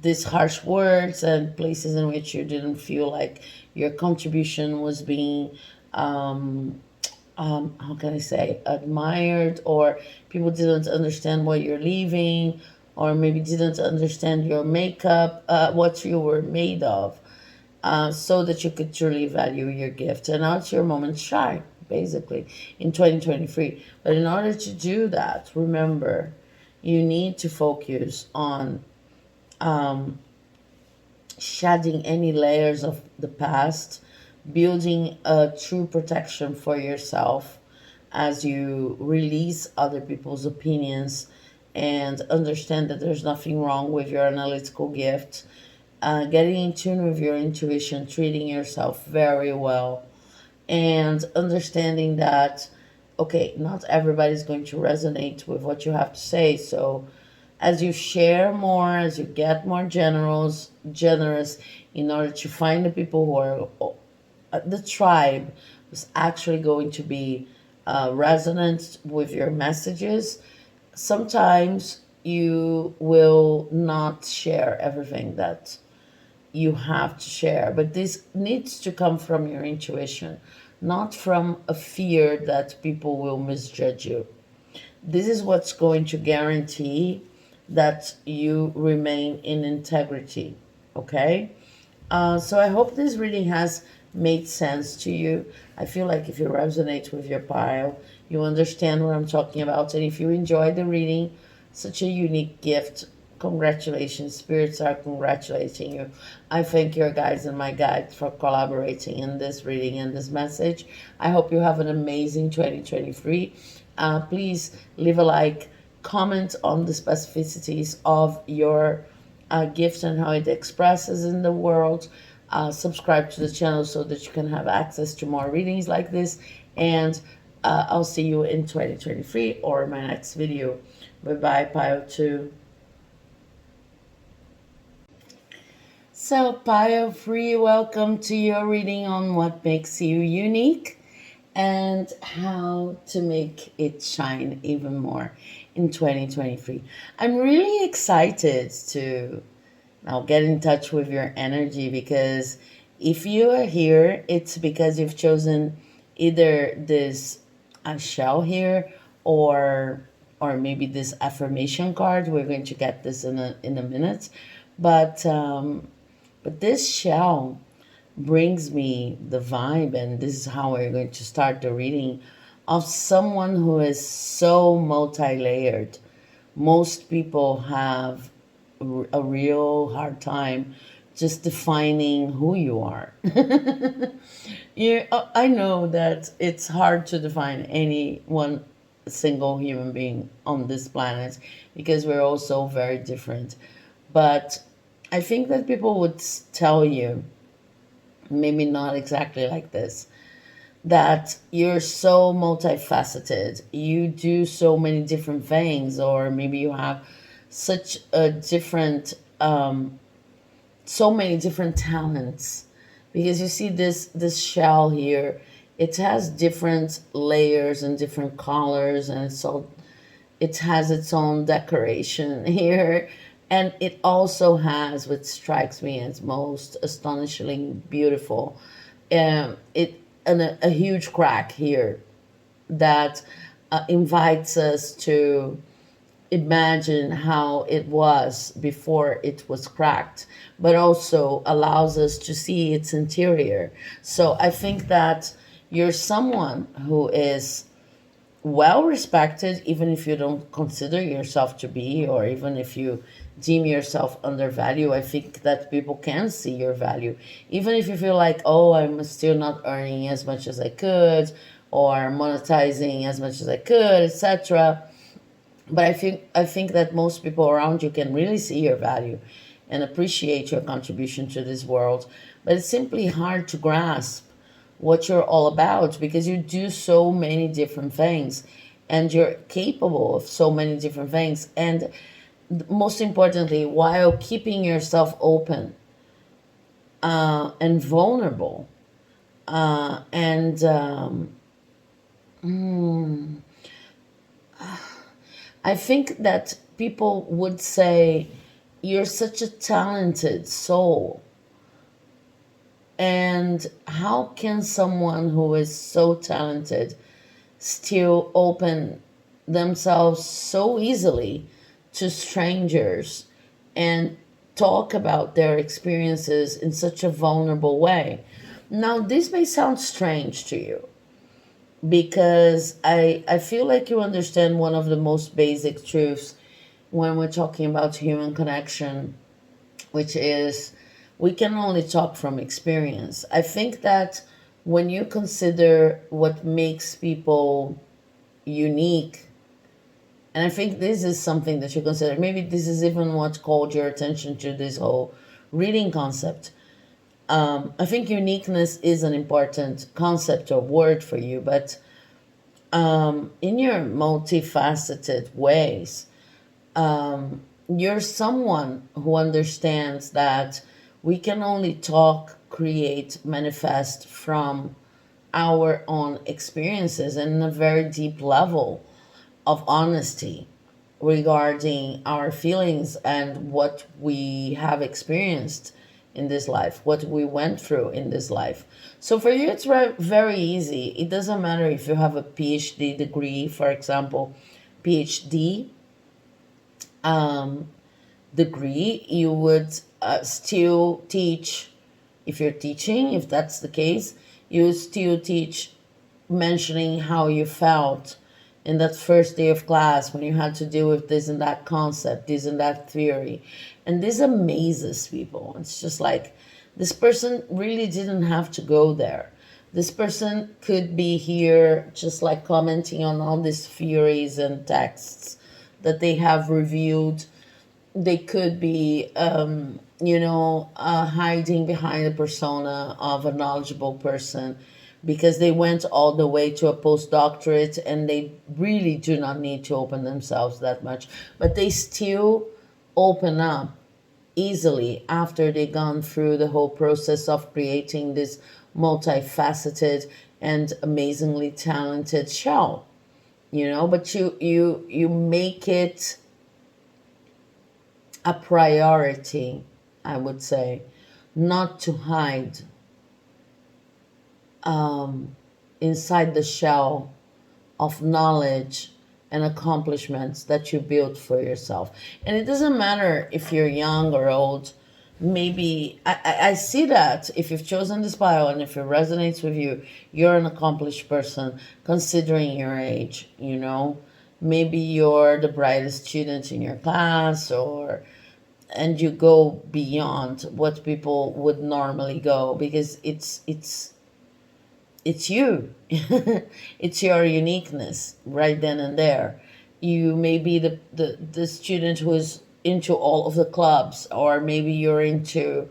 these harsh words and places in which you didn't feel like your contribution was being how can I say, admired, or people didn't understand what you're leaving, or maybe didn't understand your makeup, what you were made of, so that you could truly value your gift. And now it's your moment to shine, basically, in 2023. But in order to do that, remember, you need to focus on shedding any layers of the past, building a true protection for yourself as you release other people's opinions and understand that there's nothing wrong with your analytical gift. Getting in tune with your intuition, treating yourself very well, and understanding that, okay, not everybody's going to resonate with what you have to say. So as you share more, as you get more generous, in order to find the people who are the tribe who's actually going to be resonant with your messages, sometimes you will not share everything that you have to share. But this needs to come from your intuition, not from a fear that people will misjudge you. This is what's going to guarantee that you remain in integrity. Okay? So I hope this reading has made sense to you. I feel like if you resonate with your pile, you understand what I'm talking about. And if you enjoyed the reading, such a unique gift, congratulations. Spirits are congratulating you. I thank your guides and my guides for collaborating in this reading and this message. I hope you have an amazing 2023. Please leave a like, comment on the specificities of your gift and how it expresses in the world. Subscribe to the channel so that you can have access to more readings like this. And I'll see you in 2023 or my next video. Bye-bye, Pile 2. So, Pile 3, welcome to your reading on what makes you unique and how to make it shine even more in 2023. I'm really excited to now get in touch with your energy, because if you are here, it's because you've chosen either this shell here, or maybe this affirmation card. We're going to get this in a minute, but this shell brings me the vibe, and this is how we're going to start the reading, of someone who is so multi-layered. Most people have a real hard time just defining who you are. I know that it's hard to define any one single human being on this planet, because we're all so very different. But I think that people would tell you, maybe not exactly like this, that you're so multifaceted. You do so many different things, or maybe you have such a different, so many different talents. Because you see this shell here, it has different layers and different colors, and it has its own decoration here. And it also has, what strikes me as most astonishingly beautiful, a huge crack here that invites us to imagine how it was before it was cracked, but also allows us to see its interior. So I think that You're someone who is well respected, even if you don't consider yourself to be, or even if you deem yourself undervalued. I think that people can see your value, even if you feel like, oh, I'm still not earning as much as I could, or monetizing as much as I could, etc. But I think that most people around you can really see your value and appreciate your contribution to this world. But it's simply hard to grasp what you're all about because you do so many different things and you're capable of so many different things. And most importantly, while keeping yourself open and vulnerable. And I think that people would say, you're such a talented soul. And how can someone who is so talented still open themselves so easily to strangers and talk about their experiences in such a vulnerable way? Now, this may sound strange to you because I feel like you understand one of the most basic truths when we're talking about human connection, which is we can only talk from experience. I think that when you consider what makes people unique, and I think this is something that you consider, maybe this is even what called your attention to this whole reading concept. I think uniqueness is an important concept or word for you, but in your multifaceted ways, you're someone who understands that we can only talk, create, manifest from our own experiences and a very deep level of honesty regarding our feelings and what we have experienced in this life, what we went through in this life. So for you, it's very easy. It doesn't matter if you have a PhD degree, for example, PhD degree, you would still teach, if you're teaching, if that's the case, you would still teach mentioning how you felt in that first day of class when you had to deal with this and that concept, this and that theory. And this amazes people. It's just like, this person really didn't have to go there. This person could be here just like commenting on all these theories and texts that they have reviewed. They could be, hiding behind the persona of a knowledgeable person because they went all the way to a postdoctorate and they really do not need to open themselves that much. But they still open up easily after they've gone through the whole process of creating this multifaceted and amazingly talented shell. But you make it a priority, I would say, not to hide inside the shell of knowledge and accomplishments that you built for yourself. And it doesn't matter if you're young or old. Maybe I see that if you've chosen this bio and if it resonates with you, you're an accomplished person considering your age. Maybe you're the brightest student in your class, and you go beyond what people would normally go because it's you. It's your uniqueness right then and there. You may be the student who is into all of the clubs, or maybe you're into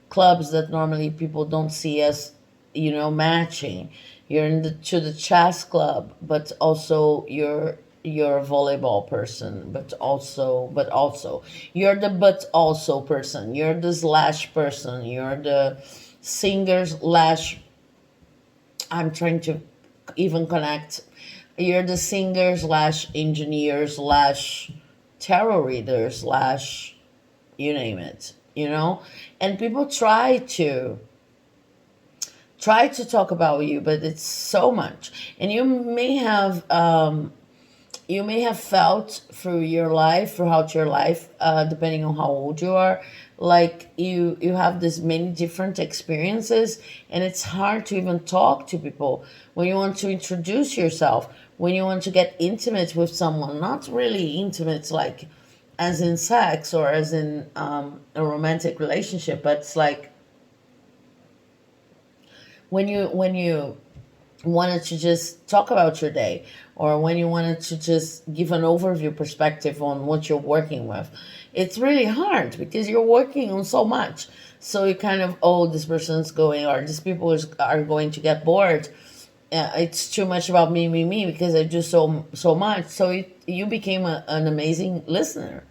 clubs that normally people don't see as matching. You're to the chess club, but also you're a volleyball person, but also you're the but also person. You're the slash person. You're the singer slash, I'm trying to even connect. You're the singer slash engineer slash tarot reader slash you name it. And people try to talk about you, but it's so much. And you may have felt throughout your life, depending on how old you are, like you have this many different experiences, and it's hard to even talk to people when you want to introduce yourself, when you want to get intimate with someone, not really intimate like as in sex or as in a romantic relationship, but it's like when you wanted to just talk about your day, or when you wanted to just give an overview perspective on what you're working with. It's really hard because you're working on so much. So you kind of, oh, this person's going, or these people are going to get bored. It's too much about me, because I do so much. So you became an amazing listener.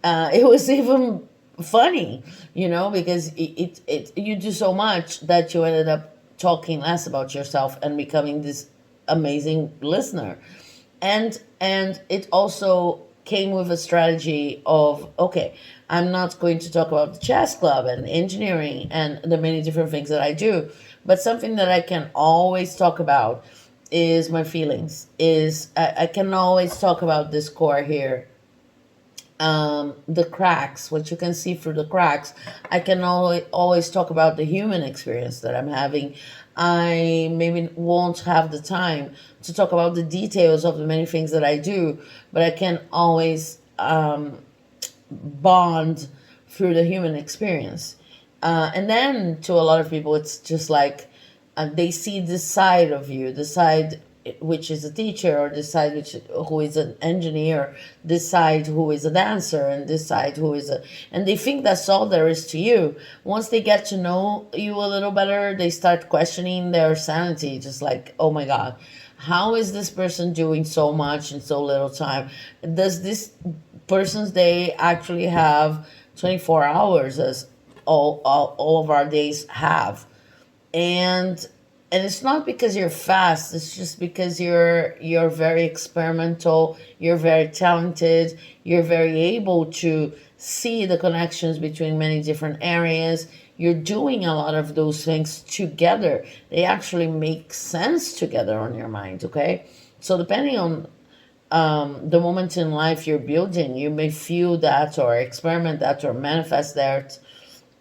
It was even funny, because you do so much that you ended up talking less about yourself and becoming this amazing listener. And it also came with a strategy of, okay, I'm not going to talk about the chess club and engineering and the many different things that I do, but something that I can always talk about is my feelings. Is I can always talk about this core here, the cracks, what you can see through the cracks. I can always talk about the human experience that I'm having. I maybe won't have the time to talk about the details of the many things that I do, but I can always bond through the human experience. And then to a lot of people, it's just like they see this side of you, the side which is a teacher, or this side who is an engineer, this side who is a dancer, and this side who is a, and they think that's all there is to you. Once they get to know you a little better, they start questioning their sanity, just like, oh my God, how is this person doing so much in so little time? Does this person's day actually have 24 hours, as all of our days have? And and it's not because you're fast, it's just because you're very experimental, you're very talented, you're very able to see the connections between many different areas. You're doing a lot of those things together. They actually make sense together on your mind, okay? So depending on the moment in life you're building, you may feel that or experiment that or manifest that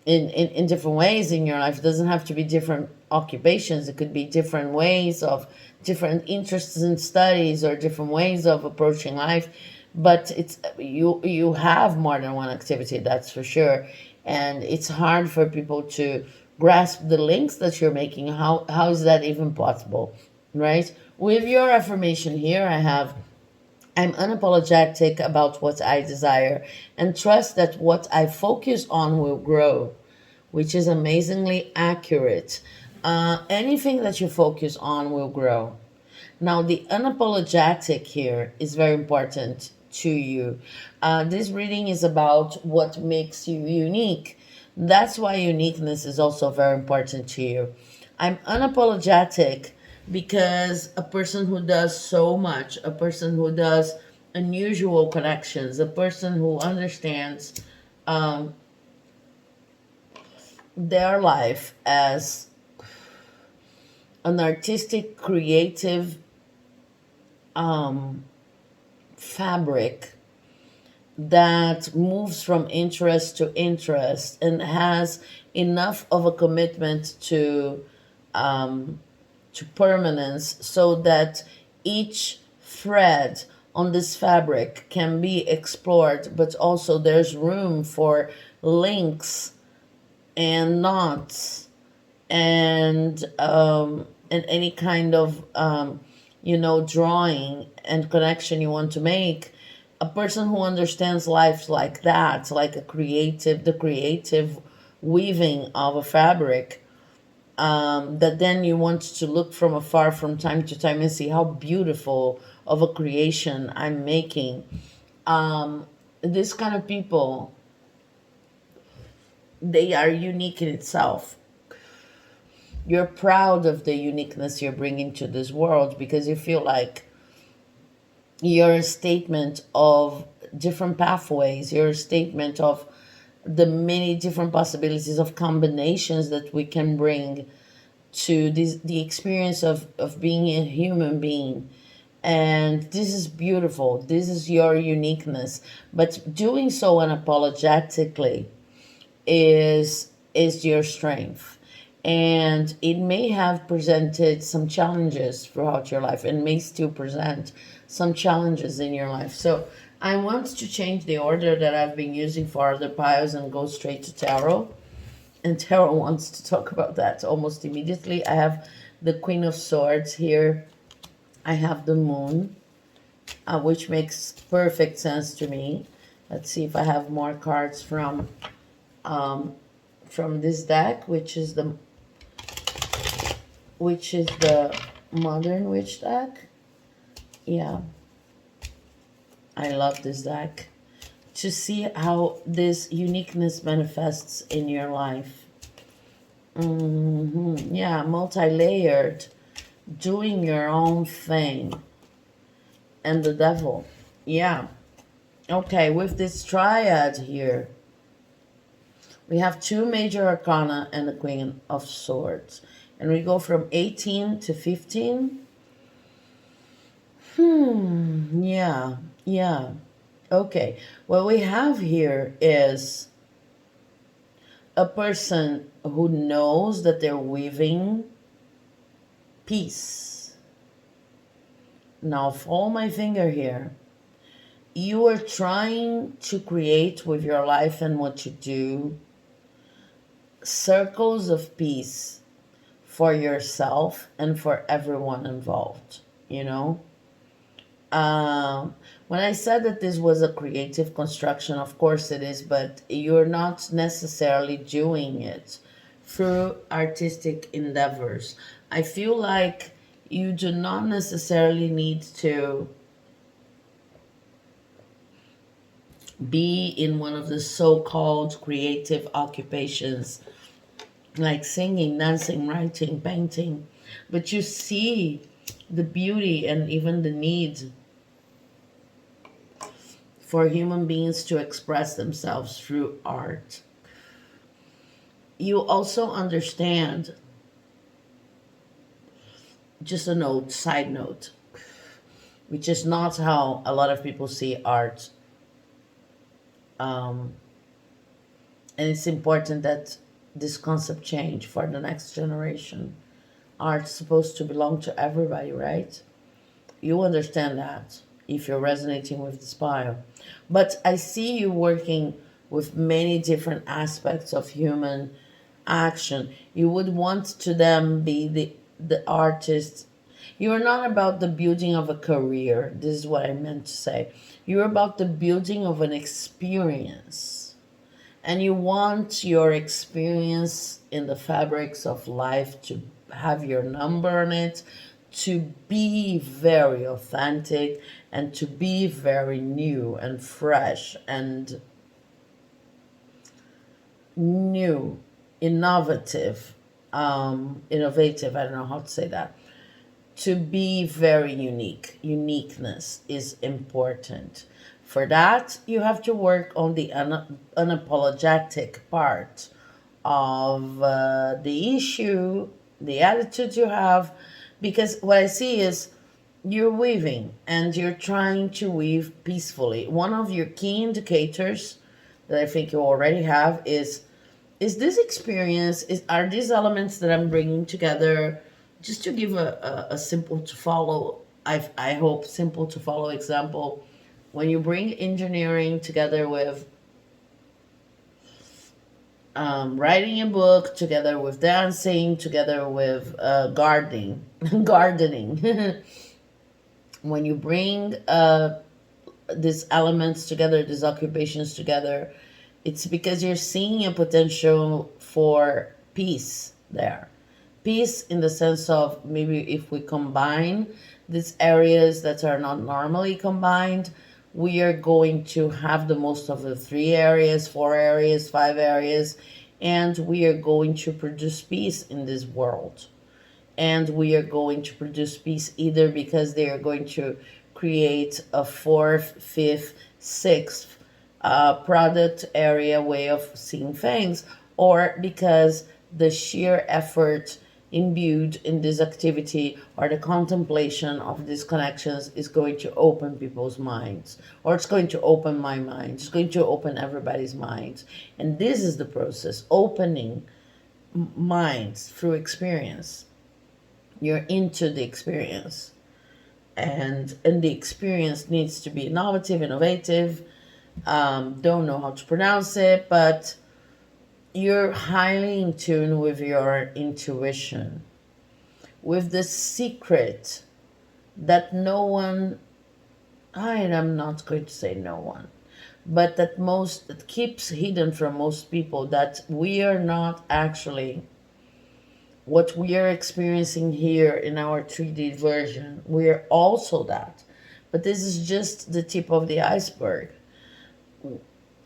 in different ways in your life. It doesn't have to be different occupations. It could be different ways of different interests in studies, or different ways of approaching life. But it's you have more than one activity, that's for sure. And it's hard for people to grasp the links that you're making. How is that even possible, right? With your affirmation here, I have, I'm unapologetic about what I desire and trust that what I focus on will grow, which is amazingly accurate. Anything that you focus on will grow. Now, the unapologetic here is very important to you. This reading is about what makes you unique. That's why uniqueness is also very important to you. I'm unapologetic because a person who does so much, a person who does unusual connections, a person who understands their life as an artistic, creative fabric that moves from interest to interest and has enough of a commitment to permanence, so that each thread on this fabric can be explored, but also there's room for links and knots and any kind of drawing and connection you want to make. A person who understands life like that, like the creative weaving of a fabric, that then you want to look from afar from time to time and see how beautiful of a creation I'm making. This kind of people, they are unique in itself. You're proud of the uniqueness you're bringing to this world, because you feel like you're a statement of different pathways. You're a statement of the many different possibilities of combinations that we can bring to the experience of being a human being. And this is beautiful. This is your uniqueness. But doing so unapologetically, is your strength. And it may have presented some challenges throughout your life and may still present some challenges in your life. So I want to change the order that I've been using for other piles and go straight to tarot. And tarot wants to talk about that almost immediately. I have the Queen of Swords here. I have the Moon, which makes perfect sense to me. Let's see if I have more cards from this deck, which is the Modern Witch deck. Yeah, I love this deck. To see how this uniqueness manifests in your life. Yeah, multi-layered, doing your own thing. And the Devil. Yeah. Okay, with this triad here, we have two major arcana and the Queen of Swords. And we go from 18 to 15. Yeah, yeah. Okay, what we have here is a person who knows that they're weaving peace. Now, follow my finger here. You are trying to create with your life and what you do circles of peace for yourself and for everyone involved, you know? When I said that this was a creative construction, of course it is, but you're not necessarily doing it through artistic endeavors. I feel like you do not necessarily need to be in one of the so-called creative occupations like singing, dancing, writing, painting, but you see the beauty and even the need for human beings to express themselves through art. You also understand, just a note, side note, which is not how a lot of people see art. And it's important that this concept change for the next generation. Art's supposed to belong to everybody, right? You understand that if you're resonating with the spire. But I see you working with many different aspects of human action. You would want to them be the artist. You're not about the building of a career. This is what I meant to say. You're about the building of an experience. And you want your experience in the fabrics of life to have your number on it, to be very authentic, and to be very new and fresh and new, innovative, innovative, I don't know how to say that. To be very unique. Uniqueness is important. For that, you have to work on the unapologetic part of the issue, the attitude you have, because what I see is you're weaving and you're trying to weave peacefully. One of your key indicators that I think you already have is this experience, are these elements that I'm bringing together, just to give a simple to follow, I hope, simple to follow example. When you bring engineering together with writing a book, together with dancing, together with gardening, gardening. When you bring these elements together, these occupations together, it's because you're seeing a potential for peace there. Peace in the sense of maybe if we combine these areas that are not normally combined, we are going to have the most of the 3 areas, 4 areas, 5 areas, and we are going to produce peace in this world. And we are going to produce peace either because they are going to create a 4th, 5th, 6th product area way of seeing things, or because the sheer effort imbued in this activity or the contemplation of these connections is going to open people's minds, or it's going to open my mind, it's going to open everybody's minds. And this is the process, opening minds through experience. You're into the experience, and the experience needs to be innovative. Don't know how to pronounce it, but you're highly in tune with your intuition, with the secret that no one, I am not going to say no one, but that keeps hidden from most people, that we are not actually what we are experiencing here in our 3D version. We are also that. But this is just the tip of the iceberg.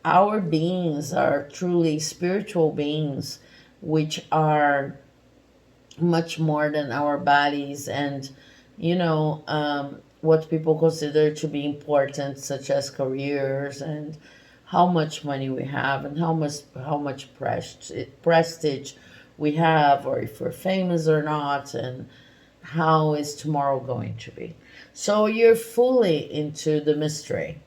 Our beings are truly spiritual beings, which are much more than our bodies and, what people consider to be important, such as careers and how much money we have and how much prestige we have, or if we're famous or not, and how is tomorrow going to be. So you're fully into the mystery,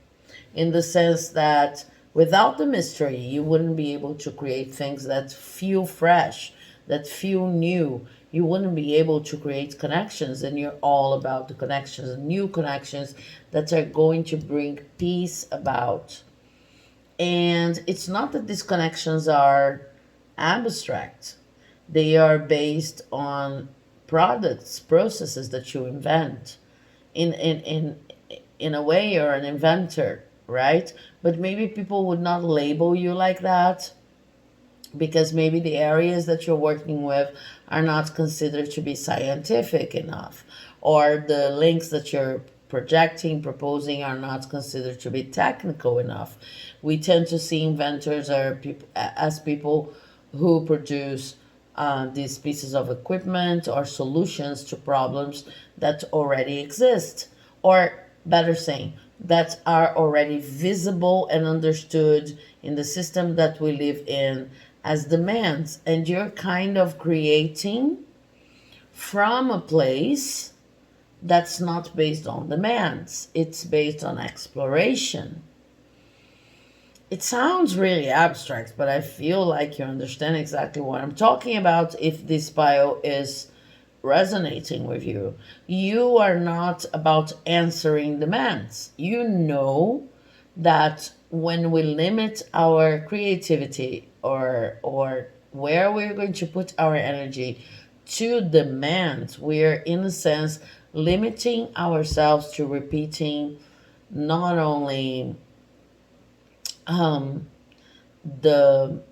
in the sense that without the mystery, you wouldn't be able to create things that feel fresh, that feel new. You wouldn't be able to create connections, and you're all about the connections, new connections that are going to bring peace about. And it's not that these connections are abstract, they are based on products, processes that you invent. In a way, you're an inventor, right? But maybe people would not label you like that, because maybe the areas that you're working with are not considered to be scientific enough, or the links that you're projecting, proposing, are not considered to be technical enough. We tend to see inventors as people who produce these pieces of equipment or solutions to problems that already exist, or better saying, that are already visible and understood in the system that we live in as demands. And you're kind of creating from a place that's not based on demands, it's based on exploration. It sounds really abstract, but I feel like you understand exactly what I'm talking about if this bio is resonating with you. You are not about answering demands. You know that when we limit our creativity, or where we're going to put our energy to demands, we're in a sense limiting ourselves to repeating not only um, the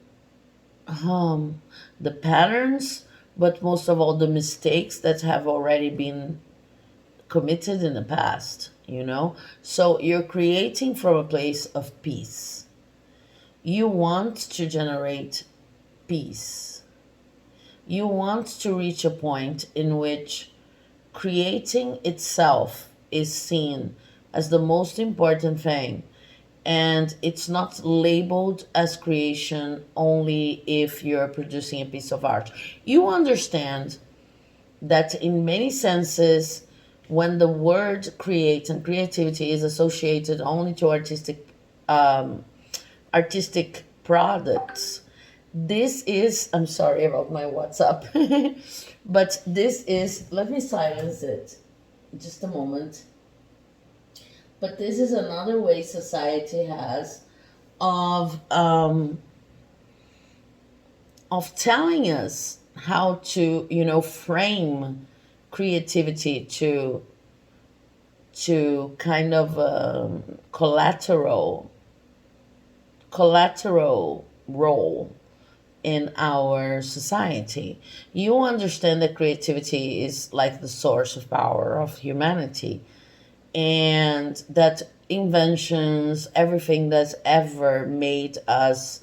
um, the patterns, but most of all the mistakes that have already been committed in the past. So you're creating from a place of peace. You want to generate peace. You want to reach a point in which creating itself is seen as the most important thing, and it's not labeled as creation only if you're producing a piece of art. You understand that in many senses, when the word create and creativity is associated only to artistic products, this is, I'm sorry about my WhatsApp, but this is, let me silence it just a moment. But this is another way society has of telling us how to, frame creativity to kind of collateral role in our society. You understand that creativity is like the source of power of humanity, and that inventions, everything that's ever made us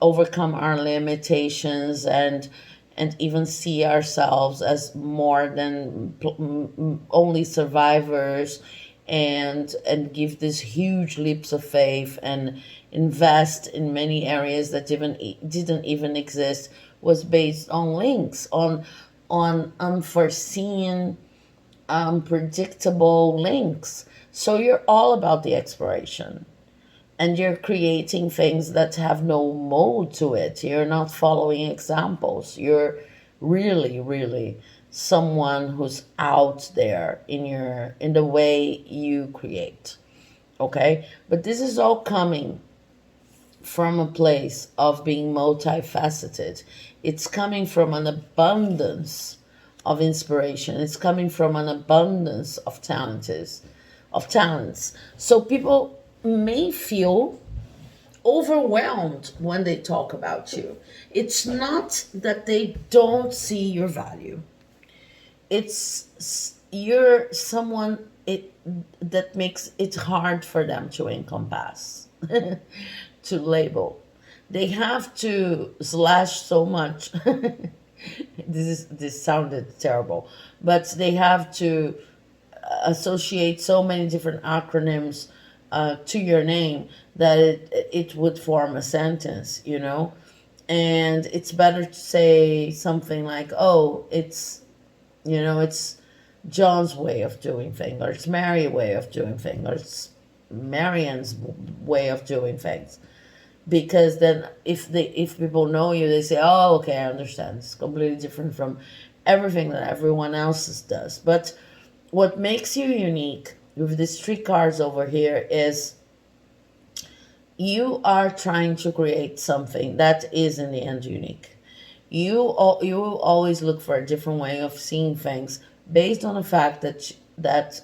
overcome our limitations and even see ourselves as more than only survivors, and give these huge leaps of faith and invest in many areas that even didn't even exist, was based on links, on unforeseen, unpredictable links. So you're all about the exploration, and you're creating things that have no mold to it. You're not following examples. You're really, really someone who's out there in the way you create. Okay? But this is all coming from a place of being multifaceted. It's coming from an abundance of inspiration. It's coming from an abundance of talents. So people may feel overwhelmed when they talk about you. It's not that they don't see your value. You're someone that makes it hard for them to encompass, to label. They have to slash so much. This sounded terrible, but they have to associate so many different acronyms to your name that it would form a sentence, and it's better to say something like, oh, it's John's way of doing things, or it's Mary's way of doing things, or it's Marianne's way of doing things. Because then if people know you, they say, oh, okay, I understand. It's completely different from everything that everyone else does. But what makes you unique with these three cards over here is you are trying to create something that is in the end unique. You always look for a different way of seeing things based on the fact that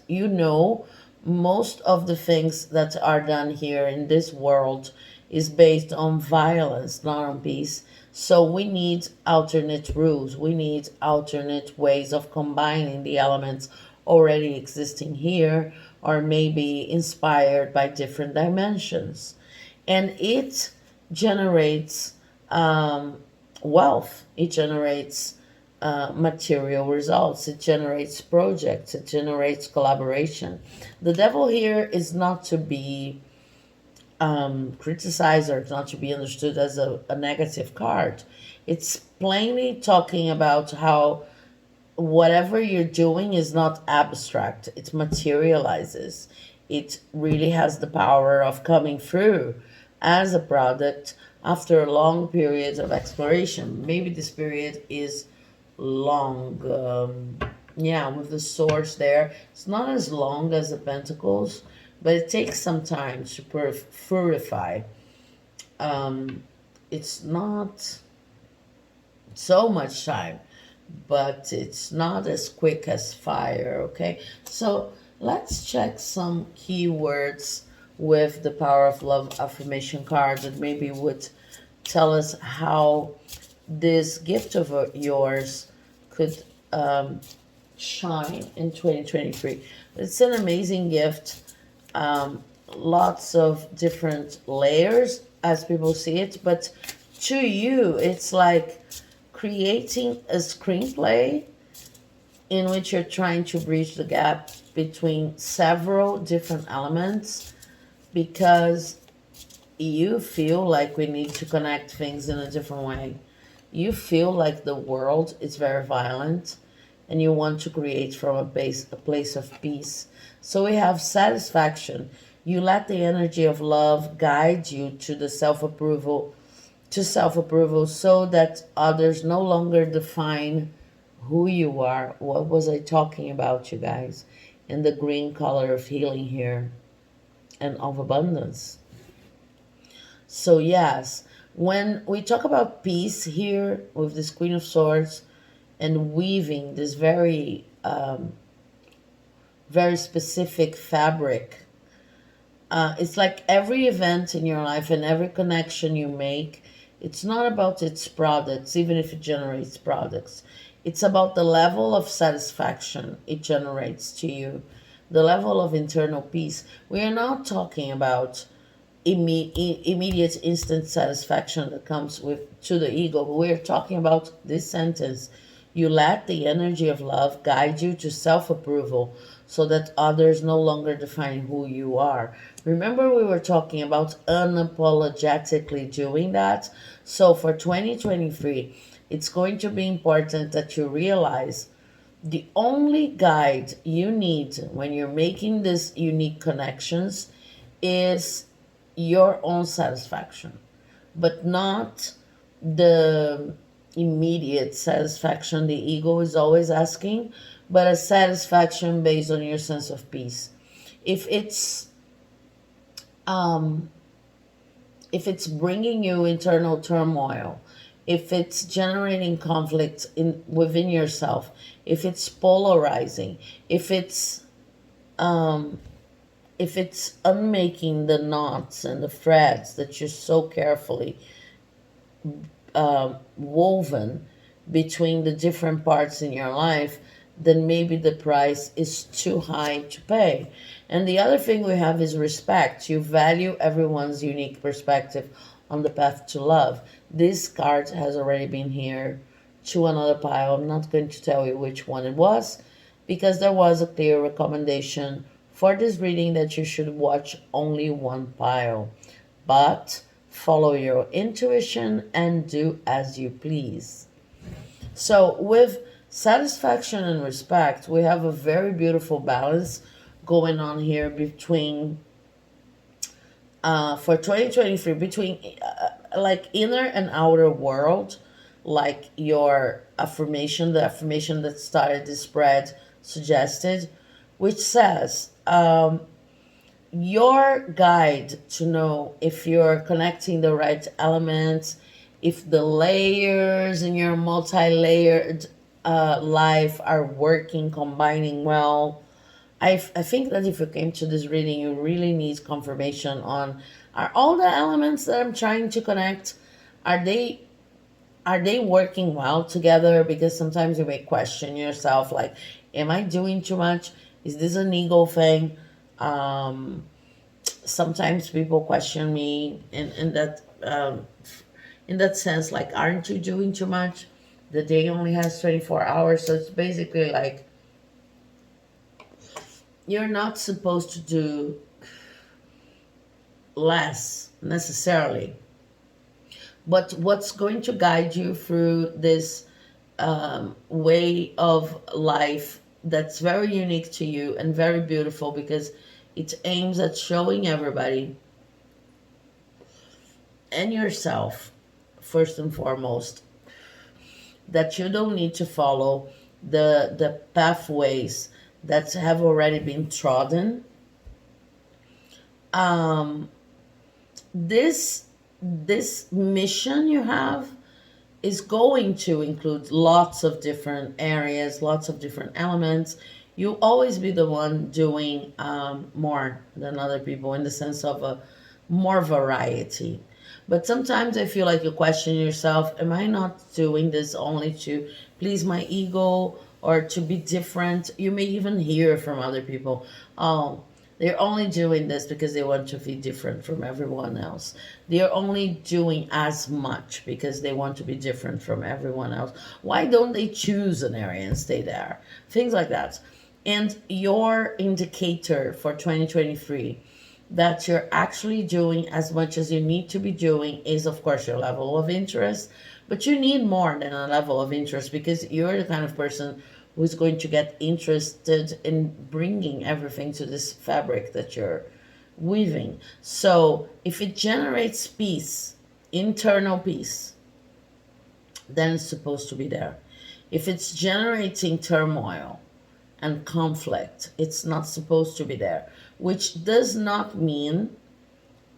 most of the things that are done here in this world is based on violence, not on peace. So we need alternate rules. We need alternate ways of combining the elements already existing here, or maybe inspired by different dimensions. And it generates wealth. It generates material results. It generates projects. It generates collaboration. The devil here is not to be criticized, or not to be understood as a negative card. It's plainly talking about how whatever you're doing is not abstract, it materializes. It really has the power of coming through as a product after a long period of exploration. Maybe this period is long. Yeah, with the swords there, it's not as long as the pentacles, but it takes some time to purify. It's not so much time, but it's not as quick as fire. Okay, so let's check some keywords with the power of love affirmation card that maybe would tell us how this gift of yours could shine in 2023. It's an amazing gift. Lots of different layers as people see it, but to you, it's like creating a screenplay in which you're trying to bridge the gap between several different elements, because you feel like we need to connect things in a different way. You feel like the world is very violent, and you want to create from a place of peace. So we have satisfaction. You let the energy of love guide you to the self approval, so that others no longer define who you are. What was I talking about, you guys? In the green color of healing here and of abundance. So yes, when we talk about peace here with this Queen of Swords and weaving this very very specific fabric, it's like every event in your life and every connection you make, it's not about its products, even if it generates products. It's about the level of satisfaction it generates to you, the level of internal peace. We are not talking about immediate instant satisfaction that comes with to the ego, but we're talking about this sentence: you let the energy of love guide you to self-approval, so that others no longer define who you are. Remember, we were talking about unapologetically doing that. So for 2023, it's going to be important that you realize the only guide you need when you're making these unique connections is your own satisfaction, but not the immediate satisfaction the ego is always asking, but a satisfaction based on your sense of peace. If it's um, if it's bringing you internal turmoil, if it's generating conflict in within yourself, if it's polarizing, if it's um, if it's unmaking the knots and the threads that you so carefully woven between the different parts in your life, then maybe the price is too high to pay. And the other thing we have is respect. You value everyone's unique perspective on the path to love. This card has already been here to another pile. I'm not going to tell you which one it was because there was a clear recommendation for this reading that you should watch only one pile. But follow your intuition and do as you please. So, with satisfaction and respect, we have a very beautiful balance going on here between, for 2023, between like inner and outer world, like your affirmation, the affirmation that started this spread suggested, which says, your guide to know if you're connecting the right elements, if the layers in your multi-layered life are working, combining well. I think that if you came to this reading, you really need confirmation on, are all the elements that I'm trying to connect, are they working well together? Because sometimes you may question yourself, like, am I doing too much? Is this an ego thing? Sometimes people question me in that sense, like, aren't you doing too much? The day only has 24 hours, so it's basically like you're not supposed to do less necessarily. But what's going to guide you through this way of life that's very unique to you and very beautiful, because it aims at showing everybody and yourself, first and foremost, that you don't need to follow the pathways that have already been trodden. Um, this this mission you have is going to include lots of different areas, lots of different elements. You'll always be the one doing more than other people in the sense of a more variety. But sometimes I feel like you question yourself, am I not doing this only to please my ego or to be different? You may even hear from other people, oh, they're only doing this because they want to be different from everyone else. They're only doing as much because they want to be different from everyone else. Why don't they choose an area and stay there? Things like that. And your indicator for 2023 that you're actually doing as much as you need to be doing is, of course, your level of interest. But you need more than a level of interest, because you're the kind of person who's going to get interested in bringing everything to this fabric that you're weaving. So if it generates peace, internal peace, then it's supposed to be there. If it's generating turmoil and conflict, it's not supposed to be there, which does not mean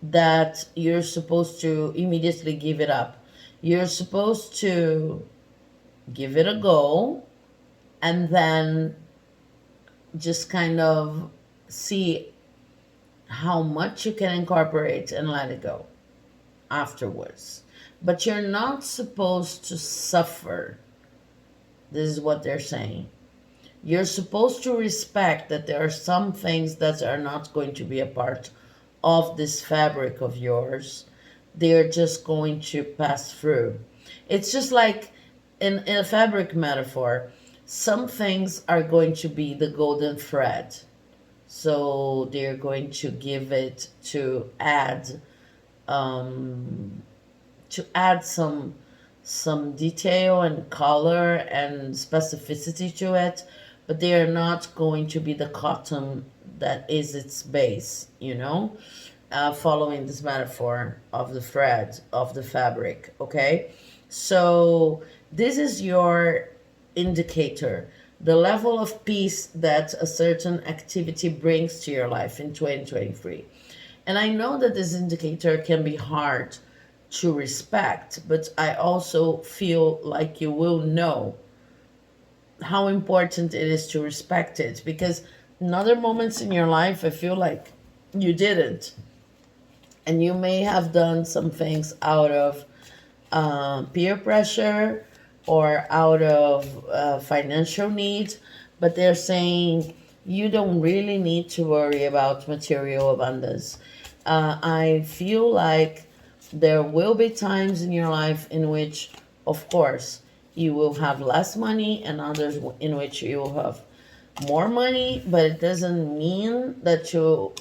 that you're supposed to immediately give it up. You're supposed to give it a go and then just kind of see how much you can incorporate and let it go afterwards. But you're not supposed to suffer. This is what they're saying. You're supposed to respect that there are some things that are not going to be a part of this fabric of yours. They're just going to pass through. It's just like in a fabric metaphor, some things are going to be the golden thread. So they're going to give it um, to add some some detail and color and specificity to it, but they are not going to be the cotton that is its base, you know, following this metaphor of the thread of the fabric, okay? So this is your indicator, the level of peace that a certain activity brings to your life in 2023. And I know that this indicator can be hard to respect, but I also feel like you will know how important it is to respect it, because in other moments in your life, I feel like you didn't. And you may have done some things out of peer pressure or out of financial need, but they're saying you don't really need to worry about material abundance. I feel like there will be times in your life in which, of course, you will have less money, and others in which you will have more money, but it doesn't mean that you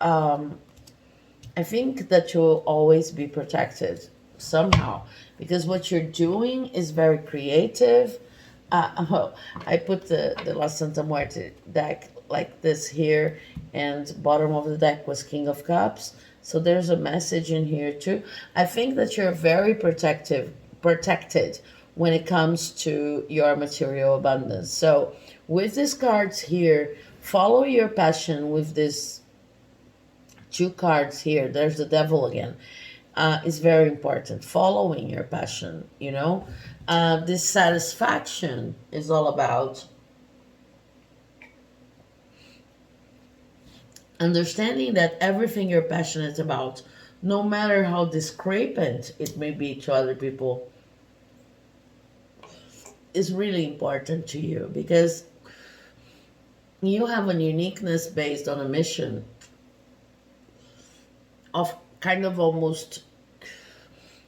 I think that you'll always be protected somehow, because what you're doing is very creative. Oh, I put the La Santa Muerte deck like this here, and bottom of the deck was King of Cups. So there's a message in here too. I think that you're very protected when it comes to your material abundance. So with these cards here, follow your passion with this two cards here. There's the devil again. Is very important. Following your passion, you know. This satisfaction is all about understanding that everything you're passionate about, no matter how discrepant it may be to other people, is really important to you, because you have a uniqueness based on a mission of kind of almost,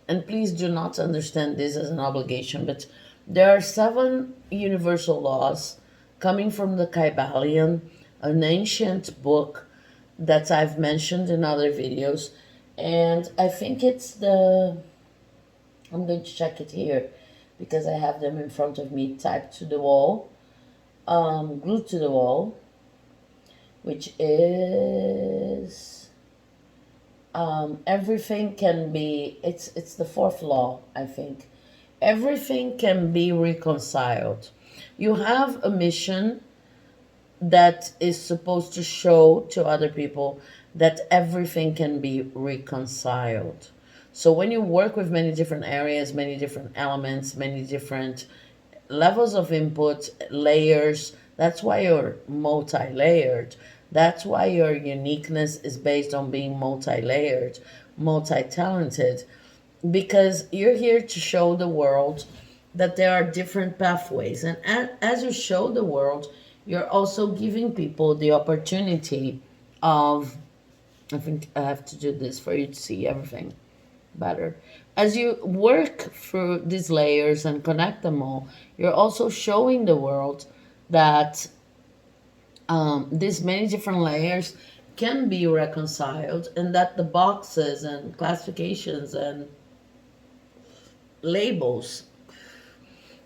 and please do not understand this as an obligation, but there are 7 universal laws coming from the Kybalion, an ancient book that I've mentioned in other videos. And I think it's I'm going to check it here because I have them in front of me, typed to the wall, glued to the wall, which is everything can be, it's the 4th law, I think. Everything can be reconciled. You have a mission that is supposed to show to other people that everything can be reconciled. So when you work with many different areas, many different elements, many different levels of input, layers, that's why you're multi-layered. That's why your uniqueness is based on being multi-layered, multi-talented, because you're here to show the world that there are different pathways. And as you show the world, you're also giving people the opportunity of, I think I have to do this for you to see everything better. As you work through these layers and connect them all, you're also showing the world that these many different layers can be reconciled, and that the boxes and classifications and labels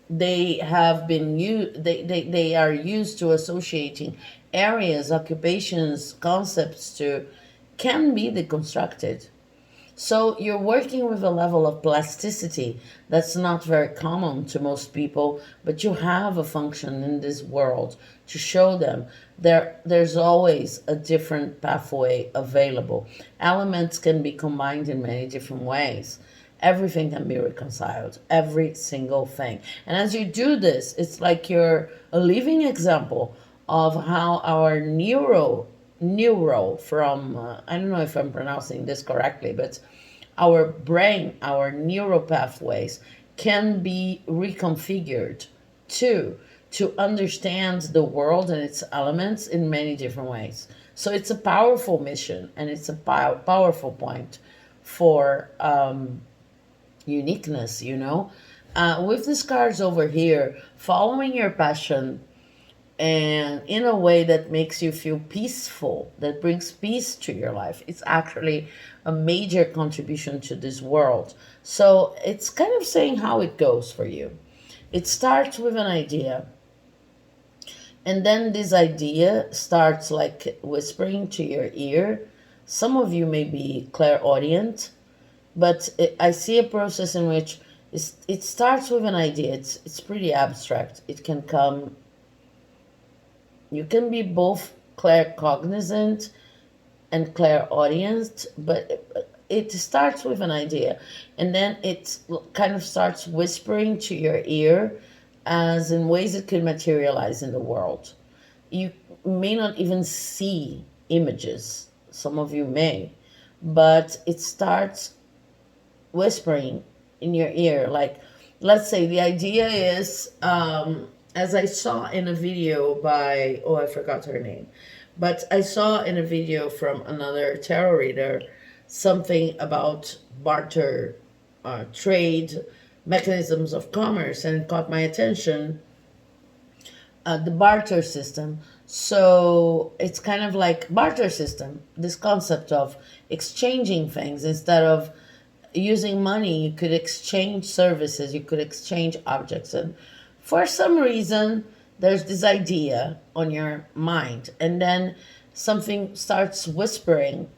they have been used, they are used to associating areas, occupations, concepts to, can be deconstructed. So you're working with a level of plasticity that's not very common to most people, but you have a function in this world to show them there's always a different pathway available. Elements can be combined in many different ways. Everything can be reconciled, every single thing. And as you do this, it's like you're a living example of how our neural from I don't know if I'm pronouncing this correctly, but our brain, our neural pathways can be reconfigured to understand the world and its elements in many different ways. So it's a powerful mission, and it's a powerful point for uniqueness, you know. With these cards over here, following your passion and in a way that makes you feel peaceful, that brings peace to your life. It's actually a major contribution to this world. So it's kind of saying how it goes for you. It starts with an idea, and then this idea starts like whispering to your ear. Some of you may be clairaudient, but I see a process in which it starts with an idea. It's pretty abstract. It can come, you can be both claircognizant and clairaudient, but it starts with an idea, and then it kind of starts whispering to your ear as in ways it could materialize in the world. You may not even see images, some of you may, but it starts whispering in your ear. Like, let's say the idea is, as I saw in a video by, oh, I forgot her name, but I saw in a video from another tarot reader something about barter, trade, mechanisms of commerce, and it caught my attention, the barter system. So it's kind of like barter system, this concept of exchanging things instead of using money. You could exchange services, you could exchange objects. And for some reason, there's this idea on your mind, and then something starts whispering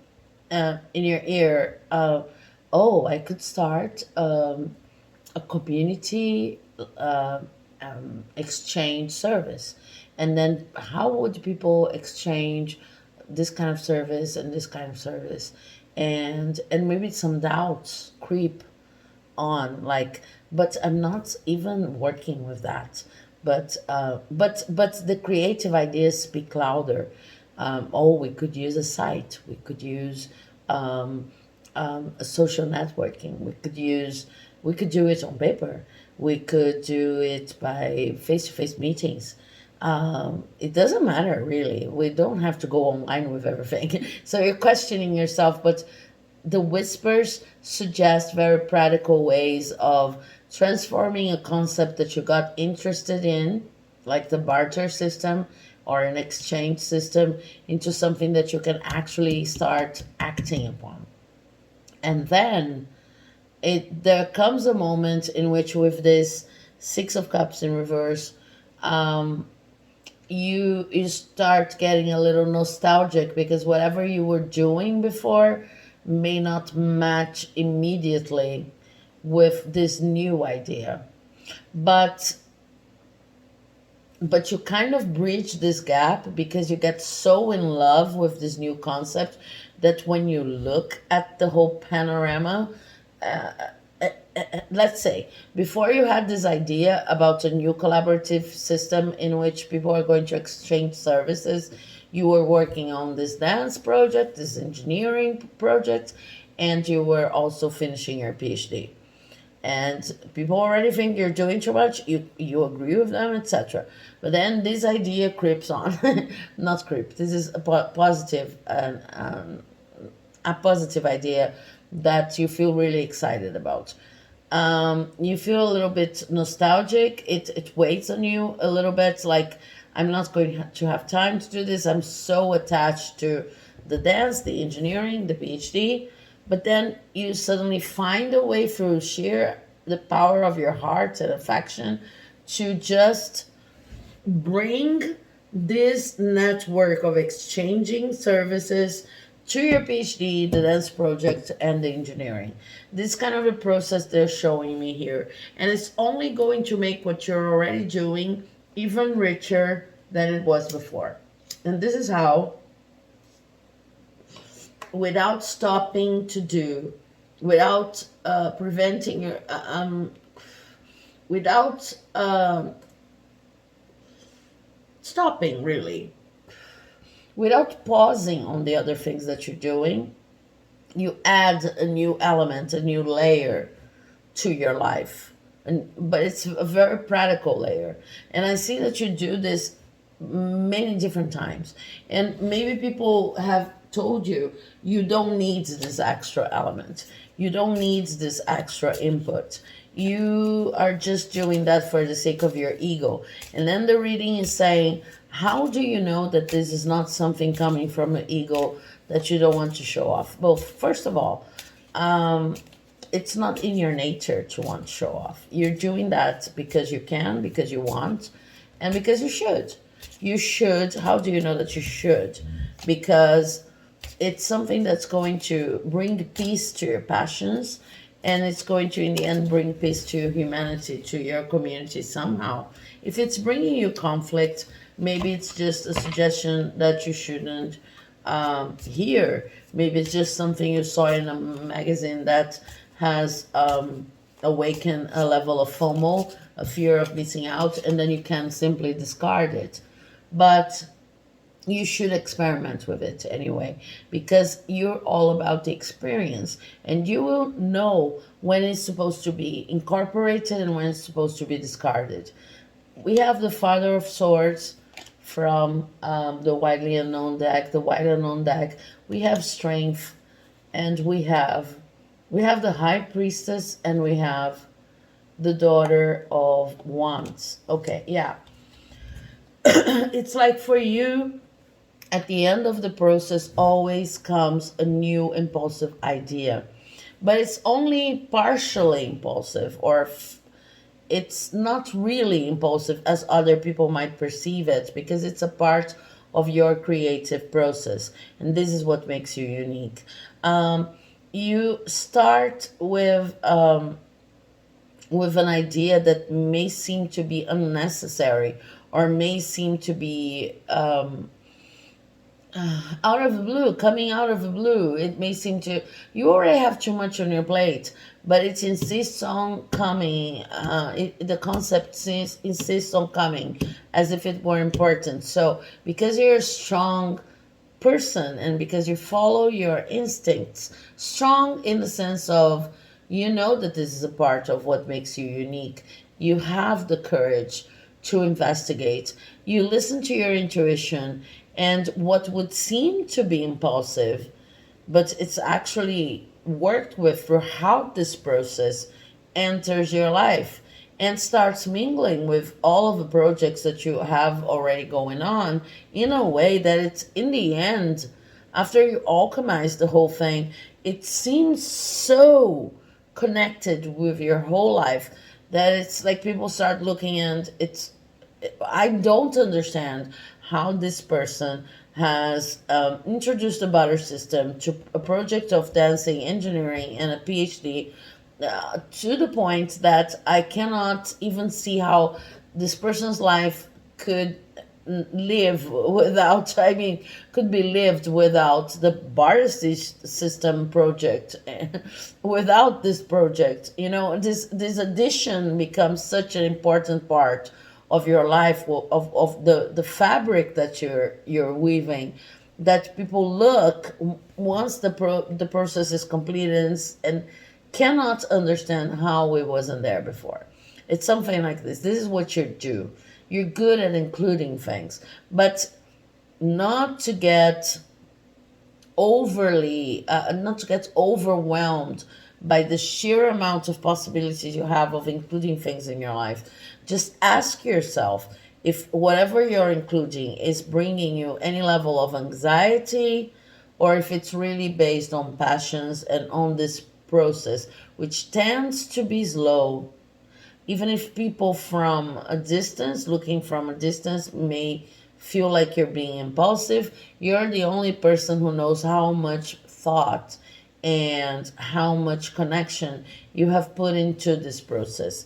in your ear, oh, I could start a community exchange service. And then how would people exchange this kind of service and this kind of service? And maybe some doubts creep on, like, but I'm not even working with that. But the creative ideas speak louder. Oh, we could use a site, we could use a social networking, we could do it on paper, we could do it by face-to-face meetings. It doesn't matter really, we don't have to go online with everything. So you're questioning yourself, but the whispers suggest very practical ways of transforming a concept that you got interested in, like the barter system or an exchange system, into something that you can actually start acting upon. And then there comes a moment in which, with this Six of Cups in reverse, you start getting a little nostalgic, because whatever you were doing before may not match immediately with this new idea. But you kind of bridge this gap because you get so in love with this new concept that when you look at the whole panorama, let's say before you had this idea about a new collaborative system in which people are going to exchange services, you were working on this dance project, this engineering project, and you were also finishing your PhD. And people already think you're doing too much, you agree with them, etc. But then this idea creeps on. Not creep, this is a positive, a positive idea that you feel really excited about. You feel a little bit nostalgic. It weighs on you a little bit, like, I'm not going to have time to do this. I'm so attached to the dance, the engineering, the PhD. But then you suddenly find a way, through sheer the power of your heart and affection, to just bring this network of exchanging services to your PhD, the dance project, and the engineering. This kind of a process they're showing me here. And it's only going to make what you're already doing even richer than it was before. And this is how, without stopping to do, without preventing your, without stopping really, without pausing on the other things that you're doing, you add a new element, a new layer to your life. But it's a very practical layer. And I see that you do this many different times. And maybe people have told you, you don't need this extra element. You don't need this extra input. you are just doing that for the sake of your ego. And then the reading is saying, how do you know that this is not something coming from an ego that you don't want to show off? Well, first of all, it's not in your nature to want to show off. You're doing that because you can, because you want, and because you should. You should. How do you know that you should? Because it's something that's going to bring peace to your passions, and it's going to in the end bring peace to humanity, to your community somehow. If it's bringing you conflict, maybe it's just a suggestion that you shouldn't hear. Maybe it's just something you saw in a magazine that has awakened a level of FOMO, a fear of missing out, and then you can simply discard it. But you should experiment with it anyway, because you're all about the experience, and you will know when it's supposed to be incorporated and when it's supposed to be discarded. We have the Father of Swords from the widely unknown deck, the wide unknown deck. We have Strength, and we have the High Priestess, and we have the Daughter of Wands. Okay, yeah. It's like for you, at the end of the process always comes a new impulsive idea, but it's only partially impulsive, or it's not really impulsive as other people might perceive it, because it's a part of your creative process, and this is what makes you unique. You start with an idea that may seem to be unnecessary, or may seem to be out of the blue, coming out of the blue. It may seem to, you already have too much on your plate, but it insists on coming. The concept insists on coming as if it were important. So because you're a strong person, and because you follow your instincts, strong in the sense of, you know that this is a part of what makes you unique. You have the courage to investigate. You listen to your intuition, and what would seem to be impulsive, but it's actually worked with throughout this process, enters your life and starts mingling with all of the projects that you have already going on, in a way that it's, in the end, after you alchemize the whole thing, it seems so connected with your whole life that it's like people start looking, and it's, I don't understand how this person has introduced a butter system to a project of dancing, engineering, and a PhD, to the point that I cannot even see how this person's life could live without, I mean, could be lived without the barter system project. Without this project, this addition becomes such an important part of your life, of the fabric that you're weaving, that people look once the process is completed, and cannot understand how it wasn't there before. It's something like this. This is what you do. You're good at including things, but not to get not to get overwhelmed by the sheer amount of possibilities you have of including things in your life. Just ask yourself if whatever you're including is bringing you any level of anxiety, or if it's really based on passions and on this process, which tends to be slow. Even if people from a distance, looking from a distance, may feel like you're being impulsive, you're the only person who knows how much thought and how much connection you have put into this process.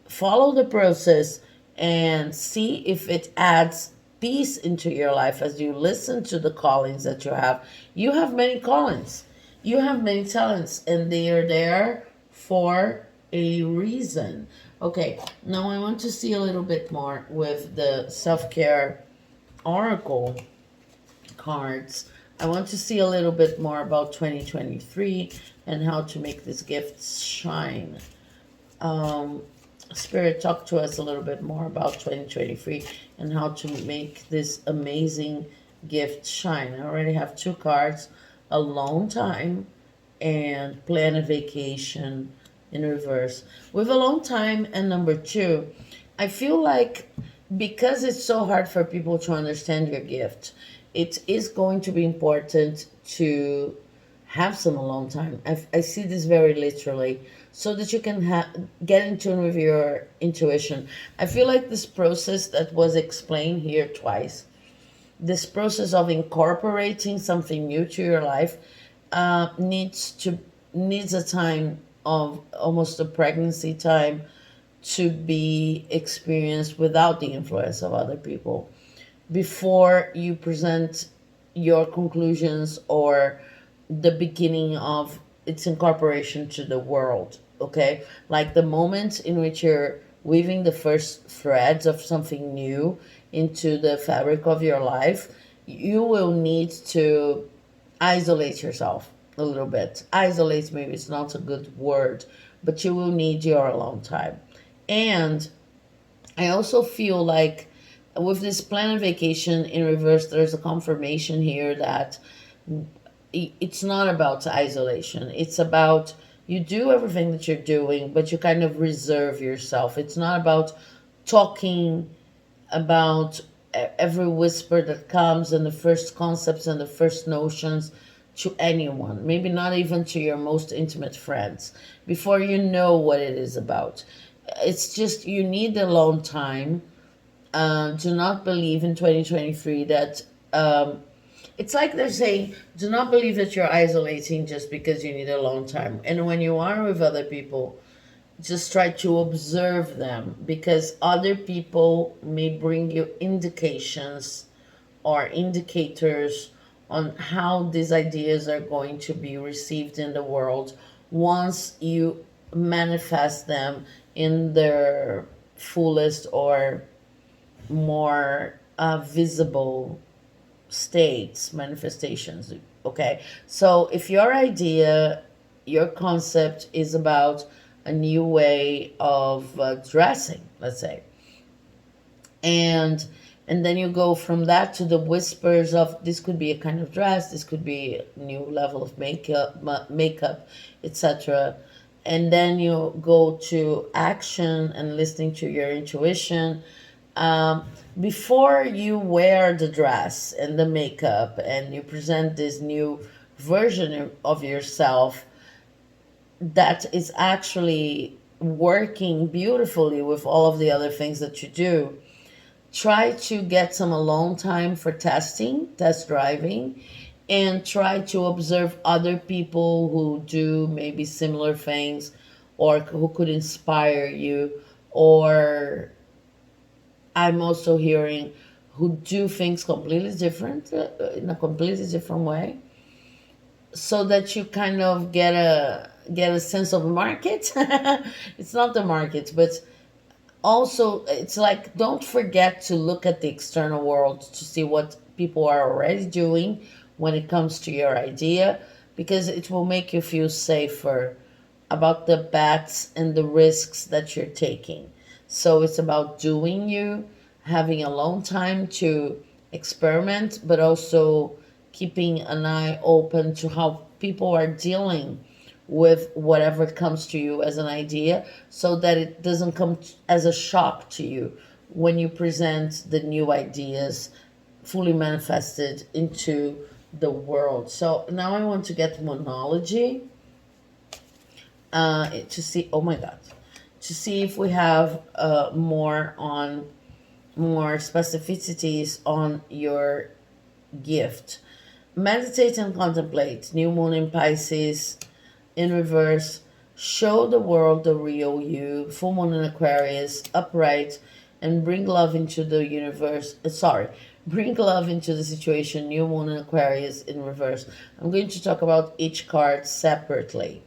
Follow the process and see if it adds peace into your life as you listen to the callings that you have. You have many callings, you have many talents, and they are there for a reason. Okay, now I want to see a little bit more with the self-care oracle cards. I want to see a little bit more about 2023 and how to make this gift shine. Spirit, talk to us a little bit more about 2023 and how to make this amazing gift shine. I already have two cards: alone time and plan a vacation in reverse. With alone time and number two, I feel like because it's so hard for people to understand your gift, it is going to be important to have some alone time. I see this very literally, so that you can get in tune with your intuition. I feel like this process that was explained here twice, this process of incorporating something new to your life, needs a time of almost a pregnancy time to be experienced without the influence of other people before you present your conclusions or the beginning of its incorporation to the world. Okay, like the moment in which you're weaving the first threads of something new into the fabric of your life, you will need to isolate yourself a little bit. Isolate, maybe it's not a good word, but you will need your alone time. And I also feel like with this planned vacation in reverse, there's a confirmation here that it's not about isolation. It's about you do everything that you're doing, but you kind of reserve yourself. It's not about talking about every whisper that comes and the first concepts and the first notions to anyone, maybe not even to your most intimate friends, before you know what it is about. It's just you need alone time. Do not believe in 2023 that it's like they're saying, do not believe that you're isolating just because you need alone time. And when you are with other people, just try to observe them, because other people may bring you indications or indicators on how these ideas are going to be received in the world once you manifest them in their fullest or more visible states, manifestations. Okay, so if your idea, your concept is about a new way of dressing, let's say, and then you go from that to the whispers of this could be a kind of dress, this could be a new level of makeup, etc. And then you go to action and listening to your intuition. um, Before you wear the dress and the makeup and you present this new version of yourself that is actually working beautifully with all of the other things that you do, try to get some alone time for test driving, and try to observe other people who do maybe similar things or who could inspire you, or I'm also hearing who do things completely different, in a completely different way, so that you kind of get a sense of market. It's not the market, but also it's like don't forget to look at the external world to see what people are already doing when it comes to your idea, because it will make you feel safer about the bets and the risks that you're taking. So it's about doing you, having alone time to experiment, but also keeping an eye open to how people are dealing with whatever comes to you as an idea, so that it doesn't come as a shock to you when you present the new ideas fully manifested into the world. So now I want to get monology, to see, oh my God, to see if we have more specificities on your gift. Meditate and contemplate. New moon in Pisces in reverse. Show the world the real you. Full moon in Aquarius, upright, and bring love into the universe. Bring love into the situation. New moon in Aquarius in reverse. I'm going to talk about each card separately.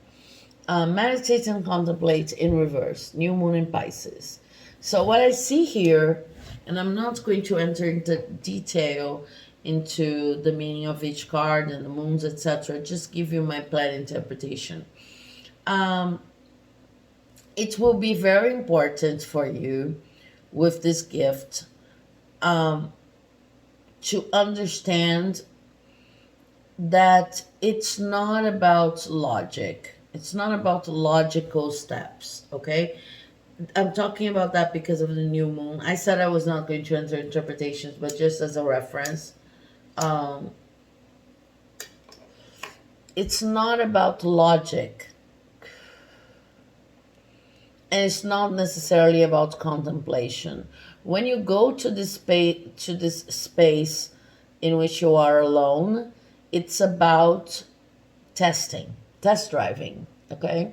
Meditate and contemplate in reverse. New moon in Pisces. So what I see here, and I'm not going to enter into detail into the meaning of each card and the moons, etc. Just give you my plain interpretation. It will be very important for you with this gift, to understand that it's not about logic. It's not about logical steps, okay? I'm talking about that because of the new moon. I said I was not going to enter interpretations, but just as a reference, um, it's not about logic, and it's not necessarily about contemplation. When you go to this space in which you are alone, it's about testing, test driving, okay?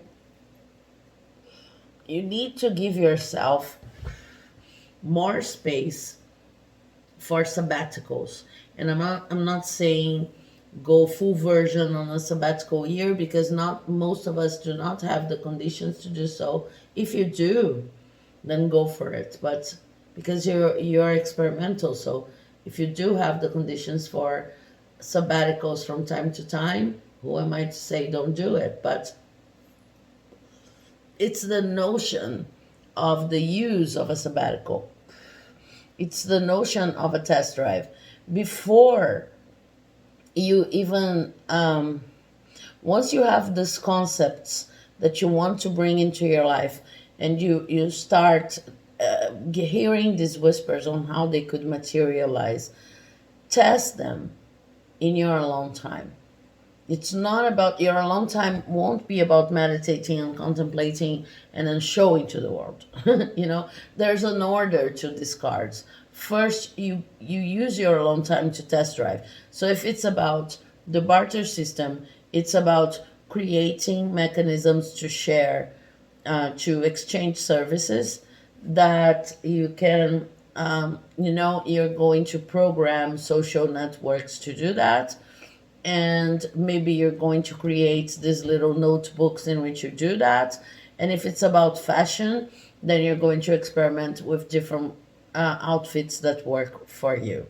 You need to give yourself more space for sabbaticals. And I'm not saying go full version on a sabbatical year, because not most of us do not have the conditions to do so. If you do, then go for it. But because you're experimental, so if you do have the conditions for sabbaticals from time to time, who am I to say don't do it? But it's the notion of the use of a sabbatical. It's the notion of a test drive. Before you even, once you have these concepts that you want to bring into your life, and you start hearing these whispers on how they could materialize, test them in your alone time. It's not about your alone time, won't be about meditating and contemplating and then showing to the world. There's an order to these cards. First, you use your alone time to test drive. So if it's about the barter system, it's about creating mechanisms to share, to exchange services that you can, you're going to program social networks to do that, and maybe you're going to create these little notebooks in which you do that. And if it's about fashion, then you're going to experiment with different outfits that work for you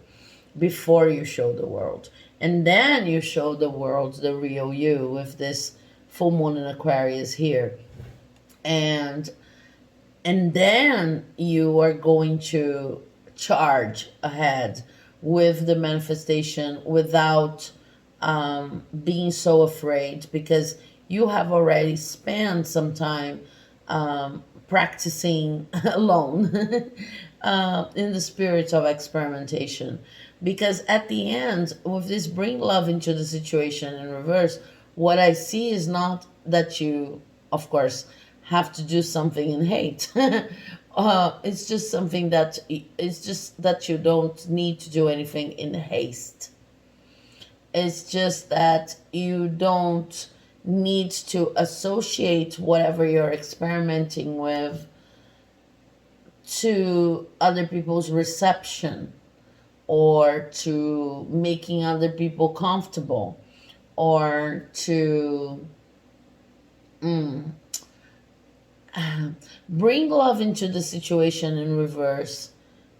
before you show the world. And then you show the world the real you with this full moon in Aquarius here. And then you are going to charge ahead with the manifestation without being so afraid, because you have already spent some time practicing alone in the spirit of experimentation. Because at the end, with this bring love into the situation in reverse, what I see is not that you, of course, have to do something in hate. It's just something that it's just that you don't need to do anything in haste. It's just that you don't need to associate whatever you're experimenting with to other people's reception, or to making other people comfortable, or to bring love into the situation in reverse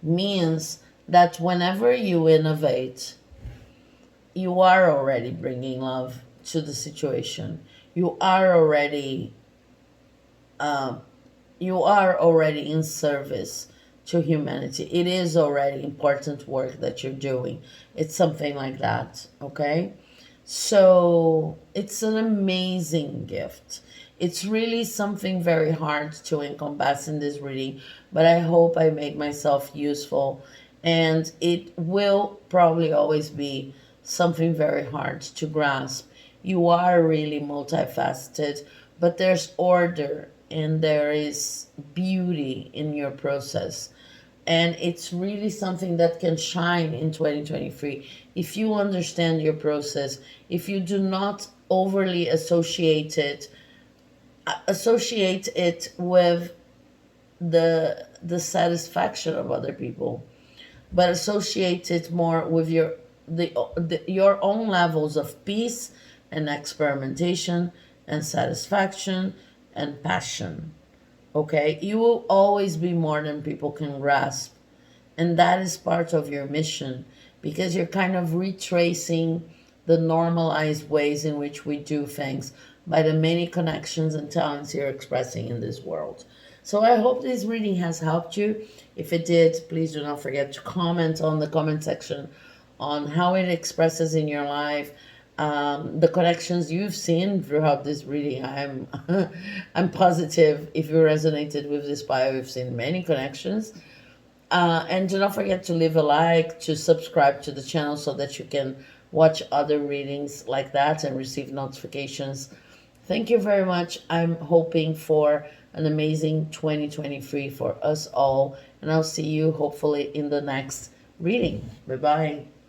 means that whenever you innovate, you are already bringing love to the situation. You are already in service to humanity. It is already important work that you're doing. It's something like that, okay? So it's an amazing gift. It's really something very hard to encompass in this reading, but I hope I make myself useful. And it will probably always be something very hard to grasp. You are really multifaceted, but there's order and there is beauty in your process. And it's really something that can shine in 2023 if you understand your process, if you do not overly associate it with the satisfaction of other people, but associate it more with your own levels of peace and experimentation and satisfaction and passion. Okay, you will always be more than people can grasp, and that is part of your mission, because you're kind of retracing the normalized ways in which we do things by the many connections and talents you're expressing in this world. So I hope this reading has helped you. If it did, please do not forget to comment on the comment section on how it expresses in your life. the connections you've seen throughout this reading. I'm positive if you resonated with this bio, you've seen many connections. And do not forget to leave a like, to subscribe to the channel so that you can watch other readings like that and receive notifications. Thank you very much. I'm hoping for an amazing 2023 for us all. And I'll see you hopefully in the next reading. Bye-bye.